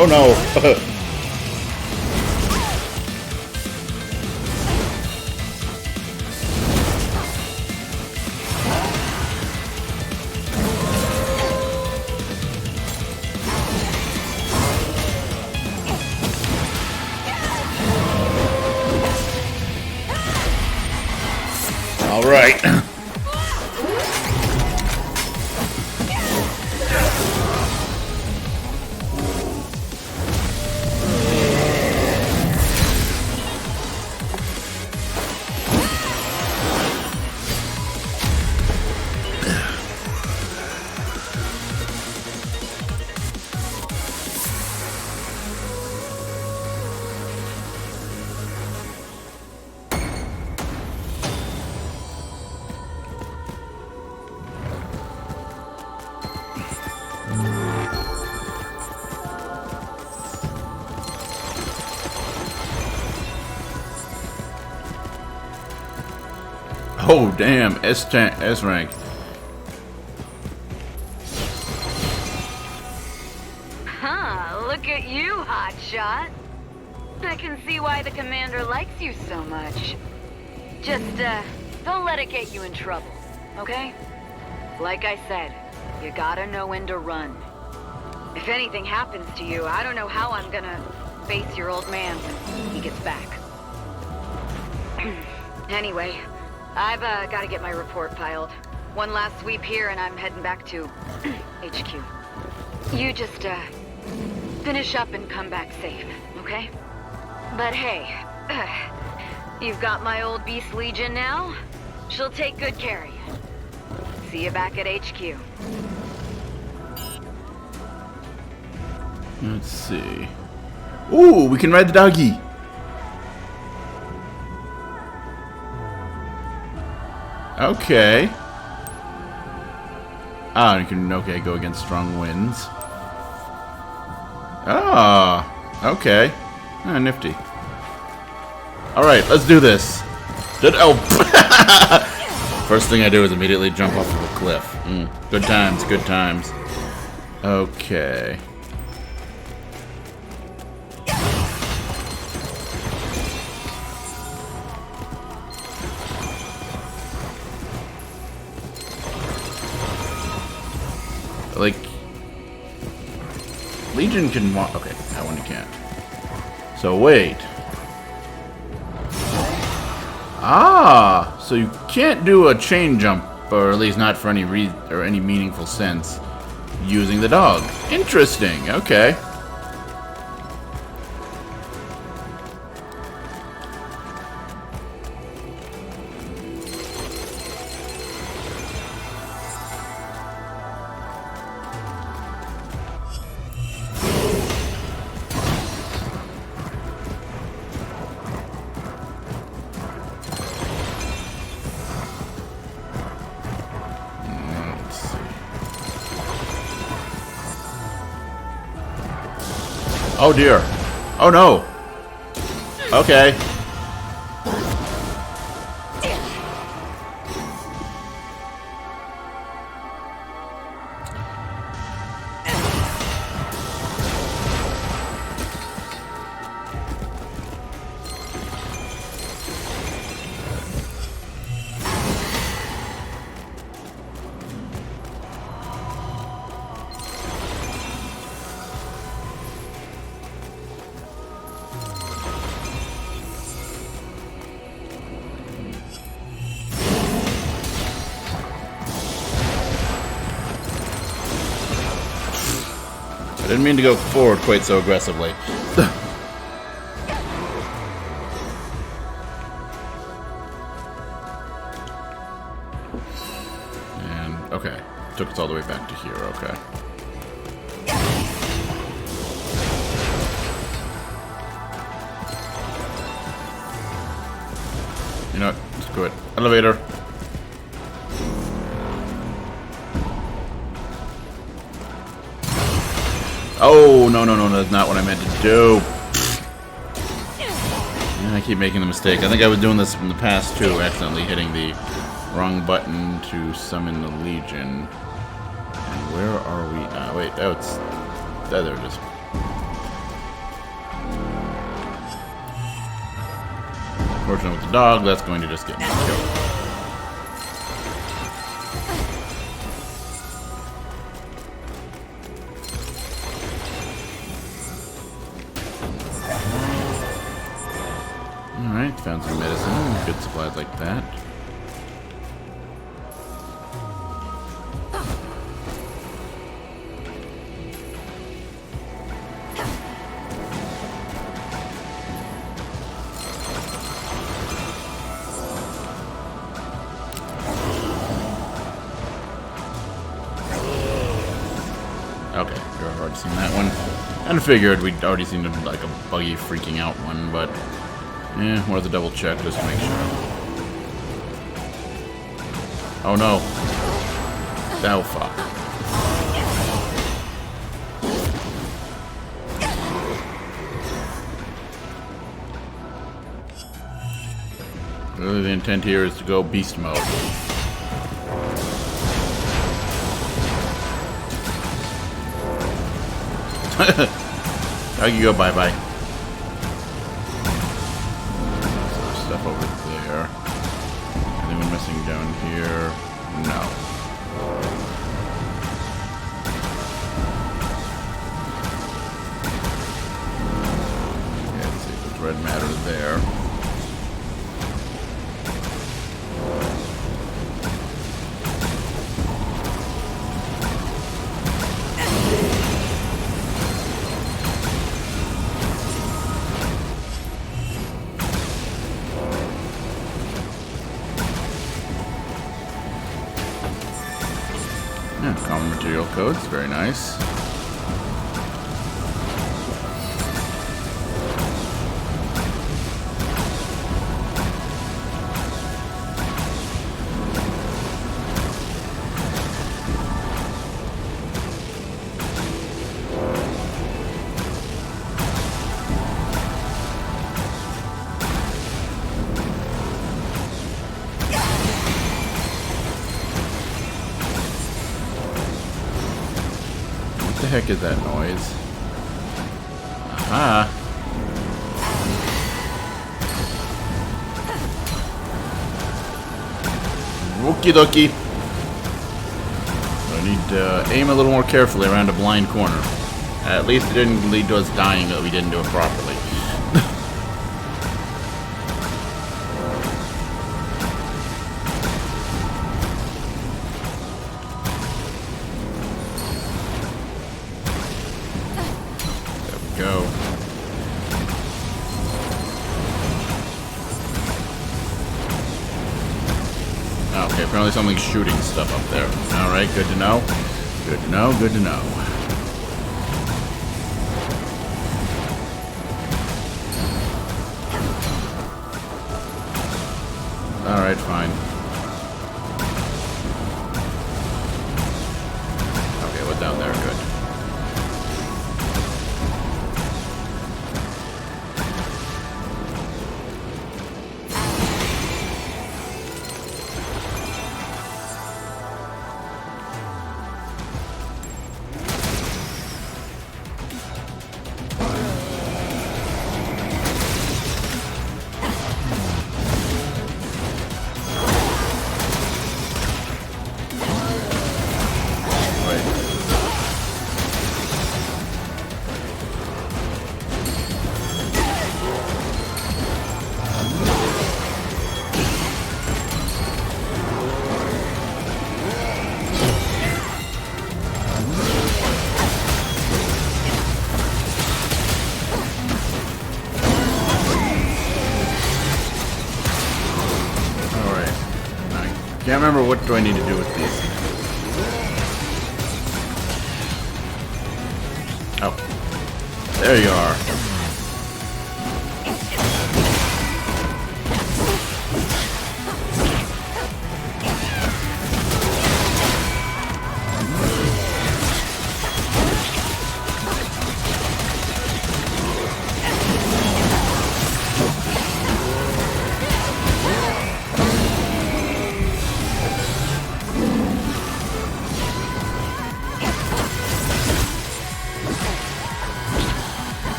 Oh no! All right. Oh damn, S rank. Huh, look at you, hotshot. I can see why the commander likes you so much. Just, don't let it get you in trouble, okay? Like I said, you gotta know when to run. If anything happens to you, I don't know how I'm gonna face your old man when he gets back. Anyway, I've gotta get my report filed. One last sweep here and I'm heading back to HQ. You just, finish up and come back safe, okay? But hey, you've got my old Beast Legion now. She'll take good care of you. See you back at HQ. Let's see. Ooh, we can ride the doggy. Okay. Ah, you can, okay, go against strong winds. Ah, okay. Ah, nifty. Alright, let's do this. Oh! First thing I do is immediately jump off of a cliff. Good times, good times. Okay. Like, Legion can walk. Okay, that one you can't. So wait. Ah, so you can't do a chain jump, or at least not for any any meaningful sense, using the dog. Interesting. Okay. Oh dear. Oh no. Okay. I didn't mean to go forward quite so aggressively. And, okay. Took us all the way back to here, okay. You know what? Screw it. Elevator. Oh, no, no, no, that's not what I meant to do. And I keep making the mistake. I think I was doing this in the past, too, accidentally hitting the wrong button to summon the Legion. And where are we? Wait, oh, it's... there it is. Fortunately with the dog, that's going to just get me killed. Alright, found some medicine, good supplies like that. Okay, we've already seen that one. And I figured we'd already seen like a buggy freaking out one, but yeah, worth a double check just to make sure. Oh no. Oh fuck. Really the intent here is to go beast mode. I can go bye-bye. Stuff over there. Anyone missing down here? No. Yeah, let's see if there's red matter there. Yeah, common material codes, very nice. What the heck is that noise? Aha! Okie dokie. I need to aim a little more carefully around a blind corner. At least it didn't lead to us dying that we didn't do it properly. There we go. Okay, apparently something's shooting stuff up there. Alright, good to know. Good to know, good to know. Alright, fine. Okay, what's down there? Good. Can't remember what do I need to do with these. Oh. There you are.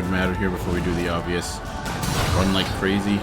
Matter here before we do the obvious. Run like crazy.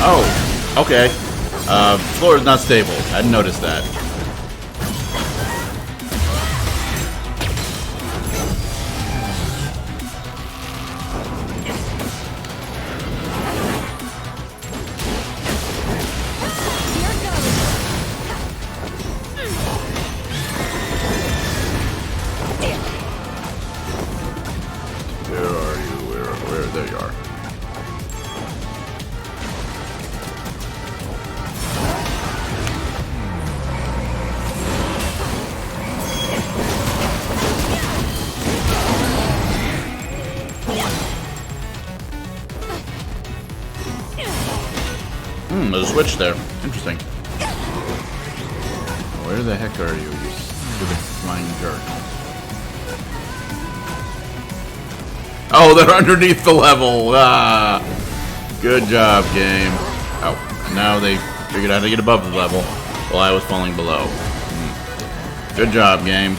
Oh, okay. Floor is not stable. I didn't notice that. Where are you? Where? There you are. There's a switch there. Interesting. Where the heck are you, you stupid flying jerk? Oh, they're underneath the level. Ah, good job, game. Oh, now they figured out how to get above the level. while I was falling below. Good job, game.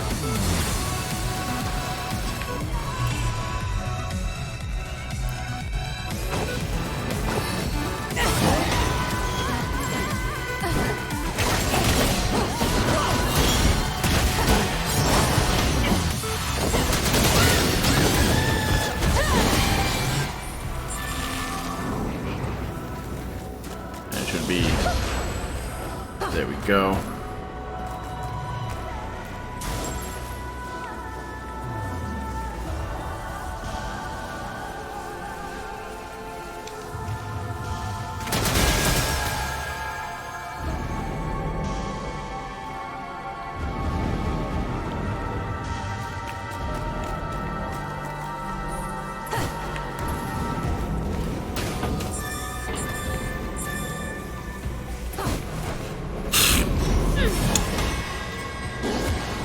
There we go.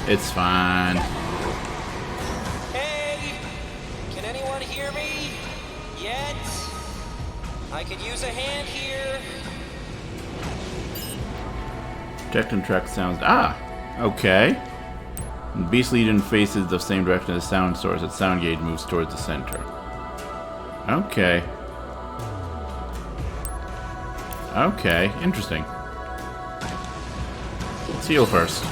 It's fine. Hey! Can anyone hear me? Yet? I could use a hand here. Detect and track sounds. Ah! Okay. When Beast Legion faces the same direction as the sound source, its sound gauge moves towards the center. Okay. Okay, interesting. Let's heal first.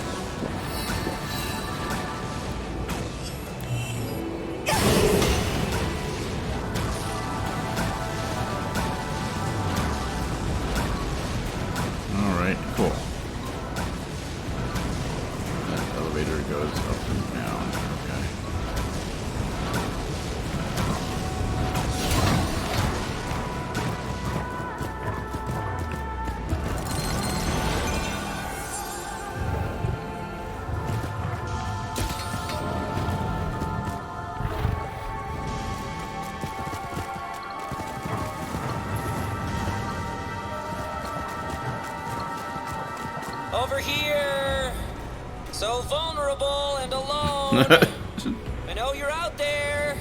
Alright, cool. That elevator goes up and down. Okay. Over here! So vulnerable and alone! I know you're out there!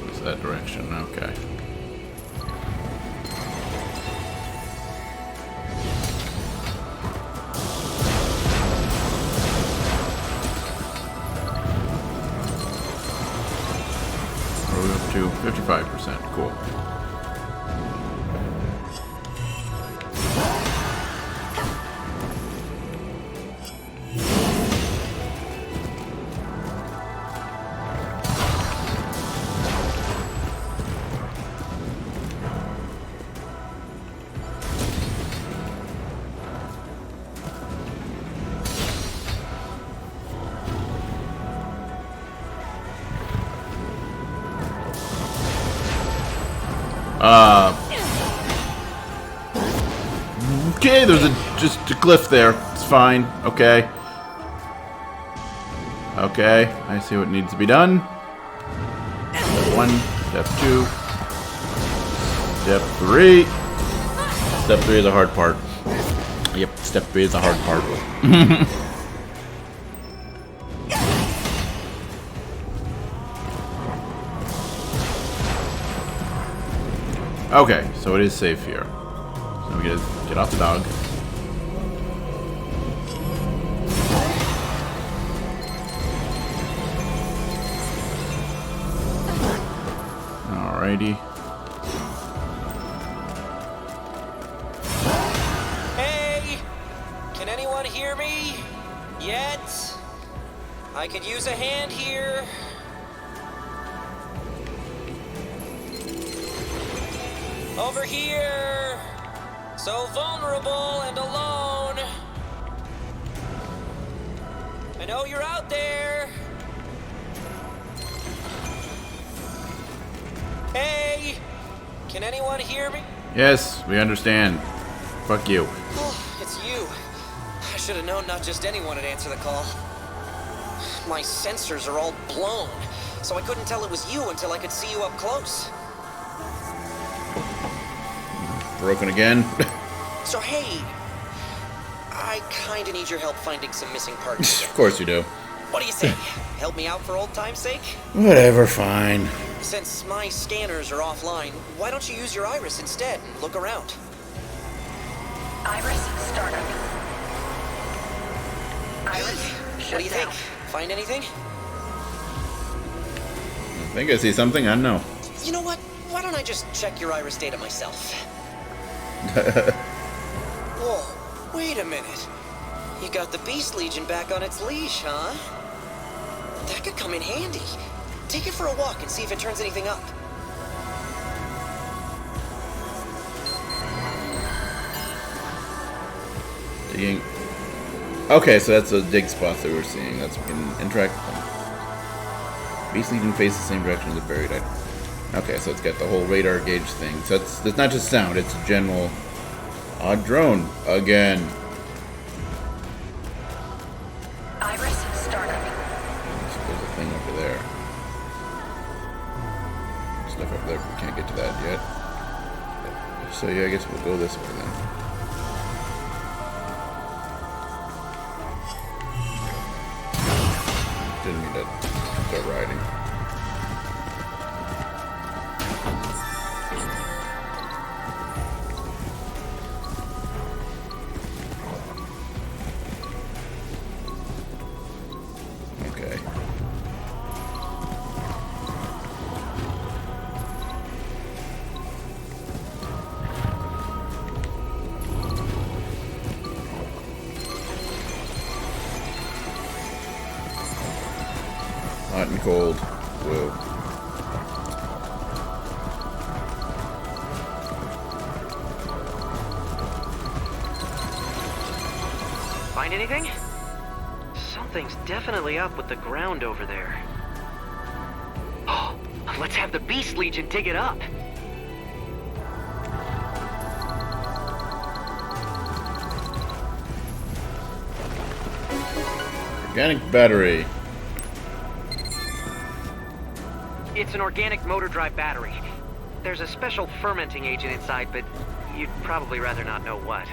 It's that direction, okay. We're up to 55%. Cool. Okay, there's just a cliff there. It's fine. Okay. Okay, I see what needs to be done. Step 1, step 2, step 3. Step 3 is the hard part. Yep, step 3 is the hard part. Okay, so it is safe here. So we get off the dog. Alrighty. Hey! Can anyone hear me? Yet? I could use a hand here. Over here! So vulnerable and alone. I know you're out there. Hey! Can anyone hear me? Yes, we understand. Fuck you. Oh, it's you. I should have known not just anyone would answer the call. My sensors are all blown, so I couldn't tell it was you until I could see you up close. Broken again. So hey, I kinda need your help finding some missing parts. Of course you do. What do you say? Help me out for old time's sake? Whatever, fine. Since my scanners are offline, why don't you use your iris instead and look around? Iris startup. Iris, what do you think? Find anything? I think I see something. I don't know. You know what? Why don't I just check your iris data myself? Whoa, wait a minute. You got the Beast Legion back on its leash, huh? That could come in handy. Take it for a walk and see if it turns anything up. Digging. Okay, so that's the dig spots that we're seeing. That's we can interact with them. Beast Legion faces the same direction as the buried item. Okay, so it's got the whole radar gauge thing. So it's not just sound, it's a general odd drone again. Iris startup. So there's a thing over there. Stuff over there, but we can't get to that yet. So yeah, I guess we'll go this way then. Didn't mean to start riding. Okay. Hot and cold. Whoa. Find anything? Something's definitely up with the ground over there. Oh, let's have the Beast Legion dig it up. Organic battery. It's an organic motor drive battery. There's a special fermenting agent inside, but you'd probably rather not know what.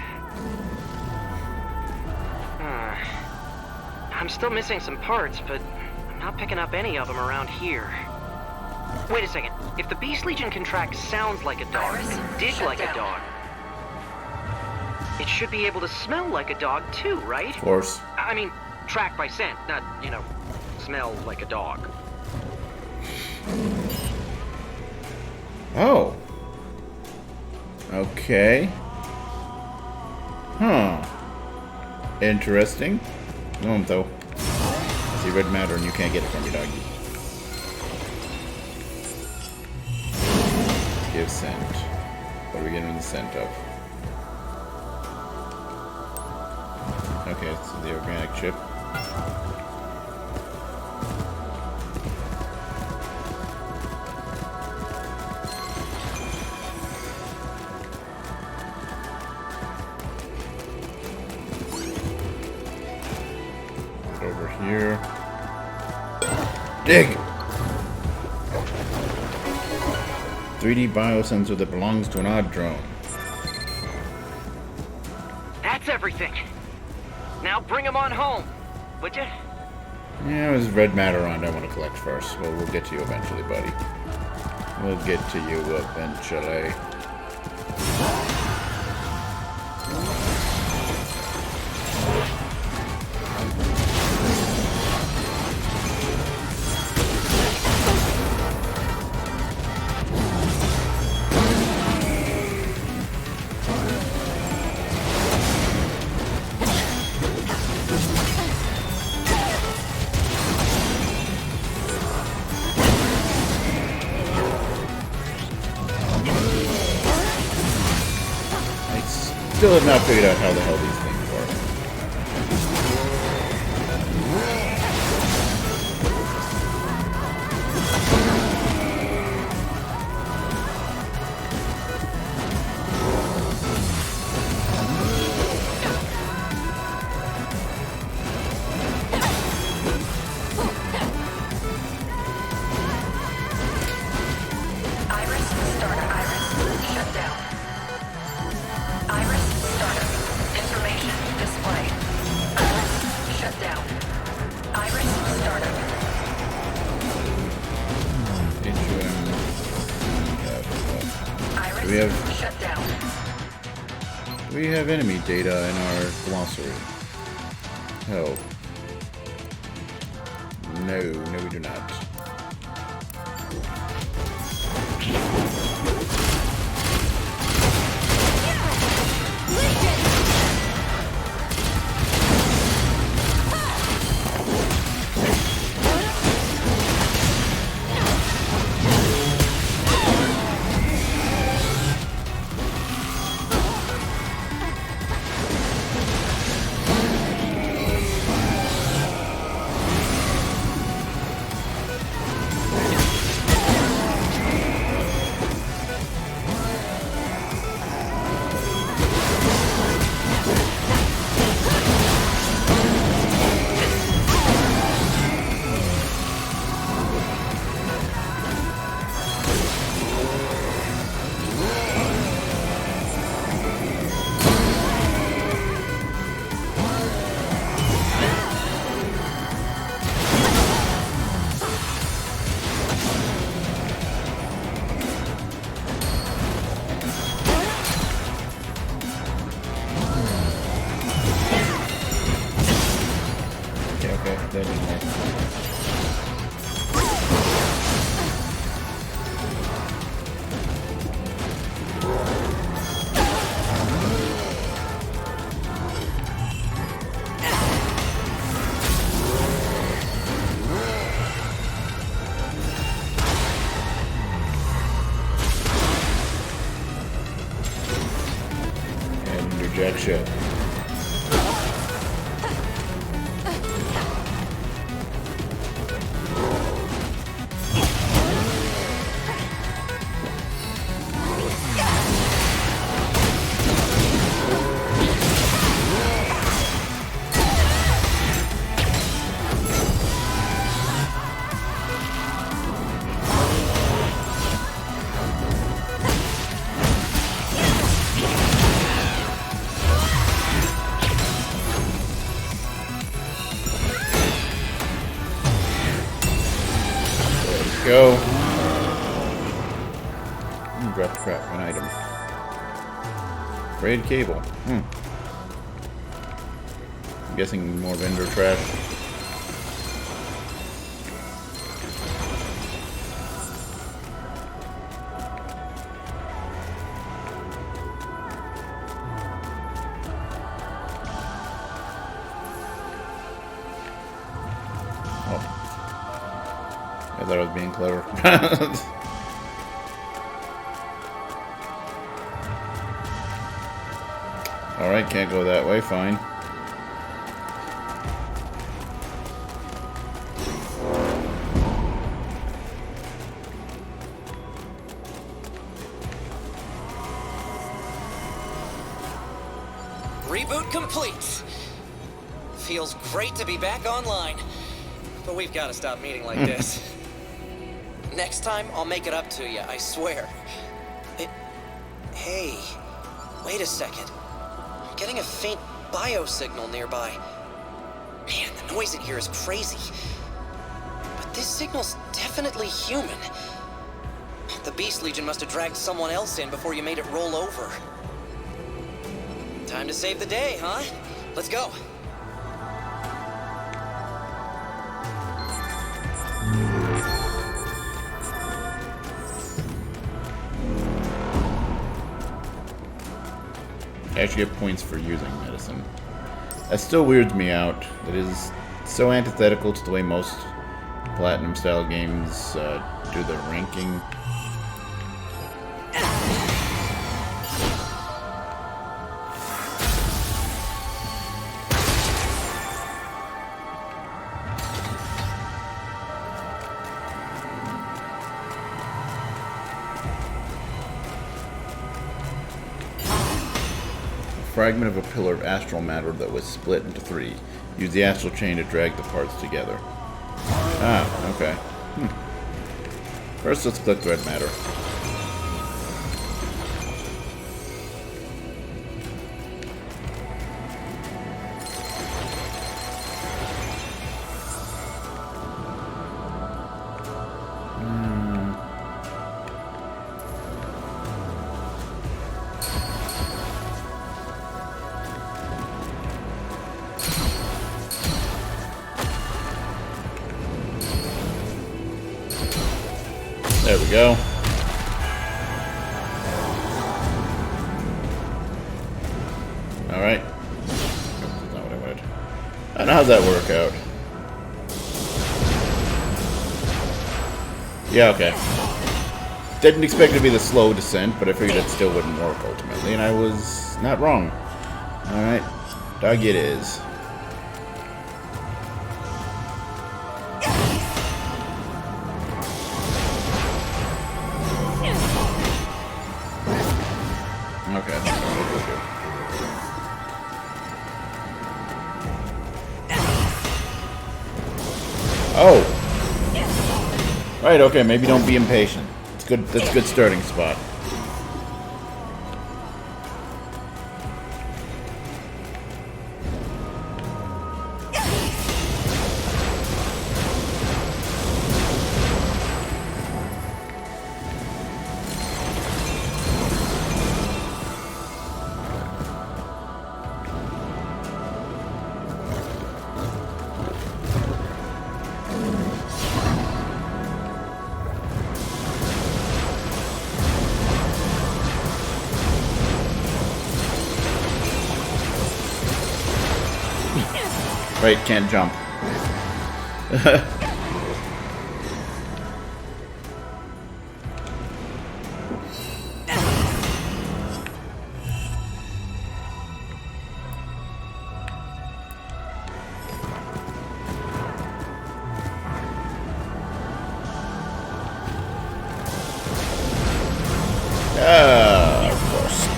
I'm still missing some parts, but I'm not picking up any of them around here. Wait a second. If the Beast Legion can track sounds like a dog, and dig like a dog, it should be able to smell like a dog too, right? Of course. I mean, track by scent, not, you know, smell like a dog. Oh. Okay. Huh. Interesting. No, though. I see red matter and you can't get it from me, doggy. Give scent. What are we getting the scent of? Okay, so the organic chip. Over here. Dig! 3D biosensor that belongs to an odd drone. That's everything. Now bring him on home, would you? Yeah, there's red matter on I want to collect first. Well, we'll get to you eventually, buddy. We'll get to you eventually. Still have not figured out how the hell these things work. Iris startup. Iris shut down. Iris startup. Information Do we have... Shut down. Do we have enemy data in our glossary? Oh. No, we do not. Rejection. Go. Drop crap, an item. Braid cable. I'm guessing more vendor trash. I thought I was being clever. Alright, can't go that way, fine. Reboot complete. Feels great to be back online. But we've got to stop meeting like this. Next time, I'll make it up to you, I swear. Hey, wait a second. I'm getting a faint biosignal nearby. Man, the noise in here is crazy. But this signal's definitely human. The Beast Legion must have dragged someone else in before you made it roll over. Time to save the day, huh? Let's go. I actually get points for using medicine. That still weirds me out. It is so antithetical to the way most Platinum style games do their ranking. Fragment of a pillar of astral matter that was split into 3. Use the astral chain to drag the parts together. Ah, okay. First, let's collect red matter. There we go. Alright. That's not what I wanted. And how'd that work out? Yeah, okay. Didn't expect it to be the slow descent, but I figured it still wouldn't work ultimately, and I was not wrong. Alright. Dog it is. Okay. Oh! Right, okay, maybe don't be impatient. It's good. That's a good starting spot. Right, can't jump. Of course.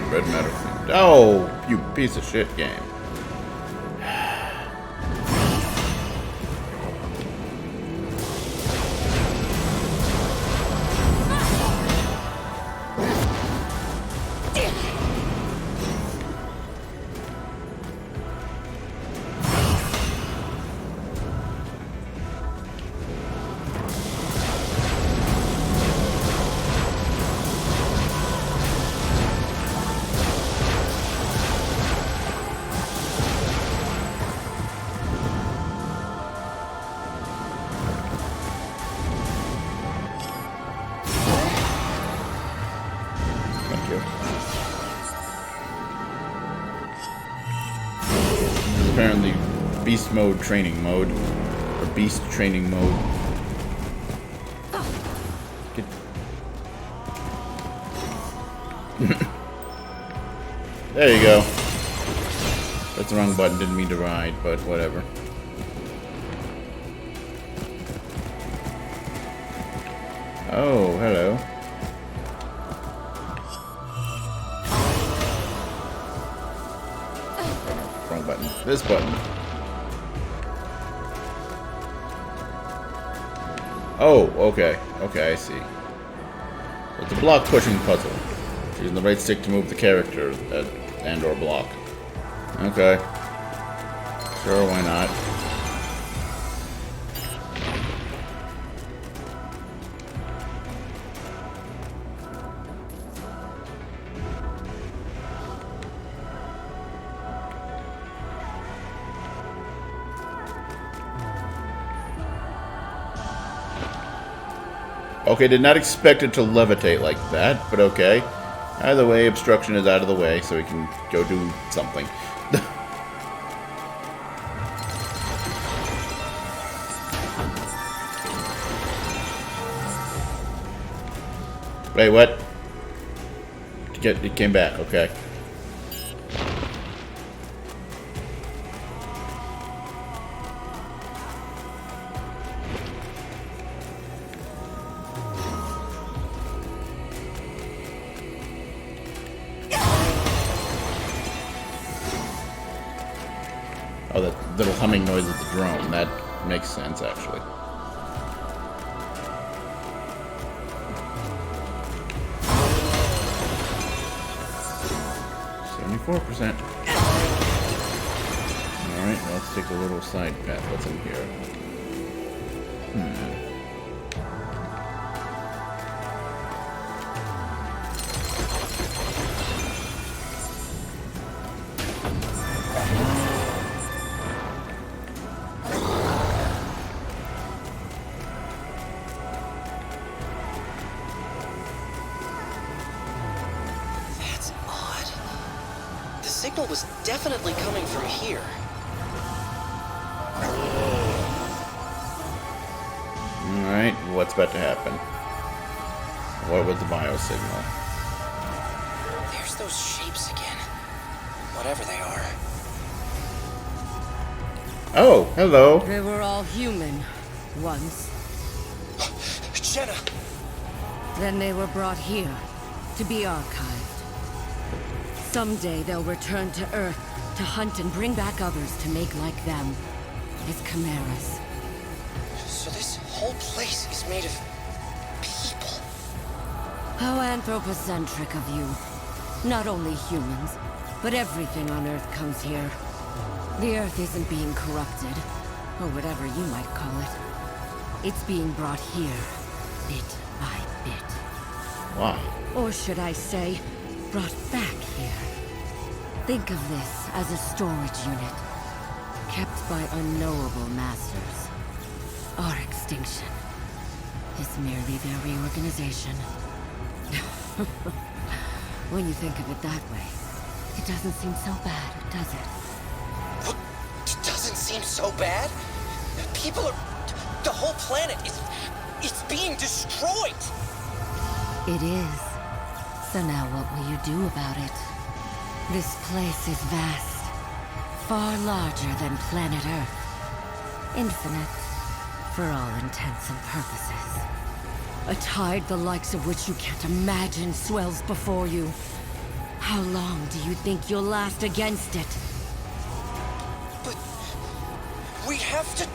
Red matter. Oh, you piece of shit game. Apparently beast mode training mode, or beast training mode. Get... There you go. That's the wrong button, didn't mean to ride, but whatever. Oh, hello. Wrong button. This button. Oh, okay. Okay, I see. It's a block pushing puzzle. Using the right stick to move the character and or block. Okay. Sure, why not? Okay, did not expect it to levitate like that, but okay. Either way, obstruction is out of the way, so we can go do something. Wait, what? It came back, okay. little humming noise of the drone. That makes sense, actually. %. Alright, let's take a little side path. What's in here? That's odd. The signal was definitely coming from here. Alright, what's about to happen? What was the biosignal? There's those shapes again. Whatever they are. Oh, hello. They were all human once. Jenna! Then they were brought here to be archived. Someday they'll return to Earth to hunt and bring back others to make like them as chimeras. So this whole place is made of people. How anthropocentric of you. Not only humans, but everything on Earth comes here. The Earth isn't being corrupted, or whatever you might call it. It's being brought here, bit by bit. Why? Or should I say, brought back here. Think of this as a storage unit, kept by unknowable masters. Our extinction is merely their reorganization. When you think of it that way, it doesn't seem so bad, does it? It doesn't seem so bad. People are... The whole planet is... It's being destroyed! It is. So now what will you do about it? This place is vast. Far larger than planet Earth. Infinite, for all intents and purposes. A tide the likes of which you can't imagine swells before you. How long do you think you'll last against it? But... We have to...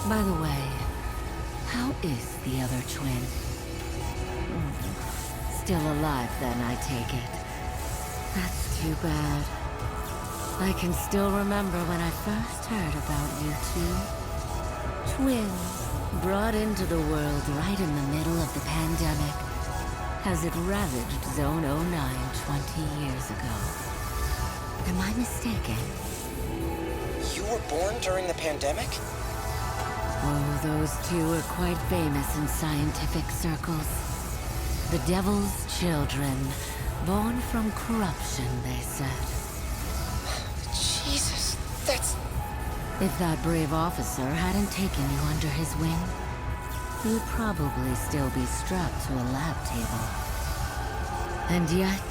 By the way, how is the other twin? Still alive then, I take it. That's too bad. I can still remember when I first heard about you two. Twins, brought into the world right in the middle of the pandemic, as it ravaged Zone 09 20 years ago. Am I mistaken? You were born during the pandemic? Oh, those two are quite famous in scientific circles. The devil's children, born from corruption, they said. Jesus, that's... If that brave officer hadn't taken you under his wing, you'd probably still be strapped to a lab table. And yet...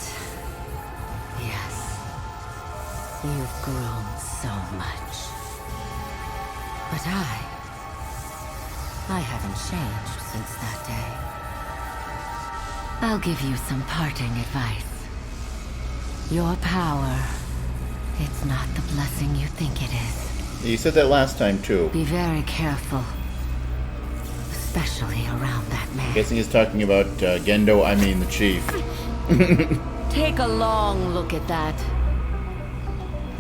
yes, you've grown so much. But I haven't changed since that day. I'll give you some parting advice. Your power, it's not the blessing you think it is. You said that last time, too. Be very careful. Especially around that man. I'm guessing he's talking about Gendo, I mean the chief. Take a long look at that.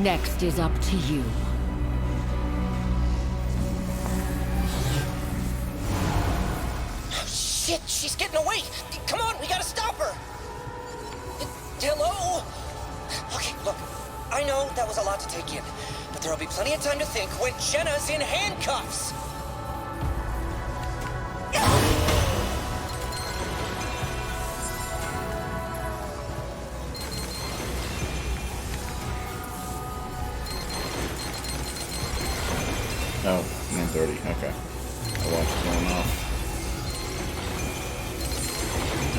Next is up to you. Shit, she's getting away! Come on, we gotta stop her! Hello? Okay, look, I know that was a lot to take in, but there'll be plenty of time to think when Jenna's in handcuffs! Oh, 9:30, okay. My watch is going off.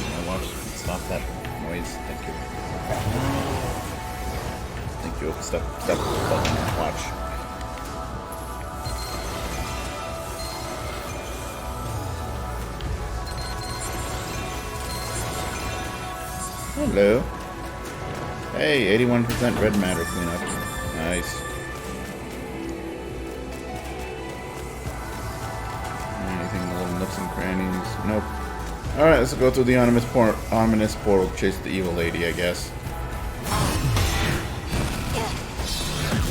My watch, stop that noise, thank you. Thank you, stop button, watch. Hello. Hey, 81% red matter cleanup. Nice. Anything in the little nooks and crannies? Nope. Alright, let's go through the ominous portal, chase the evil lady, I guess.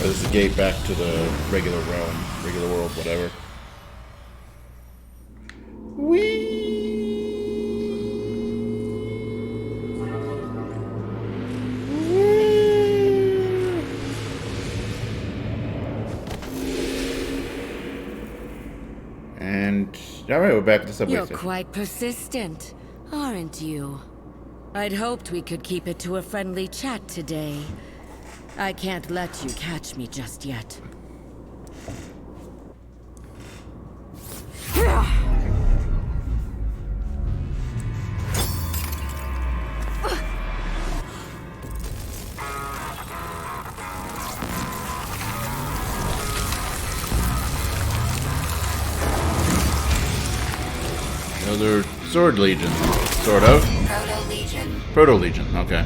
Or this is a gate back to the regular realm, regular world, whatever. Whee! And alright, we're back at the subway You're station. quite persistent, aren't you? I'd hoped we could keep it to a friendly chat today. I can't let you catch me just yet. Another Sword Legion, sort of. Proto-Legion. Proto-Legion, okay.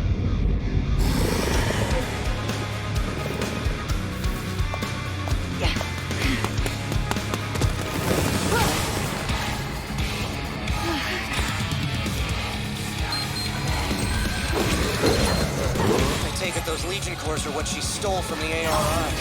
I take it those Legion cores are what she stole from the ARI.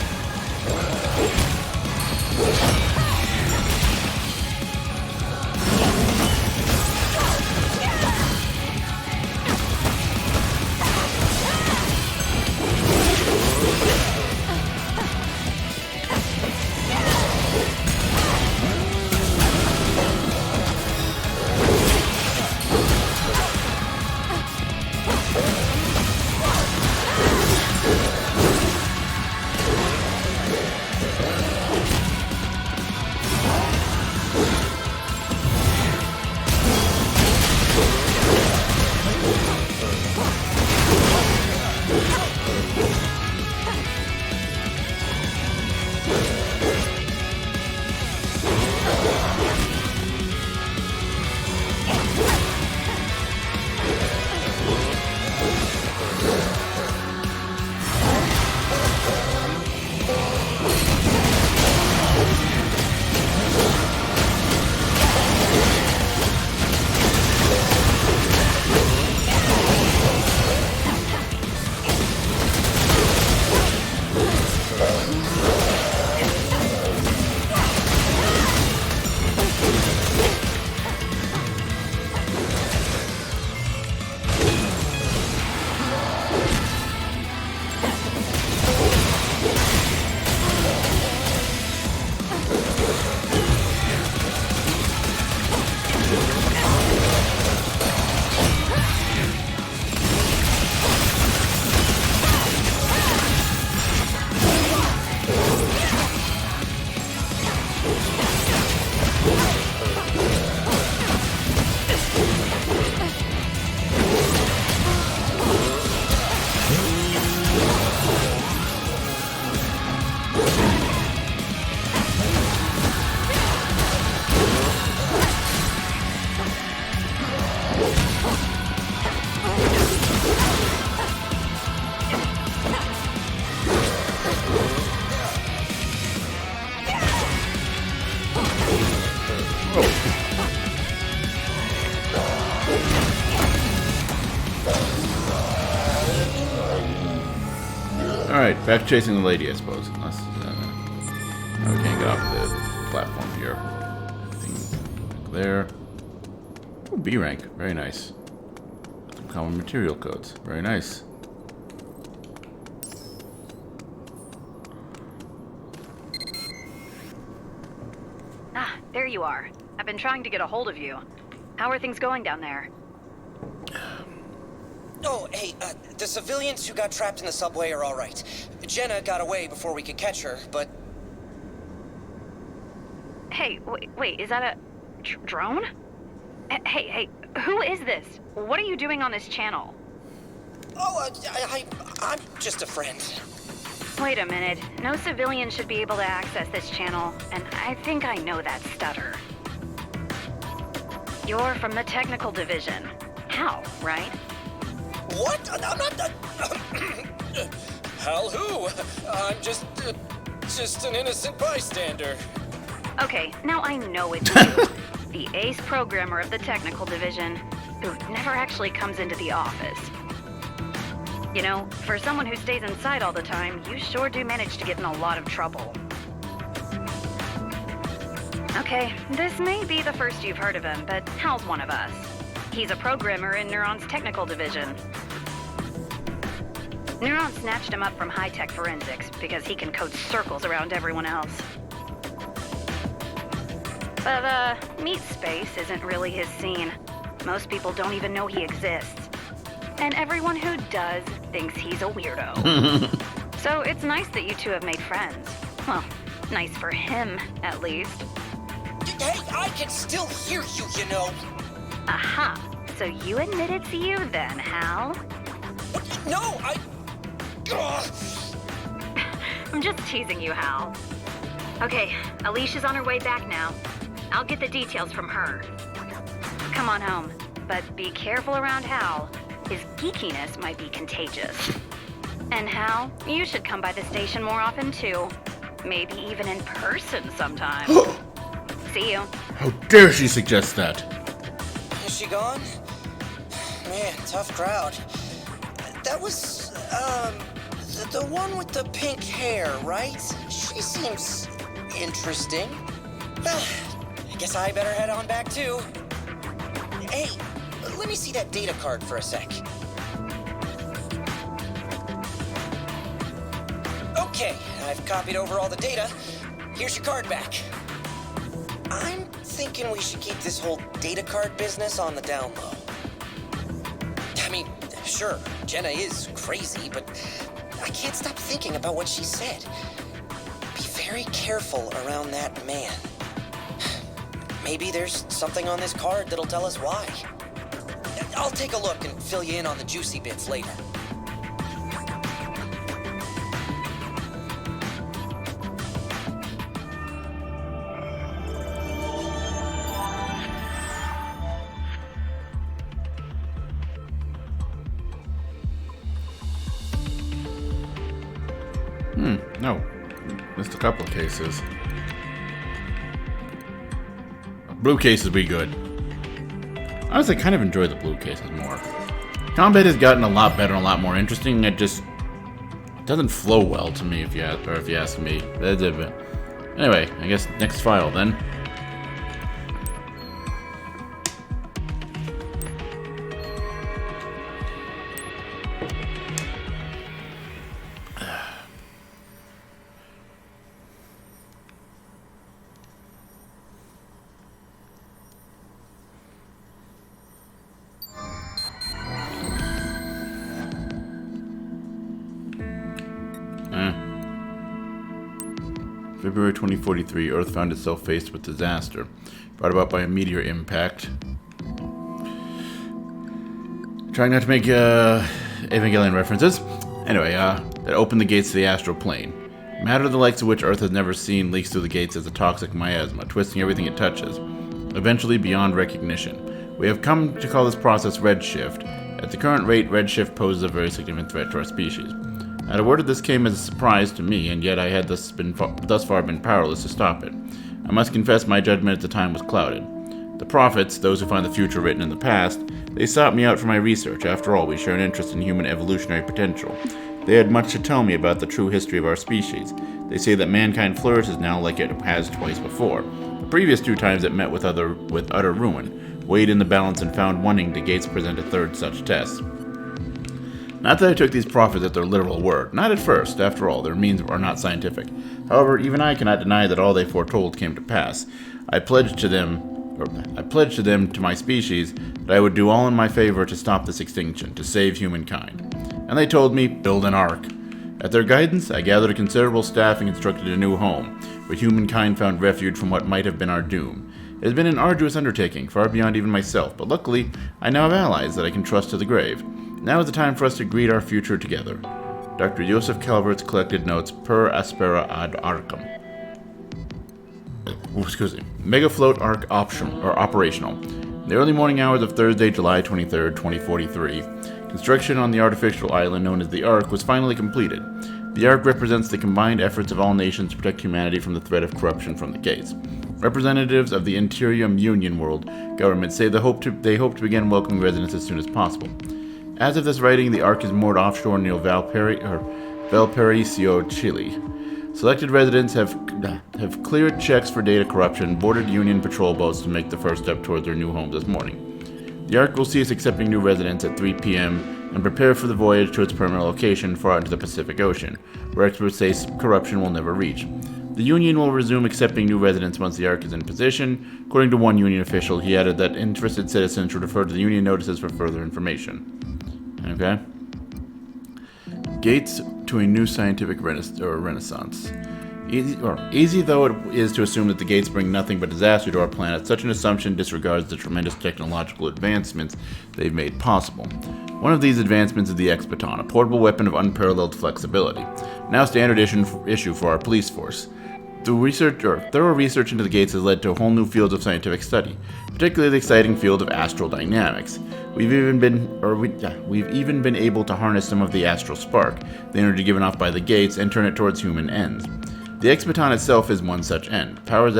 Alright, back chasing the lady, I suppose. Unless, no, we can't get off the platform here. Everything back there. Ooh, B rank. Very nice. Some common material codes. Very nice. Ah, there you are. I've been trying to get a hold of you. How are things going down there? Oh, hey, the civilians who got trapped in the subway are all right. Jenna got away before we could catch her, but... Hey, wait, is that a drone? Hey, who is this? What are you doing on this channel? Oh, I'm just a friend. Wait a minute. No civilian should be able to access this channel, and I think I know that stutter. You're from the technical division. Hal, right? What? I'm not... Hal who? I'm just an innocent bystander. Okay, now I know it's you. The ace programmer of the technical division, who never actually comes into the office. You know, for someone who stays inside all the time, you sure do manage to get in a lot of trouble. Okay, this may be the first you've heard of him, but Hal's one of us. He's a programmer in Neuron's technical division. Neuron snatched him up from high-tech forensics because he can code circles around everyone else. But, meat space isn't really his scene. Most people don't even know he exists. And everyone who does thinks he's a weirdo. So it's nice that you two have made friends. Well, nice for him, at least. Hey, I can still hear you, you know. Aha. So you admit it's you then, Hal? What? No, Ugh. I'm just teasing you, Hal. Okay, Alicia's on her way back now. I'll get the details from her. Come on home, but be careful around Hal. His geekiness might be contagious. And Hal, you should come by the station more often too. Maybe even in person sometime. See you. How dare she suggest that? Is she gone? Man, tough crowd. That was, the one with the pink hair, right? She seems interesting. Well, I guess I better head on back too. Hey, let me see that data card for a sec. Okay, I've copied over all the data. Here's your card back. I'm thinking we should keep this whole data card business on the down low. I mean, sure, Jenna is crazy, but I can't stop thinking about what she said. Be very careful around that man. Maybe there's something on this card that'll tell us why. I'll take a look and fill you in on the juicy bits later. No. Missed a couple of cases. Blue cases be good. Honestly, I kind of enjoy the blue cases more. Combat has gotten a lot better and a lot more interesting. It just doesn't flow well to me, if you ask me. Anyway, I guess next file then. February 2043, Earth found itself faced with disaster, brought about by a meteor impact. Trying not to make Evangelion references. Anyway, that opened the gates to the astral plane. Matter the likes of which Earth has never seen leaks through the gates as a toxic miasma, twisting everything it touches, eventually beyond recognition. We have come to call this process Redshift. At the current rate, Redshift poses a very significant threat to our species. Now, the word of this came as a surprise to me, and yet I had thus far been powerless to stop it. I must confess my judgment at the time was clouded. The prophets, those who find the future written in the past, they sought me out for my research. After all, we share an interest in human evolutionary potential. They had much to tell me about the true history of our species. They say that mankind flourishes now like it has twice before. The previous two times it met with utter ruin, weighed in the balance and found wanting to gates present a third such test. Not that I took these prophets at their literal word. Not at first. After all, their means are not scientific. However, even I cannot deny that all they foretold came to pass. I pledged to them, to my species, that I would do all in my favor to stop this extinction, to save humankind. And they told me, build an ark. At their guidance, I gathered a considerable staff and constructed a new home, where humankind found refuge from what might have been our doom. It has been an arduous undertaking, far beyond even myself, but luckily, I now have allies that I can trust to the grave. Now is the time for us to greet our future together. Dr. Joseph Calvert's collected notes per aspera ad arcum. Megafloat arc operational. In the early morning hours of Thursday, July 23rd, 2043, Construction on the artificial island known as the Ark was finally completed. The Ark represents the combined efforts of all nations to protect humanity from the threat of corruption from the gates. Representatives of the Interium Union world government say they hope to begin welcoming residents as soon as possible. As of this writing, the Ark is moored offshore near Valparaiso, Chile. Selected residents have cleared checks for data corruption, boarded Union patrol boats to make the first step towards their new homes this morning. The Ark will cease accepting new residents at 3 p.m. and prepare for the voyage to its permanent location far out into the Pacific Ocean, where experts say corruption will never reach. The Union will resume accepting new residents once the Ark is in position. According to one Union official, he added that interested citizens should refer to the Union notices for further information. Okay. Gates to a new scientific renaissance. Easy though it is to assume that the gates bring nothing but disaster to our planet, such an assumption disregards the tremendous technological advancements they've made possible. One of these advancements is the X-Baton, a portable weapon of unparalleled flexibility, now standard issue for our police force. Thorough research into the gates has led to whole new fields of scientific study, particularly the exciting field of astral dynamics. We've even been able to harness some of the astral spark, the energy given off by the gates, and turn it towards human ends. The X-Baton itself is one such end. Powered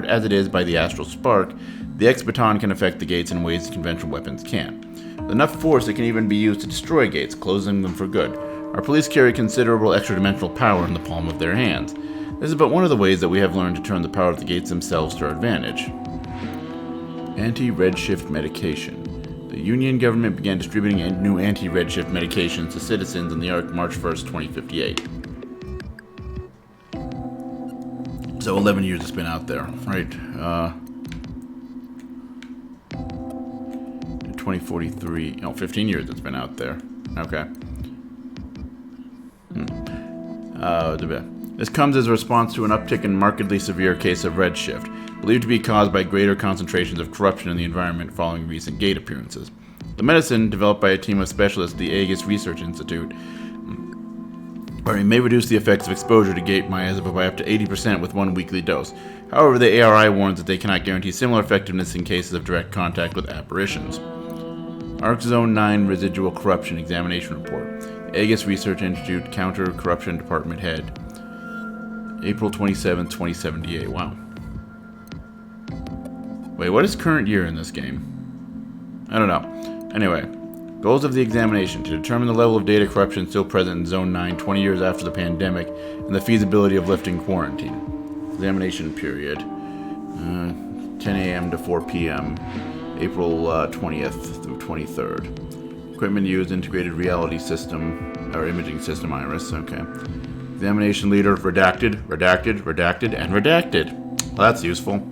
as it is by the astral spark, the X-Baton can affect the gates in ways conventional weapons can't. With enough force, it can even be used to destroy gates, closing them for good. Our police carry considerable extra-dimensional power in the palm of their hands. This is but one of the ways that we have learned to turn the power of the gates themselves to our advantage. Anti-Redshift Medication. The Union government began distributing new anti-Redshift medications to citizens in the Ark March 1st, 2058. So 11 years it's been out there, right? 2043, 15 years it's been out there. Okay. This comes as a response to an uptick in markedly severe case of redshift, believed to be caused by greater concentrations of corruption in the environment following recent gate appearances. The medicine, developed by a team of specialists at the Aegis Research Institute, may reduce the effects of exposure to gate miasma by up to 80% with one weekly dose. However, the ARI warns that they cannot guarantee similar effectiveness in cases of direct contact with apparitions. Arc Zone 9 Residual Corruption Examination Report. Aegis Research Institute Counter-Corruption Department Head. April 27, 2078. Wow. Wait, what is current year in this game? I don't know. Anyway, goals of the examination: to determine the level of data corruption still present in Zone 9 20 years after the pandemic and the feasibility of lifting quarantine. Examination period 10 a.m. to 4 p.m. April 20th through 23rd. Equipment used: integrated reality system, or imaging system Iris. Okay. Examination leader: redacted, and redacted. Well, that's useful.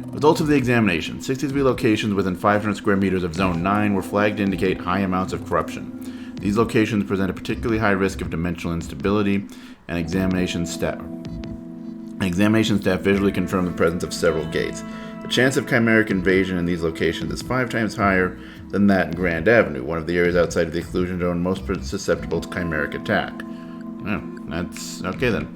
Results of the examination: 63 locations within 500 square meters of Zone 9 were flagged to indicate high amounts of corruption. These locations present a particularly high risk of dimensional instability, and examination staff visually confirmed the presence of several gates. The chance of chimeric invasion in these locations is 5 times higher than that in Grand Avenue, one of the areas outside of the exclusion zone most susceptible to chimeric attack. Oh, that's okay then.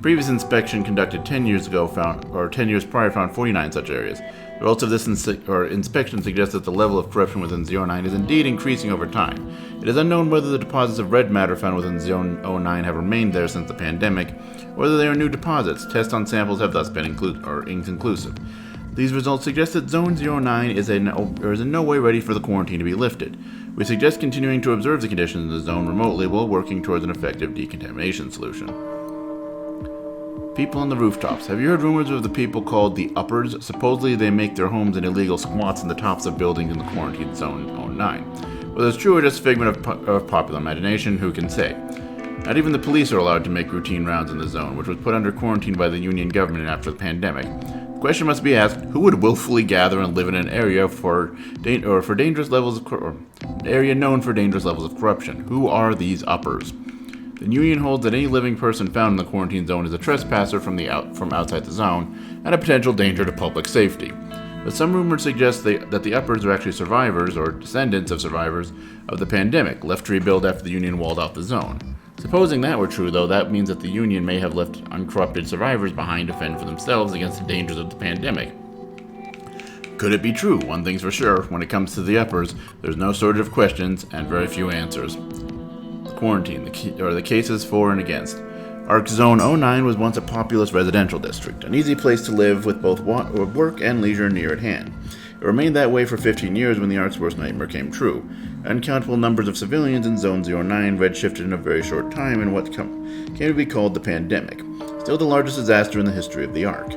Previous inspection conducted 10 years prior found 49 such areas. The results of this inspection suggest that the level of corruption within Zone 9 is indeed increasing over time. It is unknown whether the deposits of red matter found within Zone 09 have remained there since the pandemic, or whether they are new deposits. Tests on samples have thus been inconclusive. These results suggest that Zone 09 is in no way ready for the quarantine to be lifted. We suggest continuing to observe the conditions in the zone remotely while working towards an effective decontamination solution. People on the rooftops. Have you heard rumors of the people called the Uppers? Supposedly they make their homes in illegal squats in the tops of buildings in the quarantine zone 09. Whether it's true or just a figment of popular imagination, who can say? Not even the police are allowed to make routine rounds in the zone, which was put under quarantine by the Union government after the pandemic. The question must be asked: who would willfully gather and live in an area area known for dangerous levels of corruption? Who are these Uppers? The Union holds that any living person found in the quarantine zone is a trespasser from outside the zone and a potential danger to public safety. But some rumors suggest that the Uppers are actually survivors or descendants of survivors of the pandemic, left to rebuild after the Union walled off the zone. Supposing that were true, though, that means that the Union may have left uncorrupted survivors behind to fend for themselves against the dangers of the pandemic. could it be true? One thing's for sure, when it comes to the uppers, there's no shortage of questions and very few answers. The quarantine, the cases for and against. Arc Zone 09 was once a populous residential district, an easy place to live with both work and leisure near at hand. It remained that way for 15 years when the Ark's worst nightmare came true. Uncountable numbers of civilians in Zone 09 redshifted in a very short time in what came to be called the pandemic, still the largest disaster in the history of the Ark.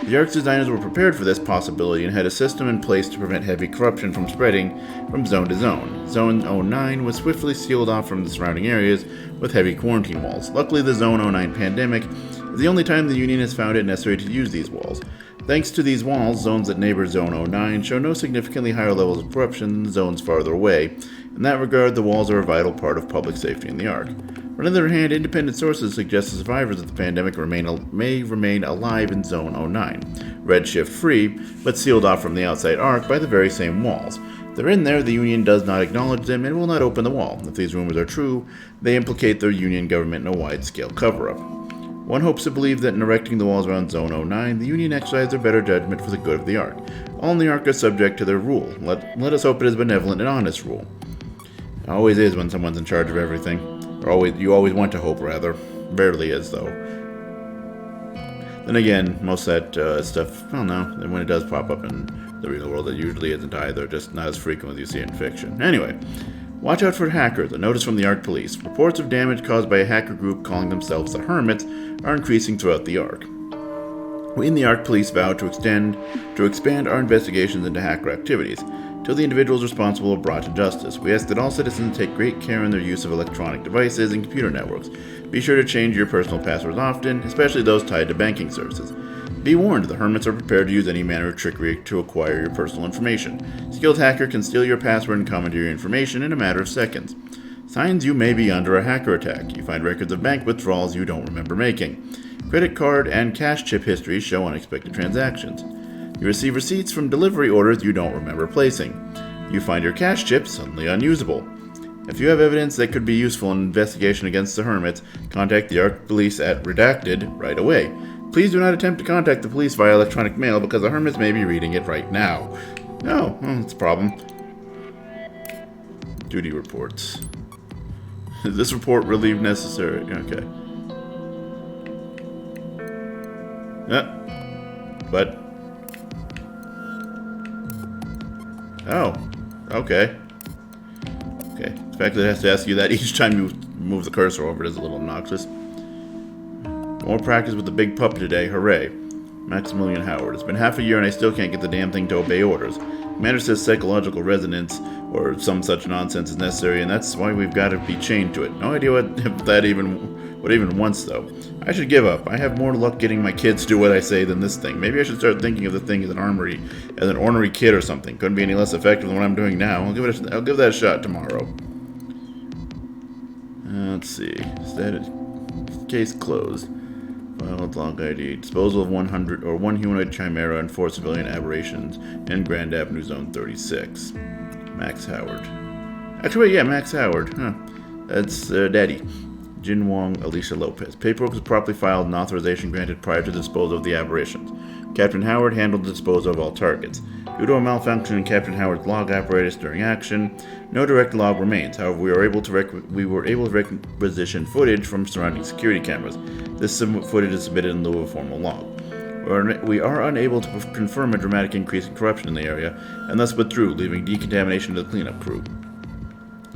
The Ark's designers were prepared for this possibility and had a system in place to prevent heavy corruption from spreading from zone to zone. Zone 09 was swiftly sealed off from the surrounding areas with heavy quarantine walls. Luckily, the Zone 09 pandemic is the only time the Union has found it necessary to use these walls. Thanks to these walls, zones that neighbor Zone 09 show no significantly higher levels of corruption than zones farther away. In that regard, the walls are a vital part of public safety in the Ark. On the other hand, independent sources suggest the survivors of the pandemic may remain alive in Zone 09, redshift-free, but sealed off from the outside Ark by the very same walls. If they're in there, the Union does not acknowledge them and will not open the wall. If these rumors are true, they implicate their Union government in a wide-scale cover-up. One hopes to believe that in erecting the walls around Zone 09, the Union exercised their better judgment for the good of the Ark. All in the Ark are subject to their rule. Let us hope it is benevolent and honest rule. It always is when someone's in charge of everything. You always want to hope, rather. Rarely is, though. Then again, most of that stuff, I don't know, when it does pop up in the real world, it usually isn't either, just not as frequent as you see in fiction. Anyway, watch out for hackers. A notice from the Ark Police. Reports of damage caused by a hacker group calling themselves the Hermits are increasing throughout the Ark. We in the Ark Police vow to expand our investigations into hacker activities, till the individuals responsible are brought to justice. We ask that all citizens take great care in their use of electronic devices and computer networks. Be sure to change your personal passwords often, especially those tied to banking services. Be warned, the Hermits are prepared to use any manner of trickery to acquire your personal information. A skilled hacker can steal your password and commandeer your information in a matter of seconds. Signs you may be under a hacker attack. You find records of bank withdrawals you don't remember making. Credit card and cash chip histories show unexpected transactions. You receive receipts from delivery orders you don't remember placing. You find your cash chips suddenly unusable. If you have evidence that could be useful in an investigation against the Hermits, contact the Ark Police at Redacted right away. Please do not attempt to contact the police via electronic mail because the Hermits may be reading it right now. Oh, that's a problem. Duty reports. Is this report really necessary? Okay. But... Oh, okay. Okay, the fact that it has to ask you that each time you move the cursor over it is a little obnoxious. More practice with the big puppy today, hooray. Maximilian Howard. It's been half a year and I still can't get the damn thing to obey orders. Commander says psychological resonance or some such nonsense is necessary, and that's why we've got to be chained to it. No idea what even wants, though. I should give up. I have more luck getting my kids to do what I say than this thing. Maybe I should start thinking of the thing as an ornery kid or something. Couldn't be any less effective than what I'm doing now. I'll give that a shot tomorrow. Let's see. Status. Case closed. Filed log ID. Disposal of 100 or one humanoid chimera and 4 civilian aberrations in Grand Avenue Zone 36. Max Howard. Actually, yeah, Max Howard. Huh. That's Daddy. Jin Wong, Alicia Lopez. Paperwork was properly filed and authorization granted prior to the disposal of the aberrations. Captain Howard handled the disposal of all targets. Due to a malfunction in Captain Howard's log apparatus during action, no direct log remains. However, we were able to requisition footage from surrounding security cameras. This footage is submitted in lieu of a formal log. We are unable to confirm a dramatic increase in corruption in the area, and thus withdrew, leaving decontamination to the cleanup crew.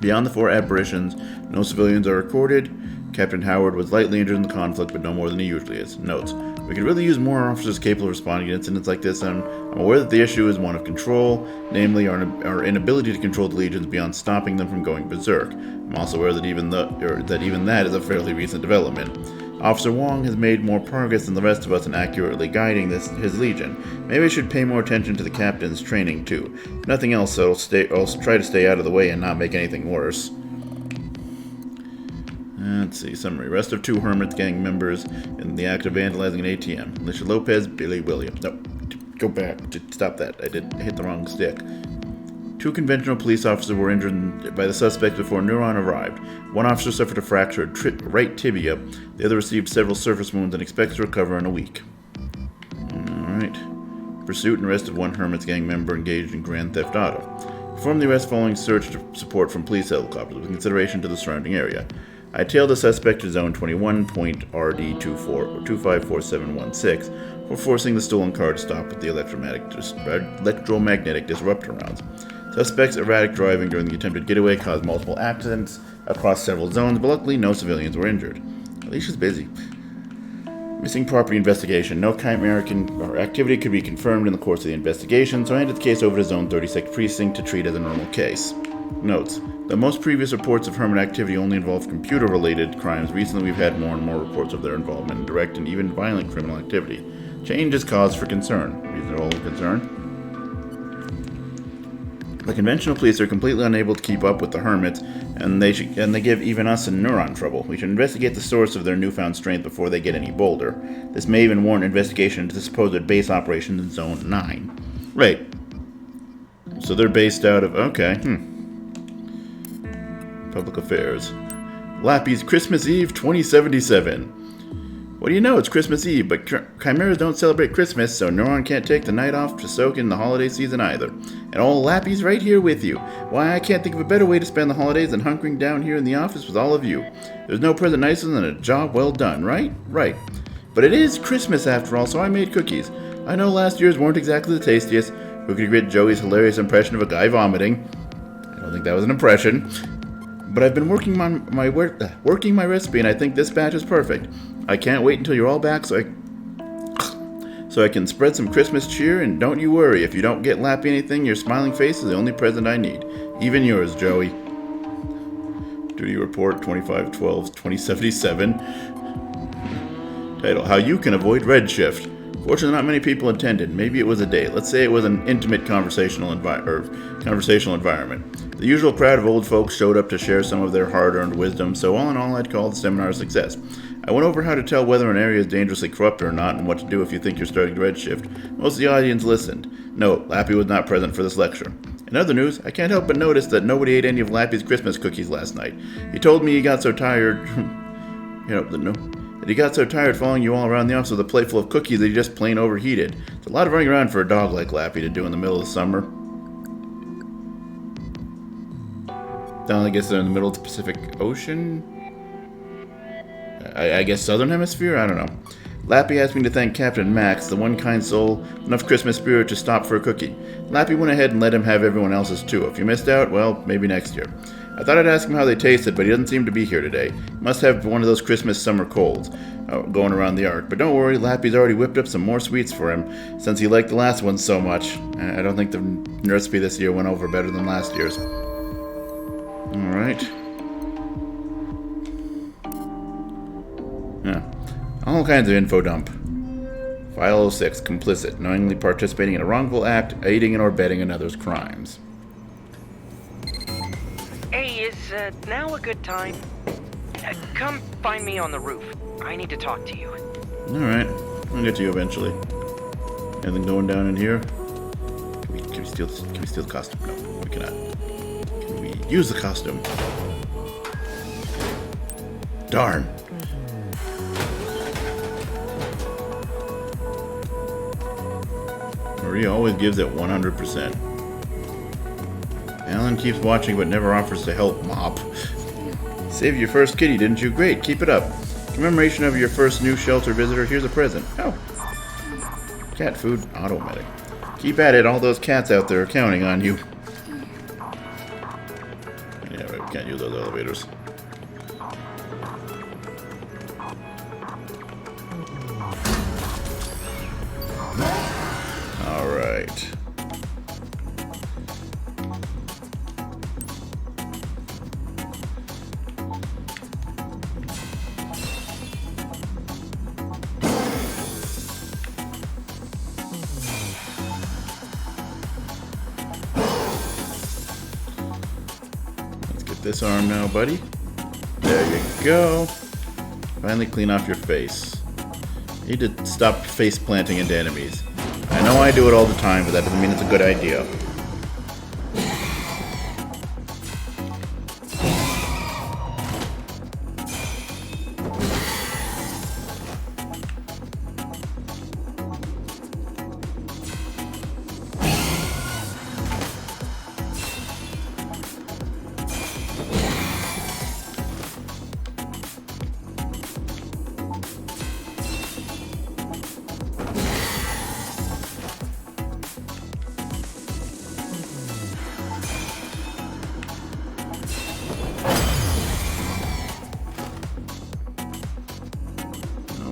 Beyond the 4 aberrations, no civilians are recorded. Captain Howard was lightly injured in the conflict, but no more than he usually is. Notes. We could really use more officers capable of responding to incidents like this, and I'm aware that the issue is one of control, namely our inability to control the legions beyond stopping them from going berserk. I'm also aware that even that is a fairly recent development. Officer Wong has made more progress than the rest of us in accurately guiding his legion. Maybe I should pay more attention to the captain's training too. If nothing else, I'll try to stay out of the way and not make anything worse. Let's see, summary. Arrest of 2 Hermit gang members in the act of vandalizing an ATM. Alicia Lopez, Billy Williams. No, go back. Stop that. I hit the wrong stick. 2 conventional police officers were injured by the suspects before Neuron arrived. One officer suffered a fractured right tibia. The other received several surface wounds and expects to recover in a week. Alright. pursuit and arrested one Hermit's gang member engaged in grand theft auto. Performed the arrest following search support from police helicopters with consideration to the surrounding area. I tailed the suspect to Zone 21.RD254716 for forcing the stolen car to stop with the electromagnetic disruptor rounds. Suspect's erratic driving during the attempted getaway caused multiple accidents across several zones, but luckily no civilians were injured. At least she's busy. Missing property investigation. No chimerican activity could be confirmed in the course of the investigation, so I handed the case over to Zone 36 Precinct to treat as a normal case. Notes. Though most previous reports of Hermit activity only involved computer-related crimes, recently we've had more and more reports of their involvement in direct and even violent criminal activity. Change is cause for concern. Reasonable concern. The conventional police are completely unable to keep up with the Hermits, and they give even us a neuron trouble. We should investigate the source of their newfound strength before they get any bolder. This may even warrant investigation into the supposed base operations in Zone 9. Right. So they're based out of... Okay, Public Affairs. Lappy's Christmas Eve 2077. What do you know? It's Christmas Eve, but chimeras don't celebrate Christmas, so Neuron can't take the night off to soak in the holiday season either. And old Lappy's right here with you. Why, I can't think of a better way to spend the holidays than hunkering down here in the office with all of you. There's no present nicer than a job well done, right? Right. But it is Christmas after all, so I made cookies. I know last year's weren't exactly the tastiest. Who could get Joey's hilarious impression of a guy vomiting? I don't think that was an impression. But I've been working my recipe, and I think this batch is perfect. I can't wait until you're all back so I can spread some Christmas cheer, and don't you worry, if you don't get Lappy anything, your smiling face is the only present I need. Even yours, Joey. Duty Report 25/12/2077. Title, How You Can Avoid Redshift. Fortunately, not many people attended. Maybe it was a date. Let's say it was an intimate conversational environment. The usual crowd of old folks showed up to share some of their hard-earned wisdom, so all in all, I'd call the seminar a success. I went over how to tell whether an area is dangerously corrupt or not, and what to do if you think you're starting to redshift. Most of the audience listened. No, Lappy was not present for this lecture. In other news, I can't help but notice that nobody ate any of Lappy's Christmas cookies last night. He told me he got so tired... that he got so tired following you all around the office with a plate full of cookies that he just plain overheated. It's a lot of running around for a dog like Lappy to do in the middle of the summer. Down, I guess they're in the middle of the Pacific Ocean? I guess Southern Hemisphere? I don't know. Lappy asked me to thank Captain Max, the one kind soul, enough Christmas spirit to stop for a cookie. Lappy went ahead and let him have everyone else's too. If you missed out, well, maybe next year. I thought I'd ask him how they tasted, but he doesn't seem to be here today. He must have one of those Christmas summer colds going around the Ark. But don't worry, Lappy's already whipped up some more sweets for him, since he liked the last one so much. I don't think the recipe this year went over better than last year's. Alright. Yeah. All kinds of info dump. File 06, complicit, knowingly participating in a wrongful act, aiding and or abetting another's crimes. Hey, is now a good time? Come find me on the roof. I need to talk to you. Alright, I'll get to you eventually. Anything going down in here? Can we steal the costume? No, we cannot. Can we use the costume? Darn. Maria always gives it 100%. Alan keeps watching but never offers to help Mop. Saved your first kitty, didn't you? Great, keep it up. Commemoration of your first new shelter visitor, here's a present. Oh. Cat food, auto-medic. Keep at it, all those cats out there are counting on you. Yeah, we can't use those elevators. Alright. This arm now, buddy. There you go. Finally clean off your face. You need to stop face planting into enemies. I know I do it all the time, but that doesn't mean it's a good idea.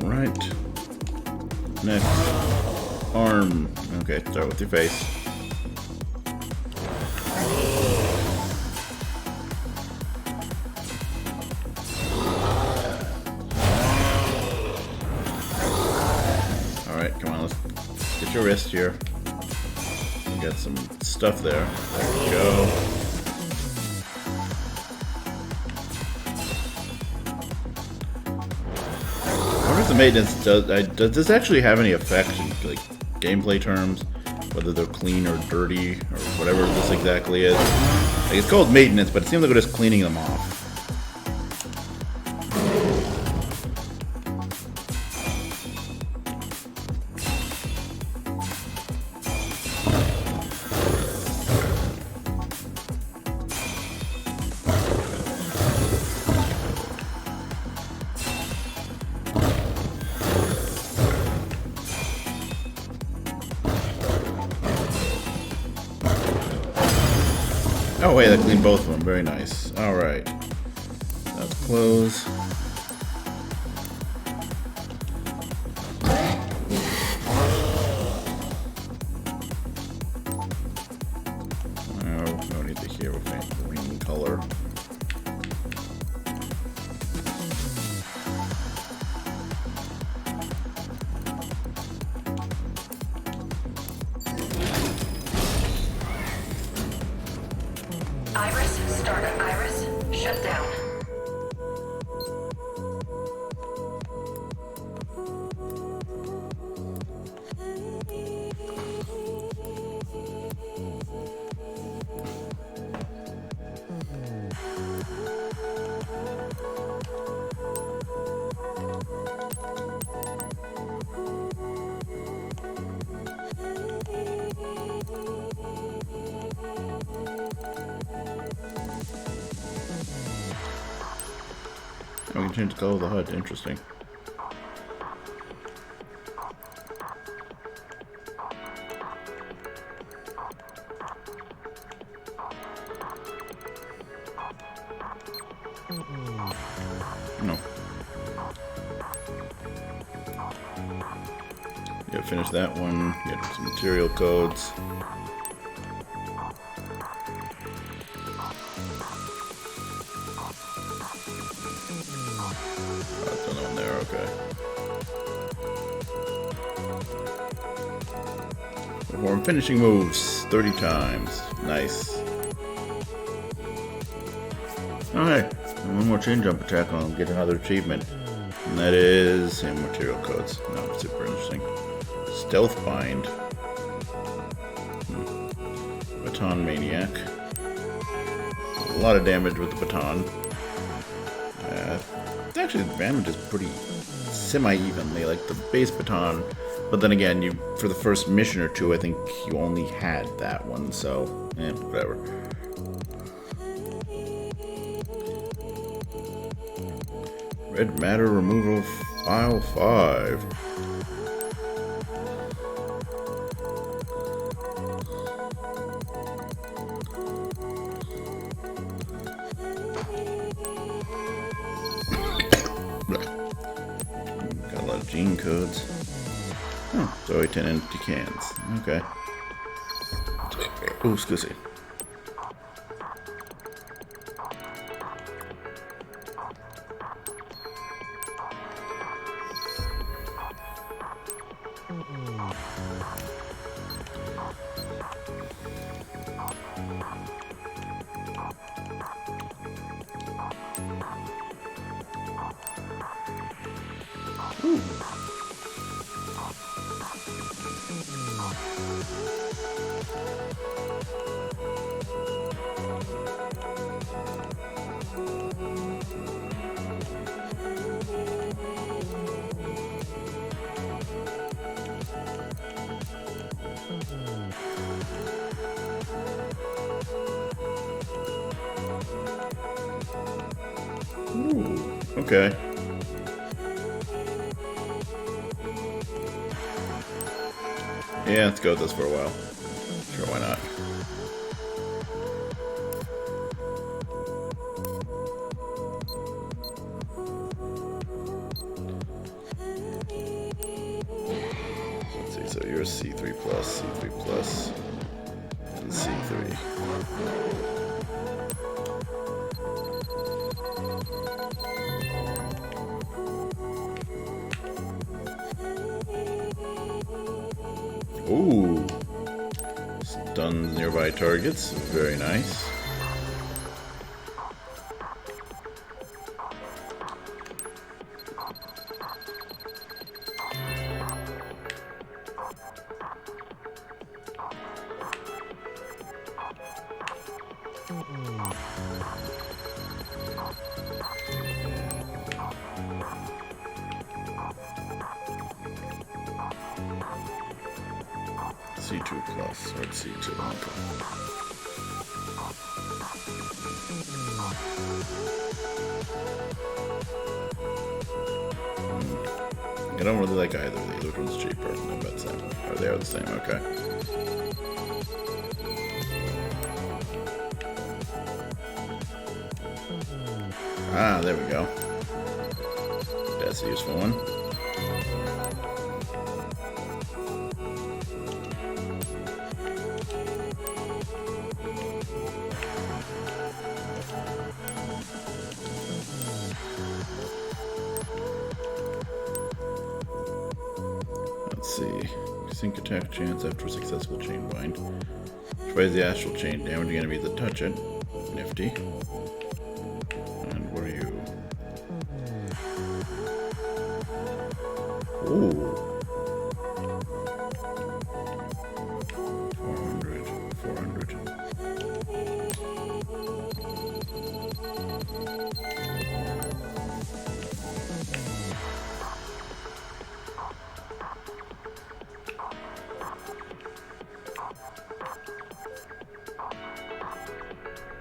Alright. Next. Arm. Okay, start with your face. Alright, come on, let's get your wrist here. Got some stuff there. There we go. I wonder if the maintenance does this actually have any effect in like gameplay terms, whether they're clean or dirty or whatever this exactly is. Like, it's called maintenance, but it seems like we're just cleaning them off. Oh wait, that cleaned both of them. Very nice. Alright. Let's close. No need to hear with faint green color. Iris, startup Iris, shut down. Oh, we can change the color of the HUD. Interesting. No. Yeah, finish that one. Get some material codes. Perform finishing moves 30 times. Nice. Alright, one more chain jump attack and I'll get another achievement. And that is material codes. Not super interesting. Stealth bind. Baton maniac. A lot of damage with the baton. Actually, the damage is pretty semi-evenly, like the base baton. But then again, for the first mission or two, I think you only had that one, so whatever. Red matter removal file 5. Got a lot of gene codes. Oh, so 10 empty cans. Okay. Oh, excuse me. Ooh. Ooh, okay. Yeah, let's go with this for a while. Sure, why not? or C3 plus, C3 plus, and C3. Ooh, stuns nearby targets, very nice. C2 plus, or C2, okay. I don't really like either of these. Which one's cheaper? No, that's same. Oh, they are the same, okay. Ah, there we go. That's a useful one. Let's see. Sync attack chance after a successful chain bind. Provides the astral chain damaging enemies that touch it. Nifty. And what are you? Ooh. 400. 400.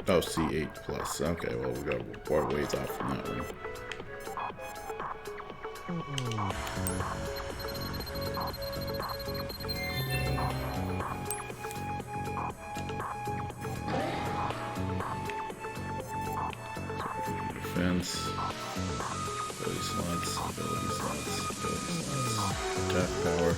Oh, C8 plus. Okay, well, we got far ways off from that one. Defense. Ability slots. Ability slots. Ability slots. Attack power.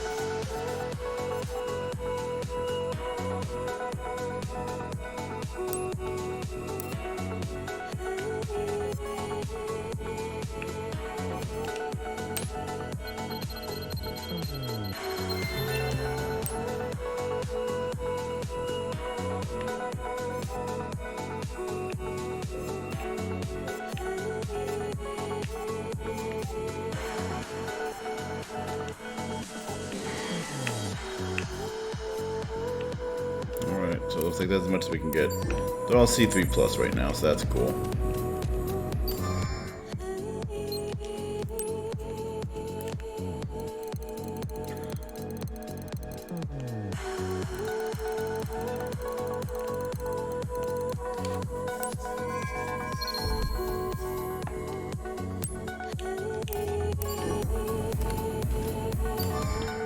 Alright, so it looks like that's as much as we can get. They're all C3 plus right now, so that's cool.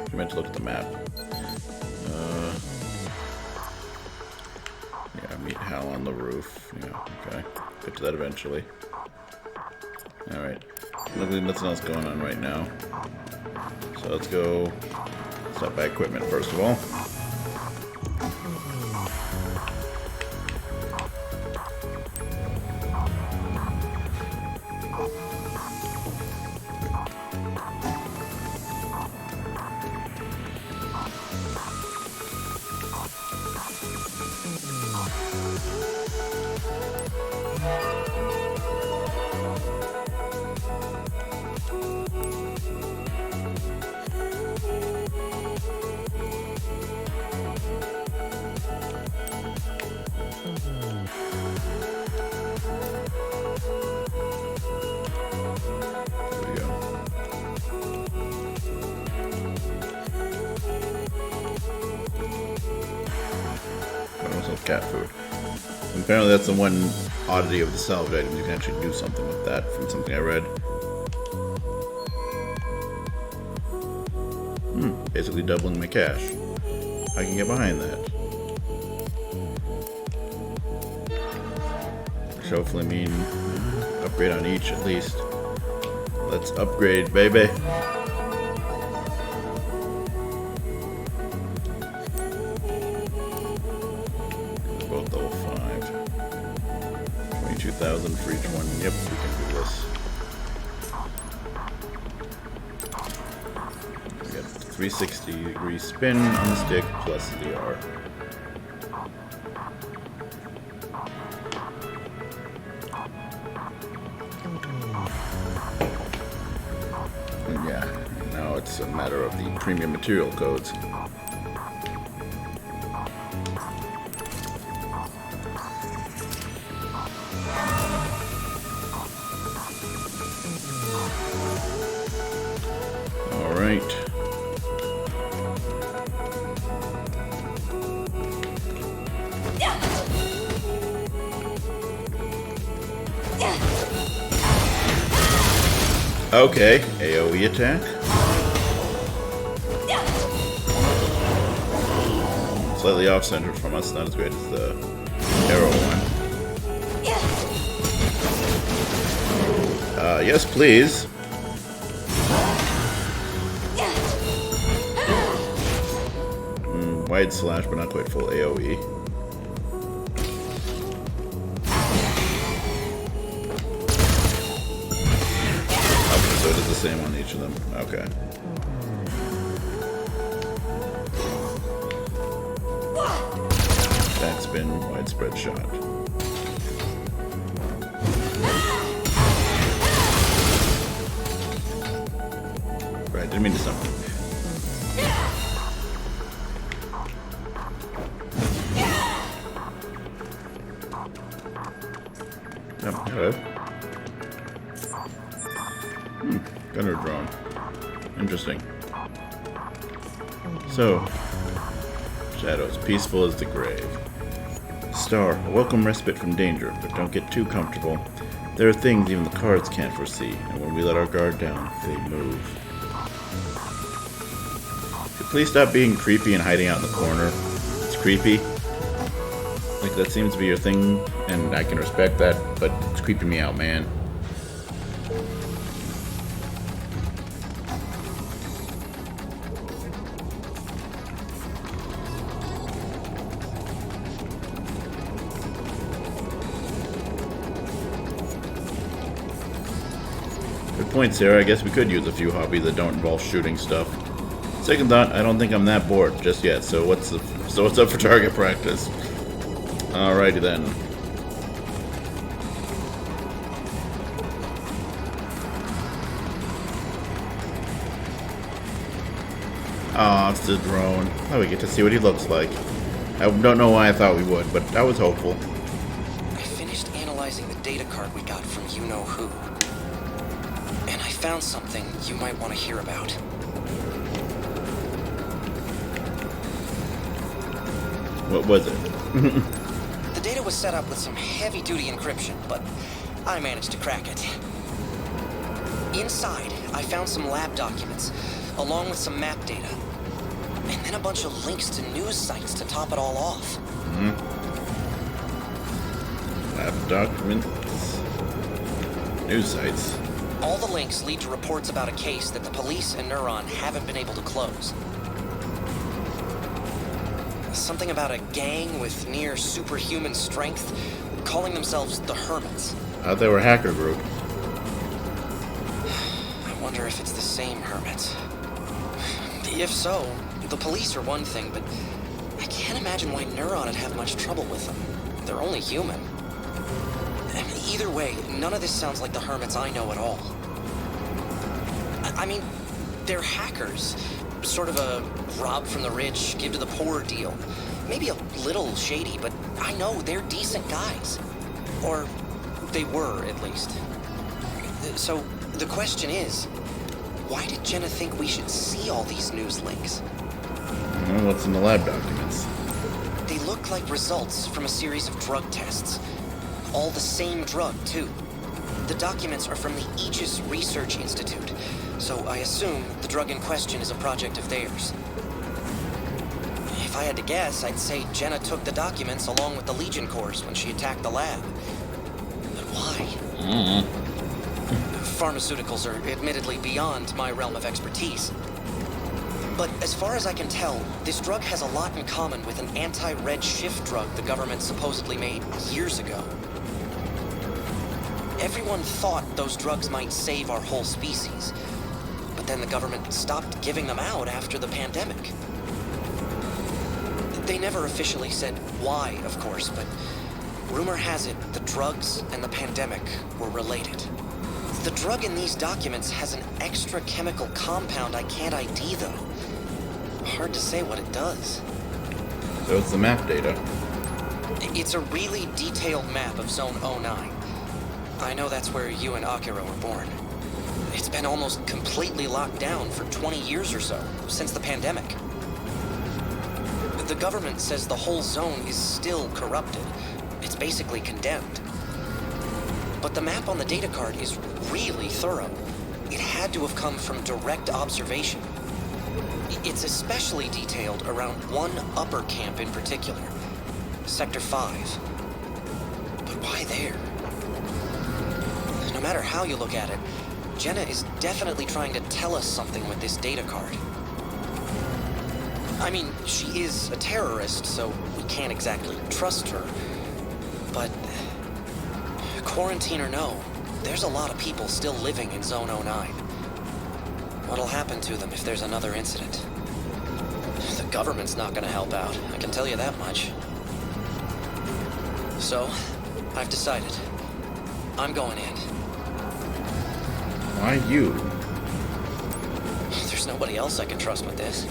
I meant to look at the map. Yeah, meet Hal on the roof. Yeah, okay. Get to that eventually. Alright. Luckily, nothing else going on right now. So let's go stop by equipment first of all. Cat food. And apparently that's the one oddity of the salvage items. You can actually do something with that from something I read. Basically doubling my cash. I can get behind that. Which hopefully mean upgrade on each at least. Let's upgrade, baby. 1,000 for each one. Yep, we can do this. We got 360-degree spin on the stick plus the R. And yeah, now it's a matter of the premium material codes. Okay, Aoe Attack. Slightly off-center from us, not as great as the arrow one. Yes, please. Wide slash, but not quite full AoE. So it is the same on each of them. Okay. Backspin, widespread shot. Right, didn't mean to summon. Oh, hello. Gunner drone. Interesting. So, shadows, peaceful as the grave. Star, a welcome respite from danger, but don't get too comfortable. There are things even the cards can't foresee, and when we let our guard down, they move. Could you please stop being creepy and hiding out in the corner? It's creepy. Like, that seems to be your thing, and I can respect that, but it's creeping me out, man. Good point, Sarah. I guess we could use a few hobbies that don't involve shooting stuff. Second thought, I don't think I'm that bored just yet, so what's up for target practice? Alrighty then. Aw, it's the drone. Oh, we get to see what he looks like. I don't know why I thought we would, but I was hopeful. I finished analyzing the data card we got from you-know-who. And I found something you might want to hear about. What was it? The data was set up with some heavy-duty encryption, but I managed to crack it. Inside, I found some lab documents, along with some map data. And then a bunch of links to news sites to top it all off. Lab documents. News sites. All the links lead to reports about a case that the police and Neuron haven't been able to close. Something about a gang with near superhuman strength, calling themselves the Hermits. They were a hacker group. I wonder if it's the same Hermits. If so, the police are one thing, but I can't imagine why Neuron would have much trouble with them. They're only human. Either way, none of this sounds like the Hermits I know at all. I mean, they're hackers. Sort of a rob from the rich, give to the poor deal. Maybe a little shady, but I know they're decent guys. Or they were, at least. So, the question is, why did Jenna think we should see all these news links? Well, what's in the lab documents? They look like results from a series of drug tests. All the same drug, too. The documents are from the Aegis Research Institute, so I assume the drug in question is a project of theirs. If I had to guess, I'd say Jenna took the documents along with the Legion Corps when she attacked the lab. But why? Pharmaceuticals are admittedly beyond my realm of expertise. But as far as I can tell, this drug has a lot in common with an anti-Redshift drug the government supposedly made years ago. Everyone thought those drugs might save our whole species. But then the government stopped giving them out after the pandemic. They never officially said why, of course, but rumor has it the drugs and the pandemic were related. The drug in these documents has an extra chemical compound I can't ID, though. Hard to say what it does. So it's the map data. It's a really detailed map of Zone 09. I know that's where you and Akira were born. It's been almost completely locked down for 20 years or so, since the pandemic. The government says the whole zone is still corrupted. It's basically condemned. But the map on the data card is really thorough. It had to have come from direct observation. It's especially detailed around one upper camp in particular, Sector 5. But why there? No matter how you look at it, Jenna is definitely trying to tell us something with this data card. I mean, she is a terrorist, so we can't exactly trust her. But quarantine or no, there's a lot of people still living in Zone 09. What'll happen to them if there's another incident? The government's not gonna help out, I can tell you that much. So, I've decided. I'm going in. Why you? There's nobody else I can trust with this.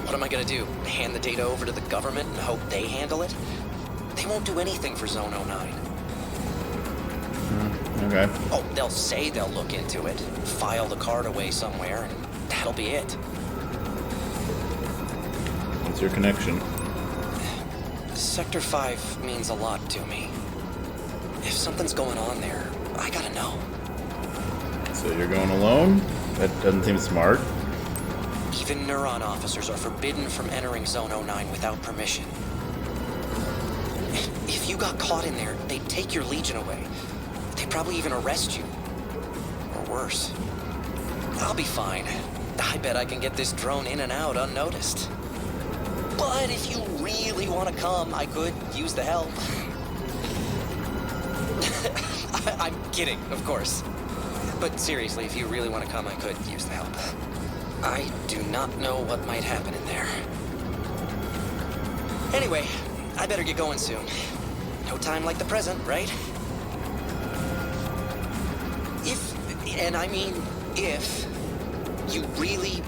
What am I gonna do? Hand the data over to the government and hope they handle it? They won't do anything for Zone 09. Okay. Oh, they'll say they'll look into it, file the card away somewhere, and that'll be it. What's your connection? Sector 5 means a lot to me. If something's going on there, I gotta know. So you're going alone? That doesn't seem smart. Even Neuron officers are forbidden from entering Zone 09 without permission. If you got caught in there, they'd take your Legion away. They'd probably even arrest you. Or worse. I'll be fine. I bet I can get this drone in and out unnoticed. But if you really want to come, I could use the help. I'm kidding, of course. But seriously, if you really want to come, I could use the help. I do not know what might happen in there. Anyway, I better get going soon. No time like the present, right? And I mean if, you really,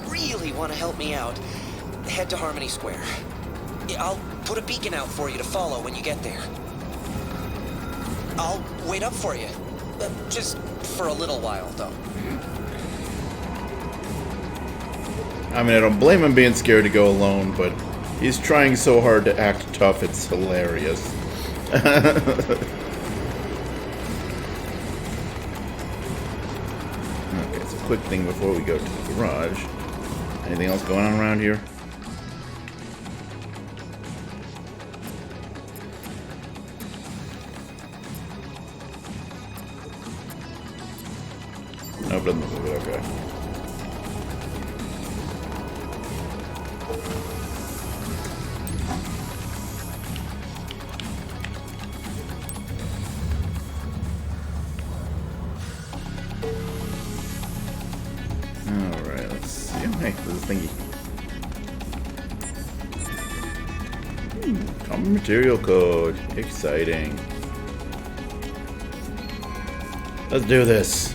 really want to help me out, head to Harmony Square. I'll put a beacon out for you to follow when you get there. I'll wait up for you. Just for a little while, though. I mean, I don't blame him being scared to go alone, but he's trying so hard to act tough, it's hilarious. Okay, so quick thing before we go to the garage. Anything else going on around here? Nope, doesn't look like it. Okay. Alright, let's see. Oh, hey, this is thingy. Common material code. Exciting. Let's do this.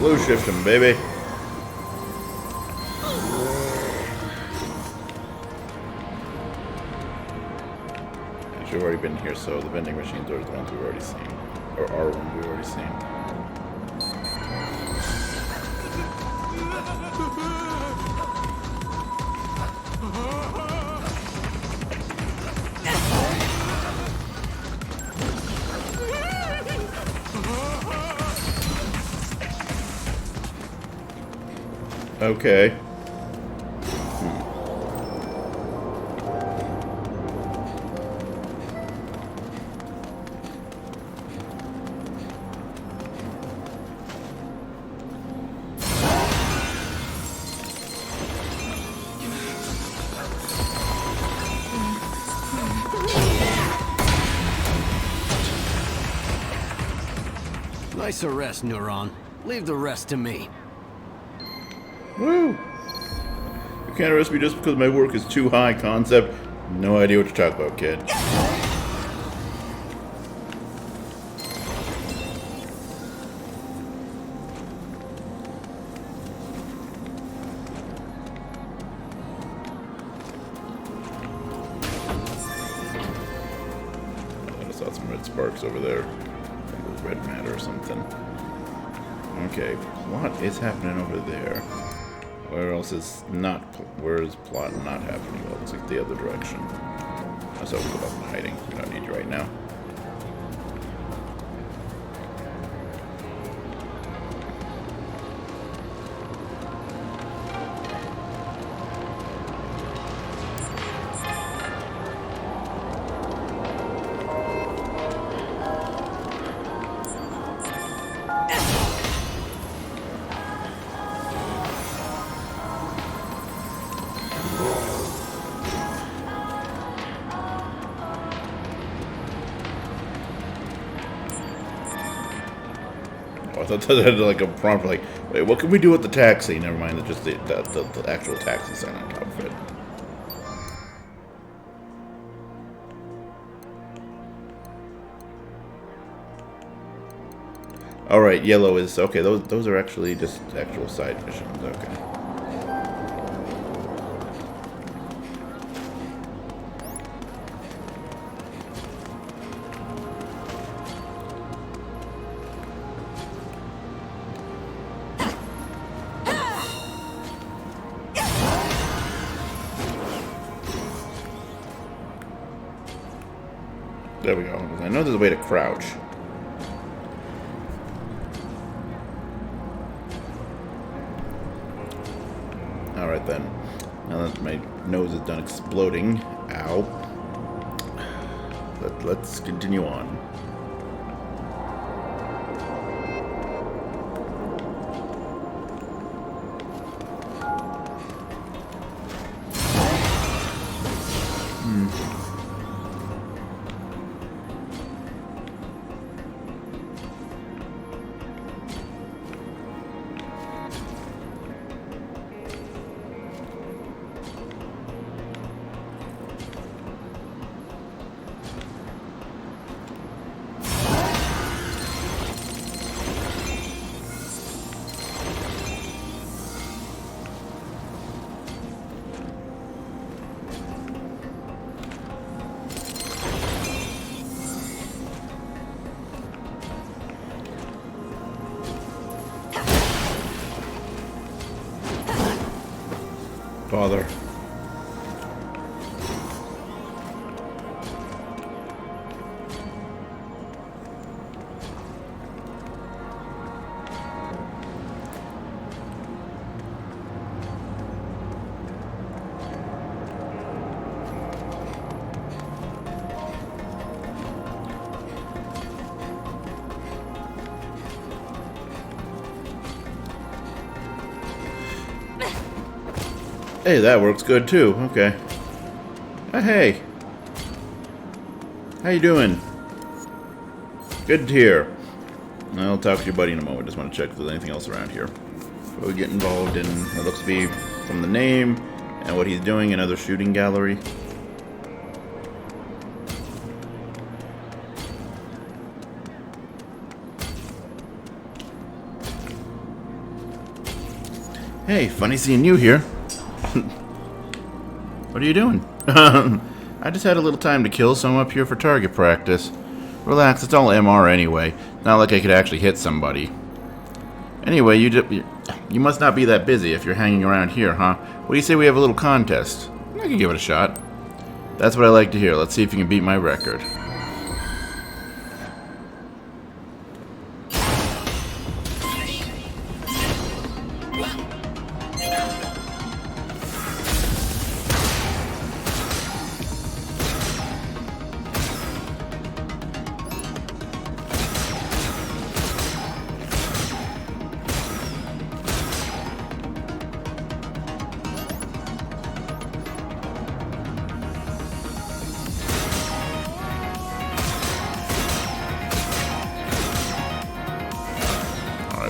Blue shift him, baby. been here, so the vending machines are the ones we've already seen. Or are ones we've already seen. Okay. Nice arrest, Neuron. Leave the rest to me. Woo! You can't arrest me just because my work is too high concept. No idea what you're talking about, kid. I saw some red sparks over there. I think it was red matter or something. Okay, what is happening over there? Where else is not? Where is plot not happening? Well, it looks like the other direction. That's how we go up in hiding. We don't need you right now. I thought that had like a prompt like, wait, what can we do with the taxi? Never mind, just the actual taxi sign on top of it. Alright, yellow is, okay, those are actually just actual side missions, okay. There we go. I know there's a way to crouch. Alright then. Now that my nose is done exploding. Ow. Let's continue on. Father. Hey, that works good too. Okay. Hey. How you doing? Good to hear. I'll talk to your buddy in a moment. Just want to check if there's anything else around here. Before we get involved in what looks to be, from the name and what he's doing, another shooting gallery. Hey, funny seeing you here. What are you doing? I just had a little time to kill, so I'm up here for target practice. Relax, it's all MR anyway. Not like I could actually hit somebody. Anyway, you must not be that busy if you're hanging around here, huh? What do you say we have a little contest? I can give it a shot. That's what I like to hear. Let's see if you can beat my record.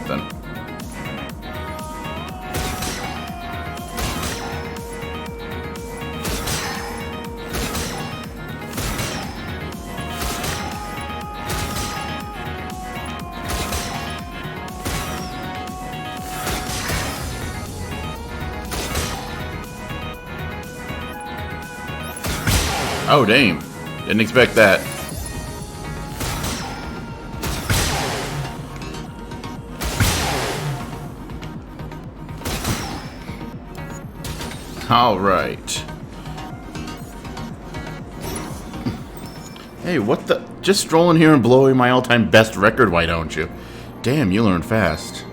Then. Oh, damn. Didn't expect that. All right. Hey, what the? Just strolling here and blowing my all-time best record, why don't you? Damn, you learn fast.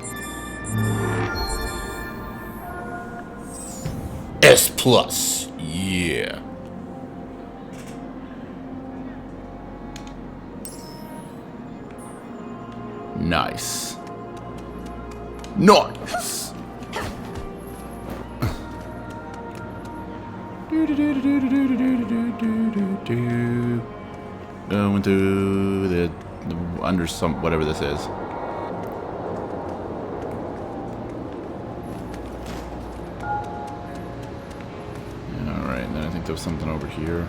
S+, yeah. Nice. Nice. Going to the under some whatever this is. Alright, and then I think there was something over here.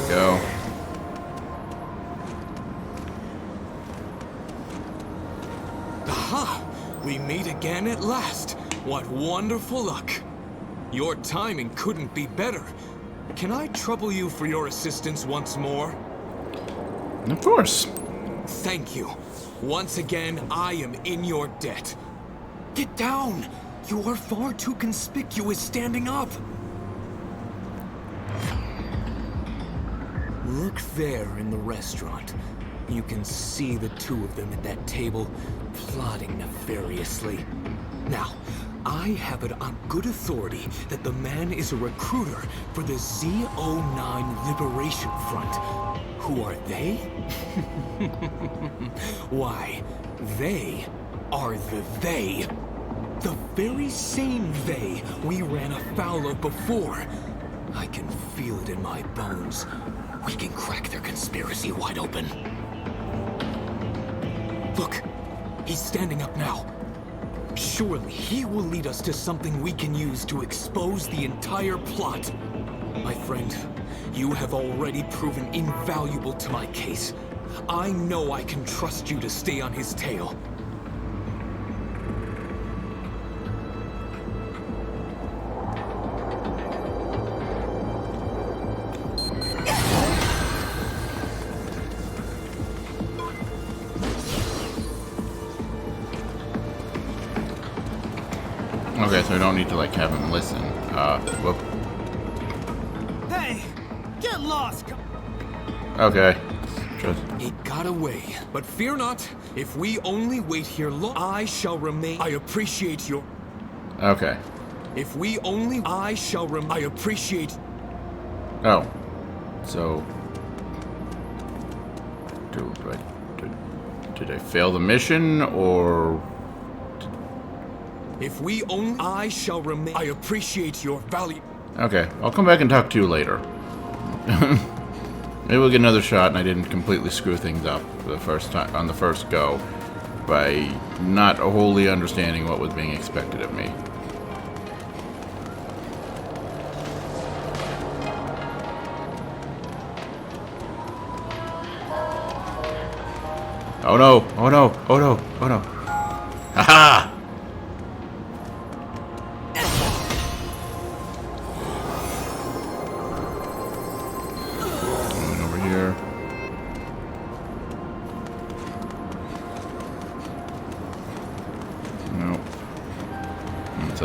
Go. Aha! We meet again at last. What wonderful luck. Your timing couldn't be better. Can I trouble you for your assistance once more? Of course. Thank you. Once again, I am in your debt. Get down! You are far too conspicuous standing up. Look there in the restaurant. You can see the two of them at that table, plotting nefariously. Now, I have it on good authority that the man is a recruiter for the Z09 Liberation Front. Who are they? Why, they are the they. The very same they we ran afoul of before. I can feel it in my bones. We can crack their conspiracy wide open. Look, he's standing up now. Surely he will lead us to something we can use to expose the entire plot. My friend, you have already proven invaluable to my case. I know I can trust you to stay on his tail. Okay, so I don't need to like have him listen. Whoop. Hey, get lost. Okay. It got away, but fear not. If we only wait here long, I shall remain. I appreciate your. Okay. If we only, I shall remain. I appreciate. Oh. So. Did I fail the mission or? If we only, I shall remain. I appreciate your value. Okay, I'll come back and talk to you later. Maybe we'll get another shot, and I didn't completely screw things up for the first time on the first go by not wholly understanding what was being expected of me. Oh no! Oh no!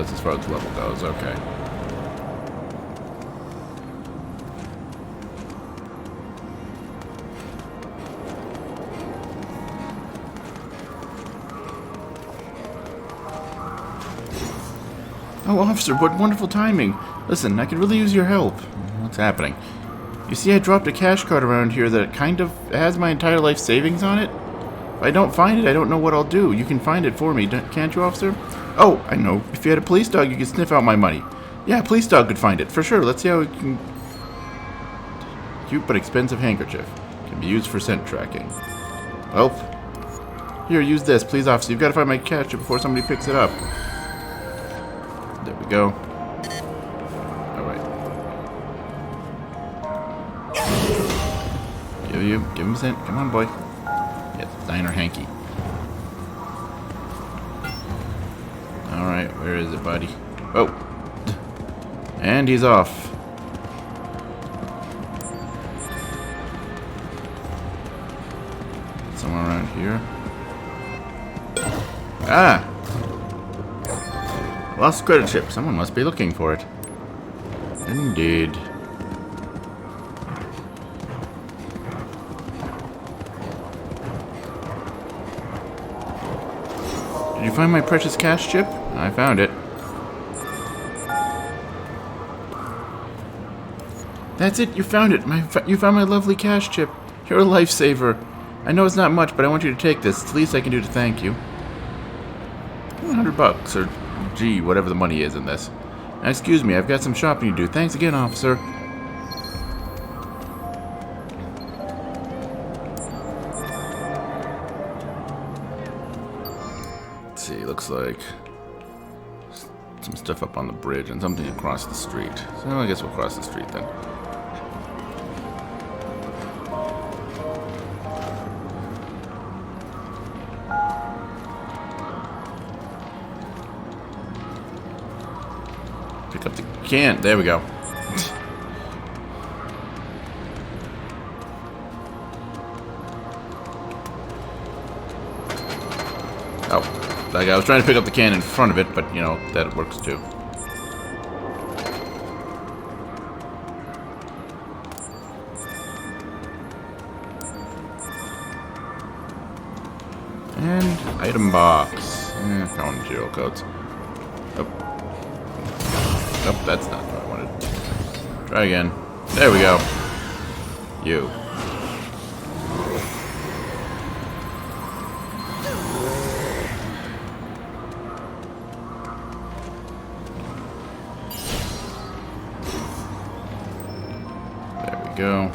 That's as far as the level goes. Okay. Oh, officer, what wonderful timing. Listen, I could really use your help. What's happening? You see, I dropped a cash card around here that kind of has my entire life savings on it. If I don't find it, I don't know what I'll do. You can find it for me, can't you, officer? Oh, I know. If you had a police dog, you could sniff out my money. Yeah, a police dog could find it, for sure. Let's see how we can... Cute but expensive handkerchief. Can be used for scent tracking. Well, here, use this, please, officer. You've got to find my cash before somebody picks it up. There we go. Alright. Give him a cent. Come on, boy. Yeah, diner hanky. Alright, where is it, buddy? Oh! And he's off. Someone around here. Ah! Lost credit chip. Someone must be looking for it. Indeed. Did you find my precious cash chip? I found it. That's it. You found it. You found my lovely cash chip. You're a lifesaver. I know it's not much, but I want you to take this. It's the least I can do to thank you. $100 or gee, whatever the money is in this. Now, excuse me, I've got some shopping to do. Thanks again, officer. Let's see, looks like some stuff up on the bridge and something across the street. So I guess we'll cross the street then. Pick up the can. There we go. Oh, like I was trying to pick up the can in front of it, but you know, that works too. And item box. Found material codes. Oh. Nope, that's not what I wanted. Try again. There we go. You. There we go.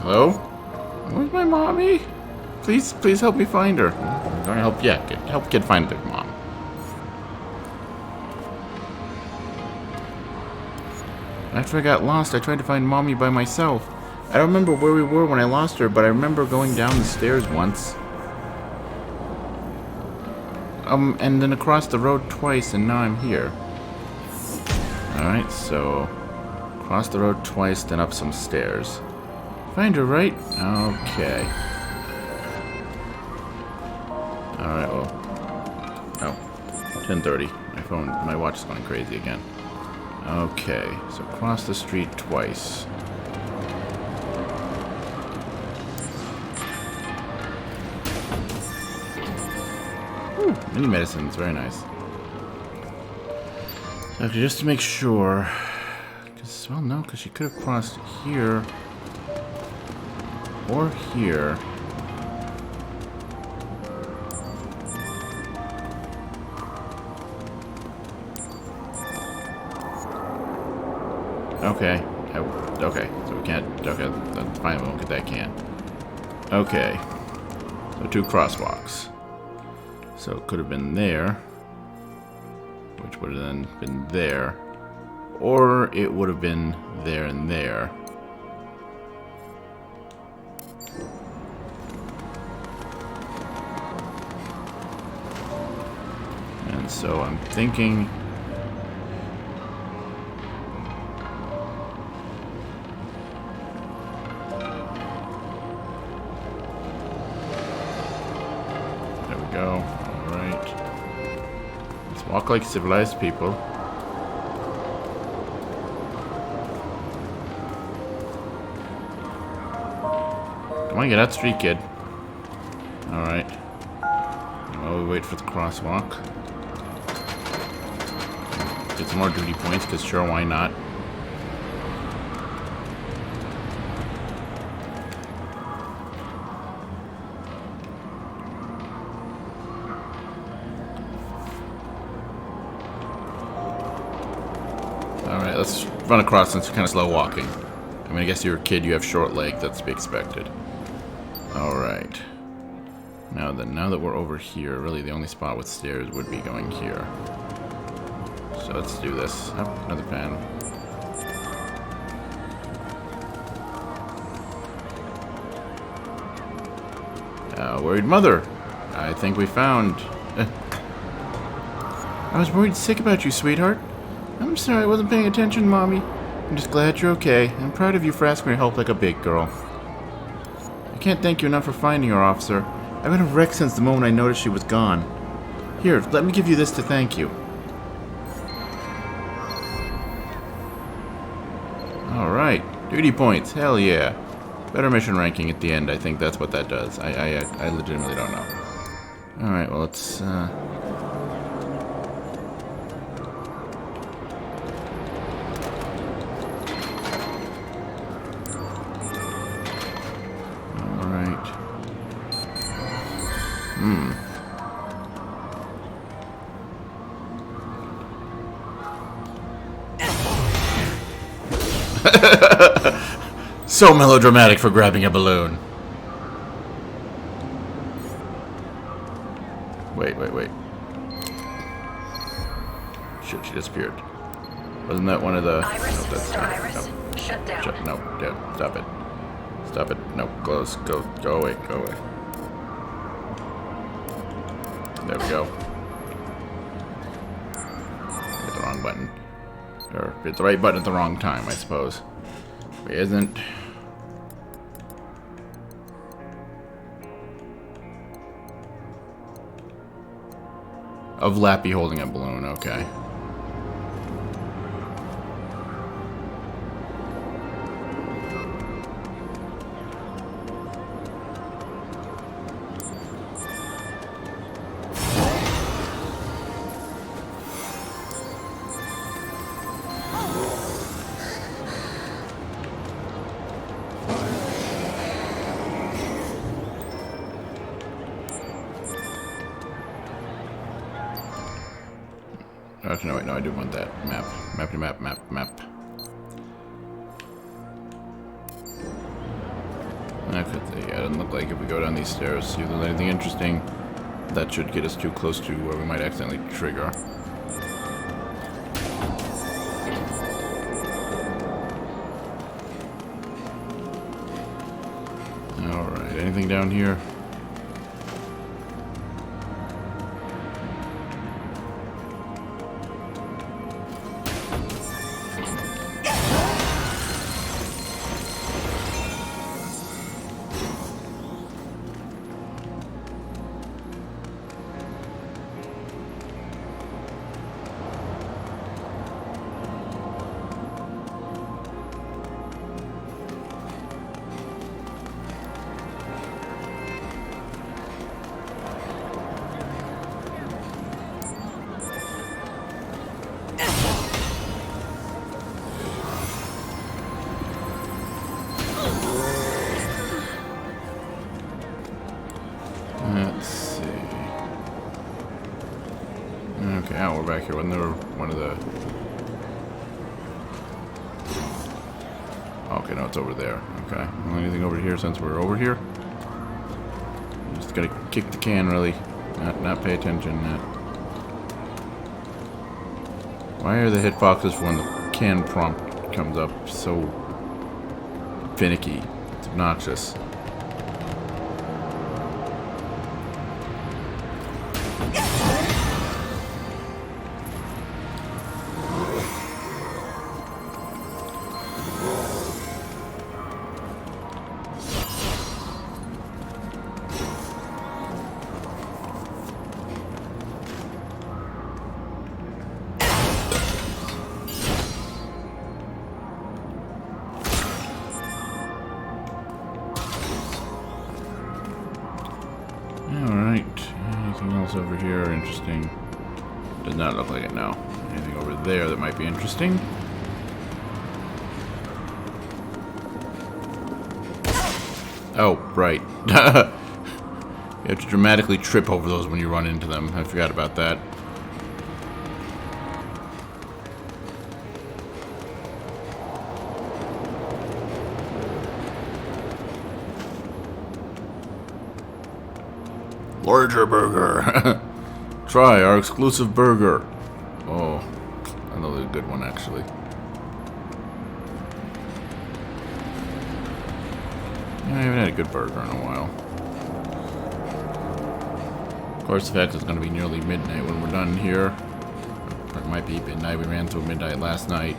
Hello? Where's my mommy? Please help me find her. I'm gonna help, yeah, help kid find their mom. After I got lost, I tried to find mommy by myself. I don't remember where we were when I lost her, but I remember going down the stairs once. And then across the road twice, and now I'm here. Alright, so cross the road twice, then up some stairs. Find her, right? Okay. Alright, well. Oh. 10:30. My watch is going crazy again. Okay, so cross the street twice. Whew, mini medicines, very nice. Okay, just to make sure. Well, no, because she could have crossed here. Or here. Okay. Okay, so we can't. Okay, that's fine. We won't get that can. Okay. So 2 crosswalks. So it could have been there. Which would have then been there. Or it would have been there and there. And so I'm thinking... go. Alright. Let's walk like civilized people. Come on, get out, street kid. Alright. While we wait for the crosswalk. Get some more duty points, because sure, why not? Alright, let's run across since we're kind of slow walking. I mean, I guess you're a kid, you have short legs, that's to be expected. Alright. Now that we're over here, really the only spot with stairs would be going here. So let's do this. Oh, another panel. Worried mother. I think we found... I was worried sick about you, sweetheart. I'm sorry I wasn't paying attention, Mommy. I'm just glad you're okay. I'm proud of you for asking me to help like a big girl. I can't thank you enough for finding her, officer. I've been a wreck since the moment I noticed she was gone. Here, let me give you this to thank you. Alright, duty points, hell yeah. Better mission ranking at the end, I think that's what that does. I legitimately don't know. Alright, well let's, Alright. So melodramatic for grabbing a balloon. Wait. Shit, she disappeared. Wasn't that one of the... Iris, no, that's Star Iris, shut down. No, yeah, stop it. Stop it. No, close. Go away. Go away. There we go. Hit the wrong button. Or hit the right button at the wrong time, I suppose. But it isn't. Of Lappy holding a balloon, okay. Actually, no, wait, no, I do want that. Map. Okay, yeah, it doesn't look like if we go down these stairs, see if there's anything interesting, that should get us too close to where we might accidentally trigger. Alright, anything down here? Let's see. Okay, we're back here. Wasn't there one of the... Okay, no, it's over there. Okay. Well, anything over here since we're over here? Just gotta kick the can, really. Not pay attention. Why are the hitboxes for when the can prompt comes up so finicky? It's obnoxious. Alright. Anything else over here interesting? Does not look like it now. Anything over there that might be interesting? Oh, right. You have to dramatically trip over those when you run into them. I forgot about that. Larger burger. Try our exclusive burger. Oh, another good one actually. I haven't had a good burger in a while. Of course, the fact it's going to be nearly midnight when we're done here. It might be midnight. We ran through midnight last night.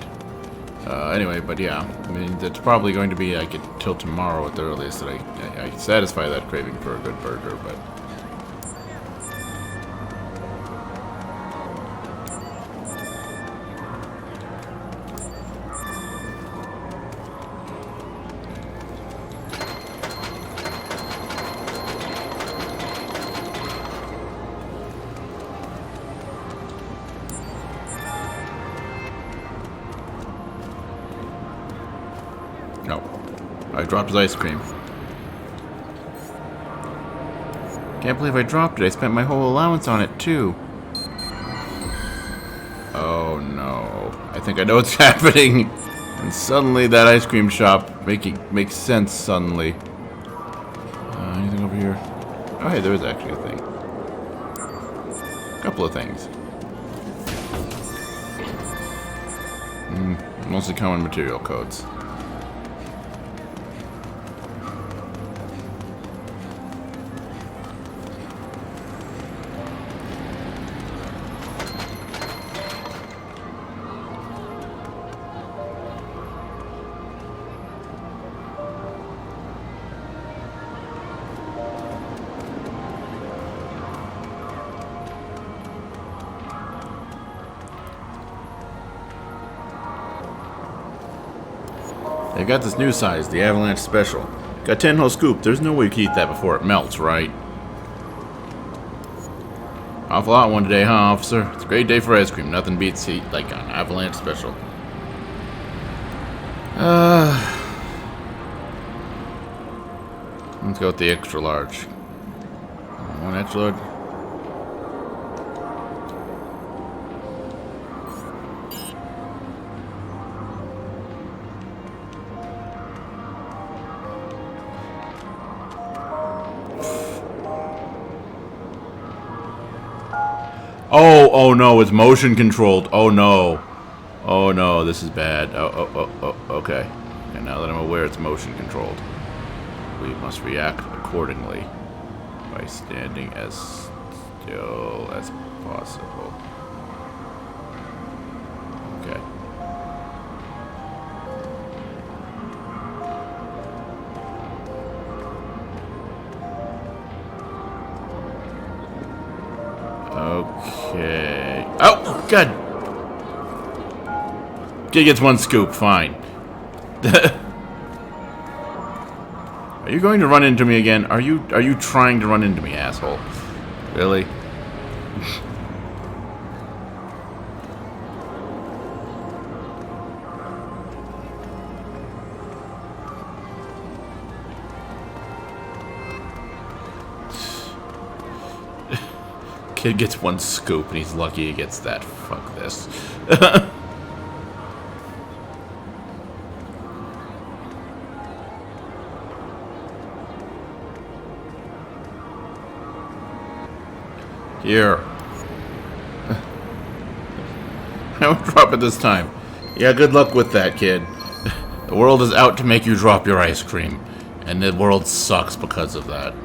Anyway, but yeah, I mean, it's probably going to be like till tomorrow at the earliest that I satisfy that craving for a good burger, but. No. I dropped his ice cream. Can't believe I dropped it. I spent my whole allowance on it, too. Oh, no. I think I know what's happening. And suddenly that ice cream shop makes sense suddenly. Anything over here? Oh, hey, there is actually a thing. A couple of things. Mostly common material codes. They've got this new size, the Avalanche Special. Got 10 whole scoop. There's no way you can eat that before it melts, right? Awful hot one today, huh, officer? It's a great day for ice cream. Nothing beats heat like an Avalanche Special. Let's go with the extra large. One extra large. Oh no, it's motion controlled. Oh no. Oh no, this is bad. Oh, okay. And now that I'm aware it's motion controlled, we must react accordingly by standing as still as possible. Okay. Okay. Oh, God. Kid gets one scoop. Fine. Are you going to run into me again? Are you trying to run into me, asshole? Really? Kid gets one scoop and he's lucky he gets that. Fuck this. Here. I won't drop it this time. Yeah, good luck with that, kid. The world is out to make you drop your ice cream. And the world sucks because of that.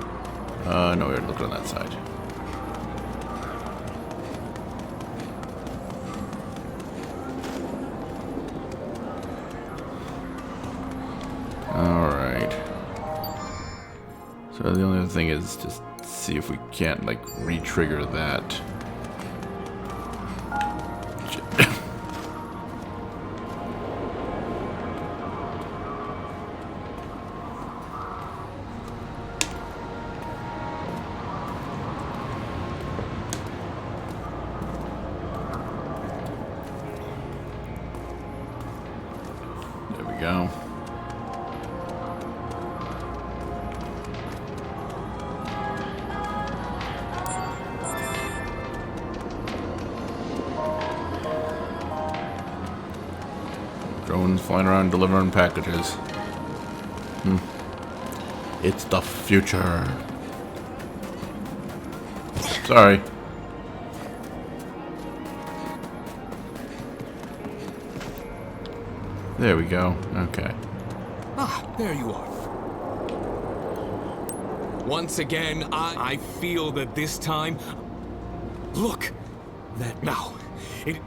No, we're looking on that side. Alright. So the only other thing is just see if we can't, like, re-trigger that. go. Drones flying around delivering packages. It's the future. Sorry. There we go. Okay. Ah, there you are. Once again, I feel that this time... Look! That now. It...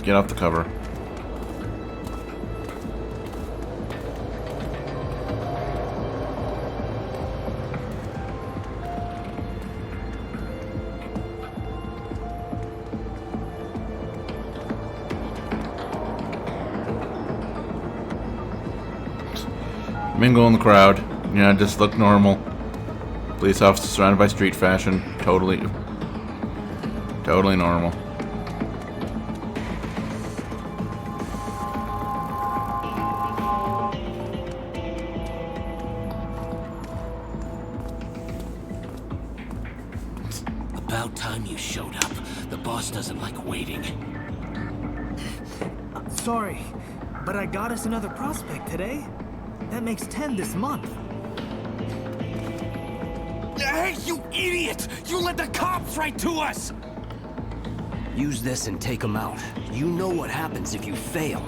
Get off the cover. Mingle in the crowd. Yeah, just look normal. Police officer surrounded by street fashion. Totally normal. About time you showed up. The boss doesn't like waiting. Sorry, but I got us another prospect today. That makes 10 this month. Hey, you idiot! You led the cops right to us! Use this and take them out. You know what happens if you fail.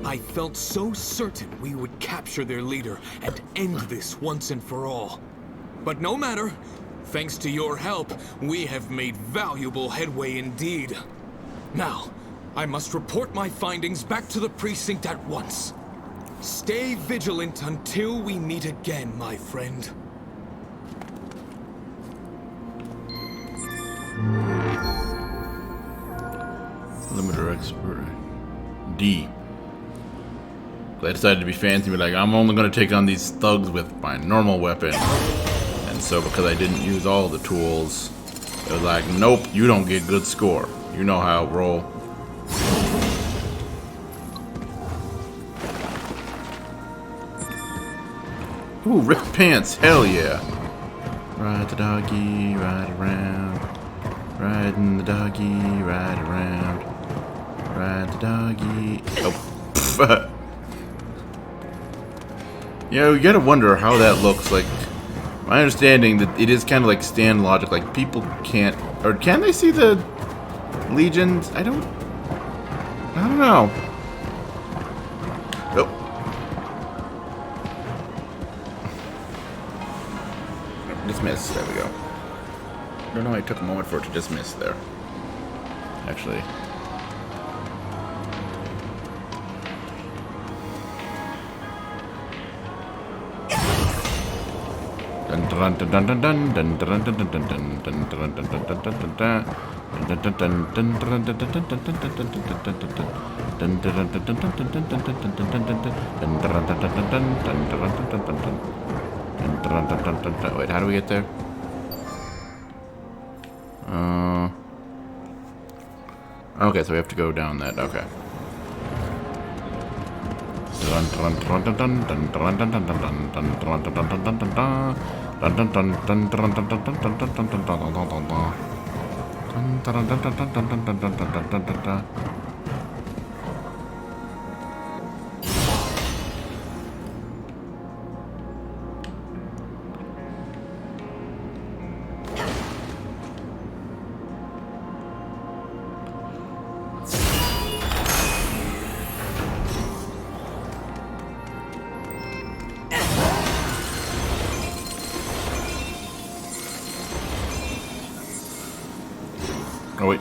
I felt so certain we would capture their leader and end this once and for all. But no matter. Thanks to your help, we have made valuable headway indeed. Now, I must report my findings back to the precinct at once. Stay vigilant until we meet again, my friend. Limiter expert. D. I decided to be fancy, but like, I'm only going to take on these thugs with my normal weapon. And so because I didn't use all the tools, it was like, nope, you don't get good score. You know how it roll. Ooh, ripped pants, hell yeah. Ride the doggy, ride around. Riding the doggy, ride around. Ride the doggy. Oh, you know, you gotta wonder how that looks. Like, my understanding that it is kind of like stand logic. Like, people can't, or can they see the legions? I don't know. Oh. Dismiss. There we go. don't know, I took a moment for it to dismiss there. Actually. Wait, how do we get there? Okay, so we have to go down that. Okay. Oh, wait.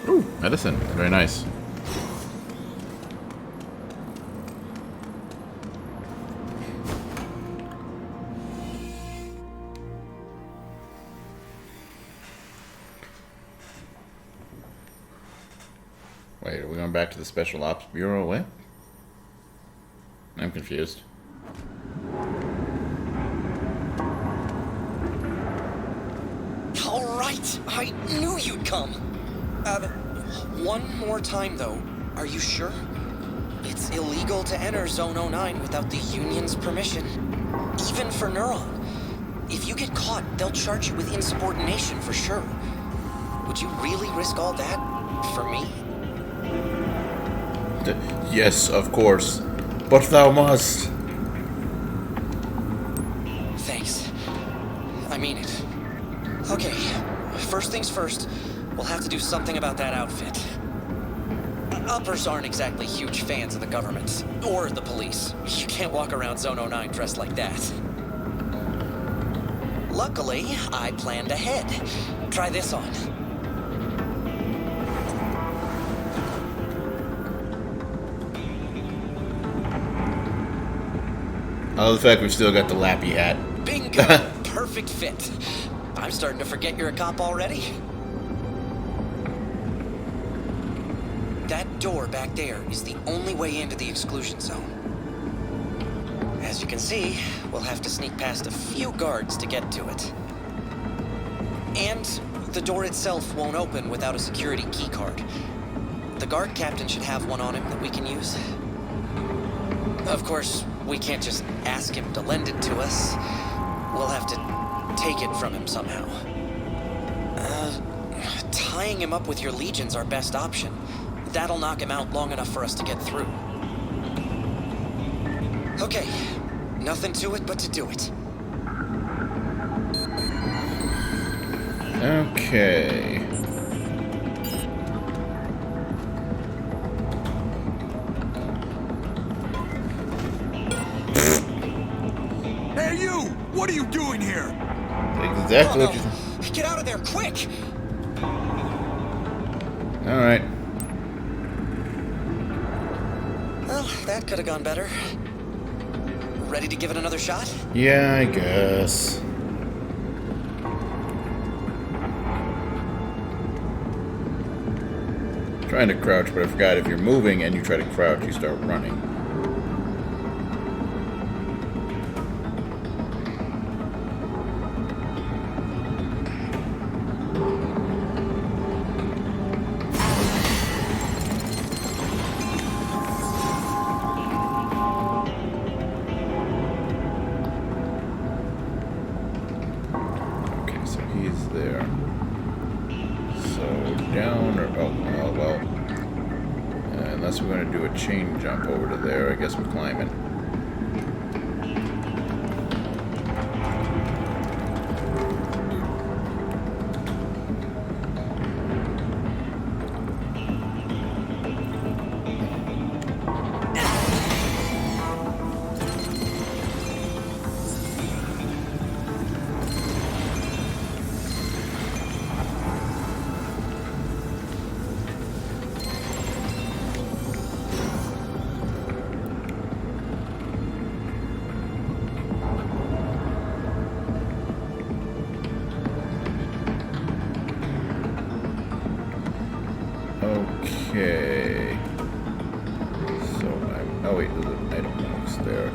Ooh, medicine. Very nice. Wait, are we going back to the Special Ops Bureau? What? I'm confused. All right, I knew you'd come. One more time though, are you sure? It's illegal to enter Zone 09 without the Union's permission. Even for Neuron. If you get caught, they'll charge you with insubordination for sure. Would you really risk all that for me? Yes, of course. But thou must. Thanks. I mean it. Okay, first things first, we'll have to do something about that outfit. Uppers aren't exactly huge fans of the government, or the police. You can't walk around Zone 09 dressed like that. Luckily, I planned ahead. Try this on. I love the fact we've still got the lappy hat. Bingo! Perfect fit. I'm starting to forget you're a cop already. That door back there is the only way into the exclusion zone. As you can see, we'll have to sneak past a few guards to get to it. And the door itself won't open without a security key card. The guard captain should have one on him that we can use. Of course, we can't just ask him to lend it to us. We'll have to take it from him somehow. Tying him up with your legions our best option. That'll knock him out long enough for us to get through. Okay, nothing to it but to do it. Okay. Hey, you! What are you doing here? Exactly what you... Get out of there, quick! Alright. Well, that could have gone better. Ready to give it another shot? Yeah, I guess. Trying to crouch, but I forgot if you're moving and you try to crouch, you start running. There. So down or oh well. Unless we're going to do a chain jump over to there, I guess we're climbing. Oh wait, there's an item box there.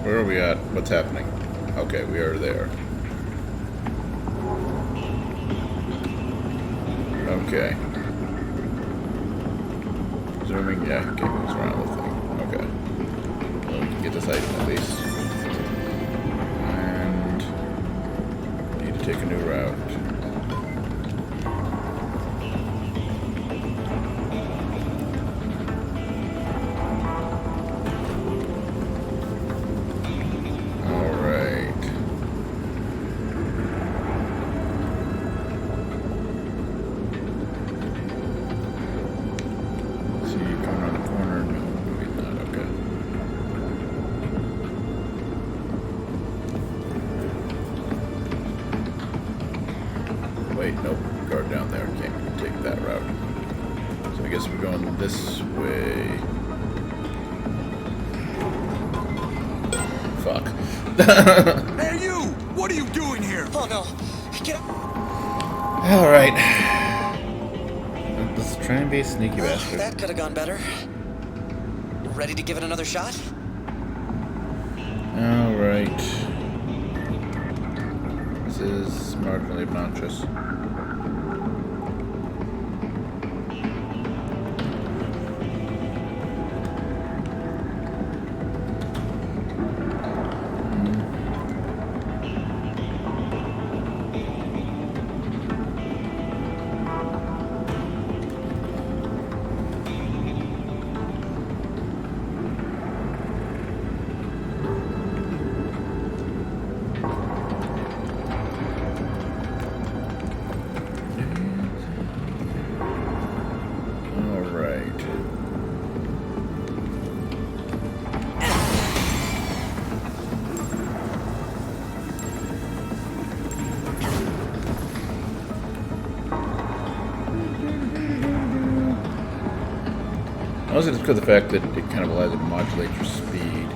Where are we at? What's happening? Okay, we are there. Okay. Zooming, yeah, okay, moves around the thing. Okay. Well, we can get this item at least. And need to take a new route. Wait, nope. Guard down there. Can't take that route. So I guess we're going this way. Fuck. Hey, you! What are you doing here? Oh no! Get up! Alright. Let's try and be a sneaky bastard. That could have gone better. Ready to give it another shot? Alright. This is marginally obnoxious. Mostly just because of the fact that it kind of allows you to modulate your speed.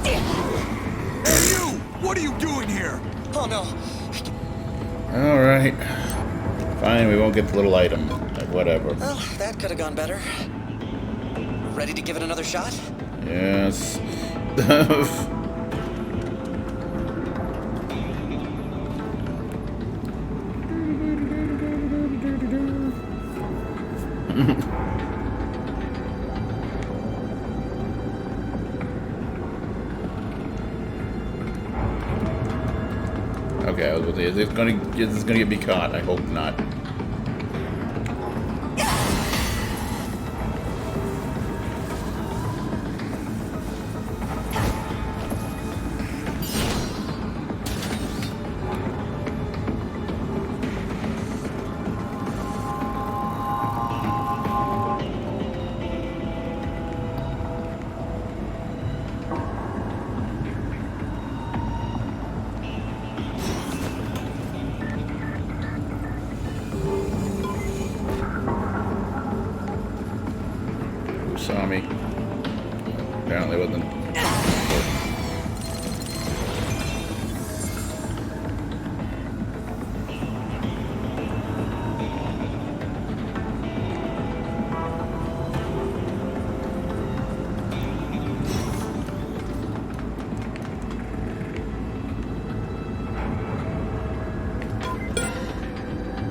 Hey, you! What are you doing here? Oh no! Alright. Fine, we won't get the little item. Like, whatever. Well, that could have gone better. Ready to give it another shot? Yes. Okay, I was going to say, is this gonna get me caught? I hope not. me. Apparently it wasn't.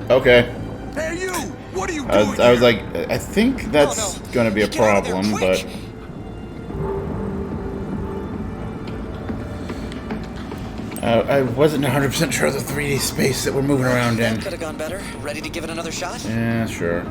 Okay. Hey, you! What are you doing? I was like, I think that's going to be a problem, but I wasn't 100% sure of the 3D space that we're moving around in. Could have gone better. Ready to give it another shot? Yeah, sure.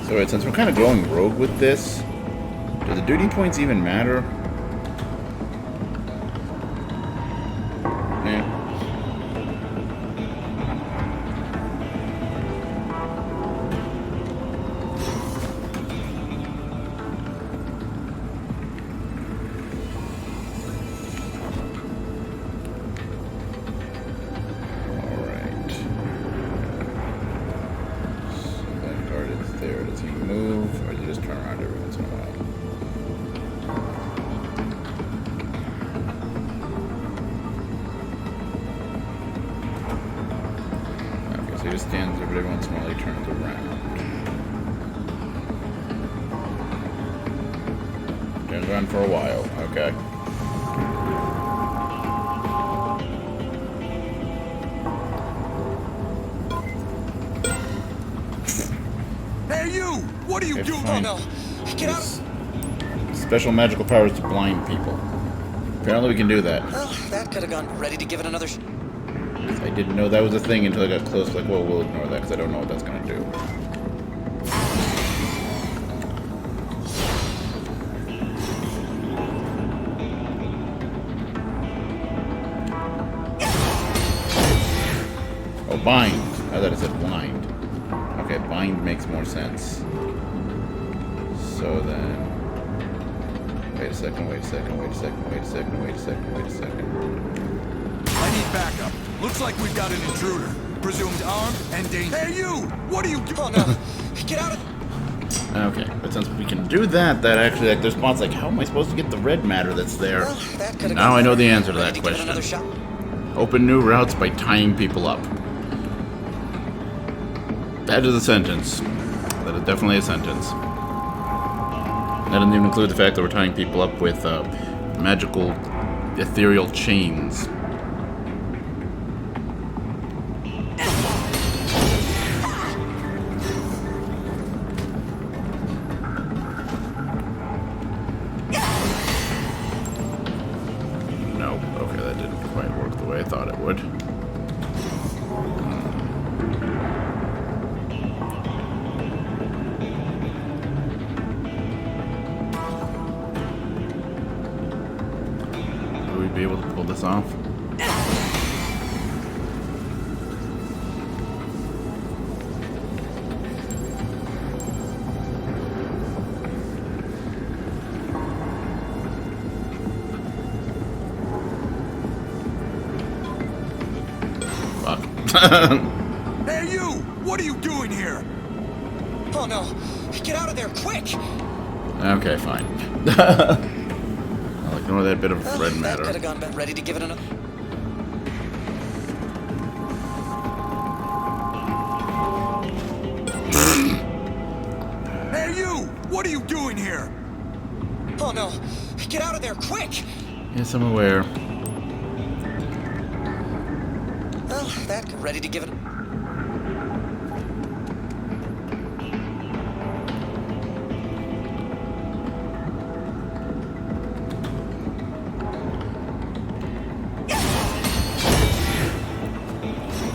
So wait, since we're kind of going rogue with this, do the duty points even matter? Yeah. He just stands there, but every once in a while he turns around. Turns around for a while, okay. Hey, you! What are you doing? Fine. Oh no! Get out! Special magical powers to blind people. Apparently we can do that. Well, that could have gone. Ready to give it another I didn't know that was a thing until I got close. Like, well, we'll ignore that because I don't know what that's going to do. Oh, bind. I thought it said blind. Okay, bind makes more sense. So then... Wait a second, wait a second, wait a second, wait a second, wait a second, wait a second. I need backup. Looks like we've got an intruder. Presumed armed and dangerous. Hey, you! What are you doing? Oh, no. Get out of... Okay, but since we can do that, that actually, like, the response, like, how am I supposed to get the red matter that's there? Well, that could have Now I know the answer to Ready that to give it another question. shot? Open new routes by tying people up. That is a sentence. That is definitely a sentence. That doesn't even include the fact that we're tying people up with magical, ethereal chains. No, okay, that didn't quite work the way I thought it would. Will we be able to pull this off? Hey, you! What are you doing here? Oh no! Get out of there, quick! Okay, fine. I'll ignore that bit of red That matter. could have gone better. Ready to give it another... Hey, you! What are you doing here? Oh no! Get out of there, quick! Yes, I'm aware. Well, that... Ready to give it...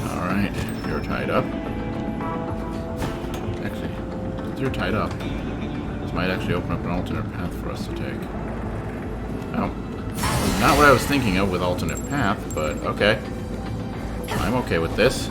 Alright, you're tied up. Actually, since you're tied up, this might actually open up an alternate path for us to take. Oh. Not what I was thinking of with alternate path, but okay. I'm okay with this.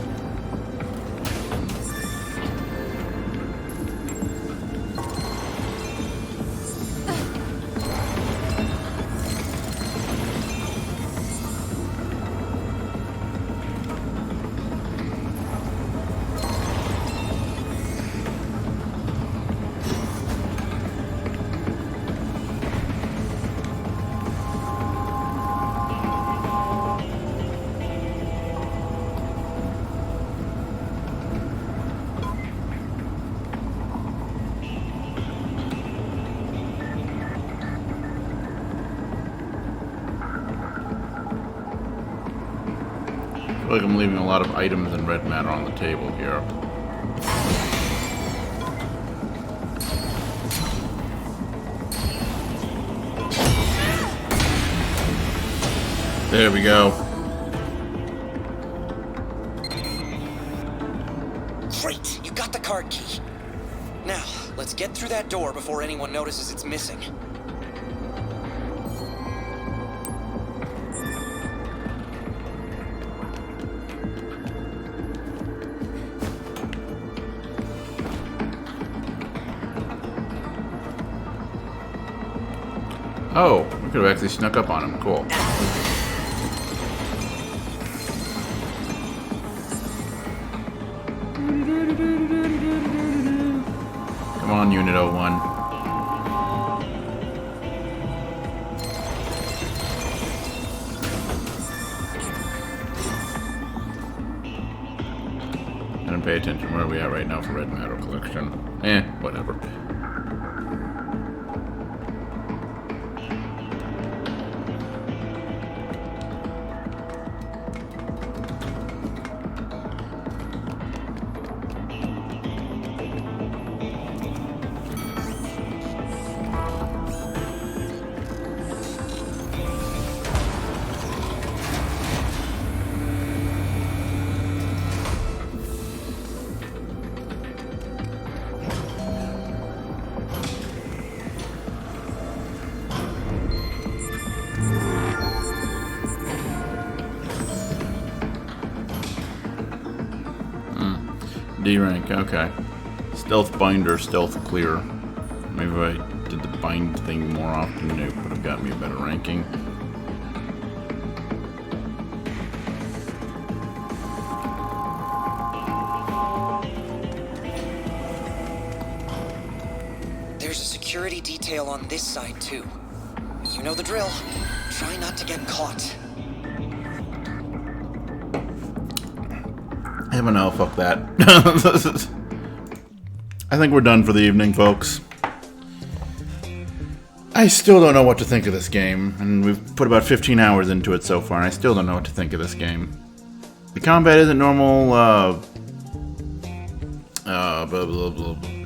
I feel like I'm leaving a lot of items and red matter on the table here. There we go. Great! You got the card key. Now, let's get through that door before anyone notices it's missing. Oh, we could have actually snuck up on him. Cool. Come on, Unit 01. I didn't pay attention. Where are we at right now for red matter collection? Whatever. D rank, okay. Stealth binder, stealth clear. Maybe if I did the bind thing more often, it would have gotten me a better ranking. There's a security detail on this side, too. You know the drill. Try not to get caught. No, fuck that. I think we're done for the evening, folks. I still don't know what to think of this game, and we've put about 15 hours into it so far, and I still don't know what to think of this game. The combat isn't normal,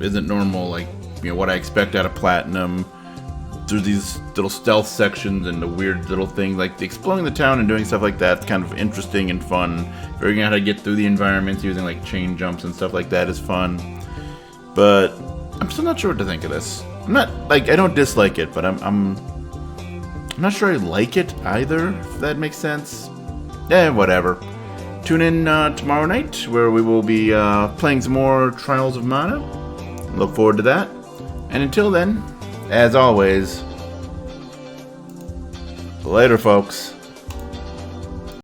isn't normal, like, you know, what I expect out of Platinum. Through these little stealth sections and the weird little things, like exploring the town and doing stuff like that, kind of interesting and fun. Figuring out how to get through the environments using like chain jumps and stuff like that is fun. But I'm still not sure what to think of this. I'm not like, I don't dislike it, but I'm not sure I like it either, if that makes sense. Whatever. Tune in tomorrow night where we will be playing some more Trials of Mana. Look forward to that. And until then, as always, later, folks.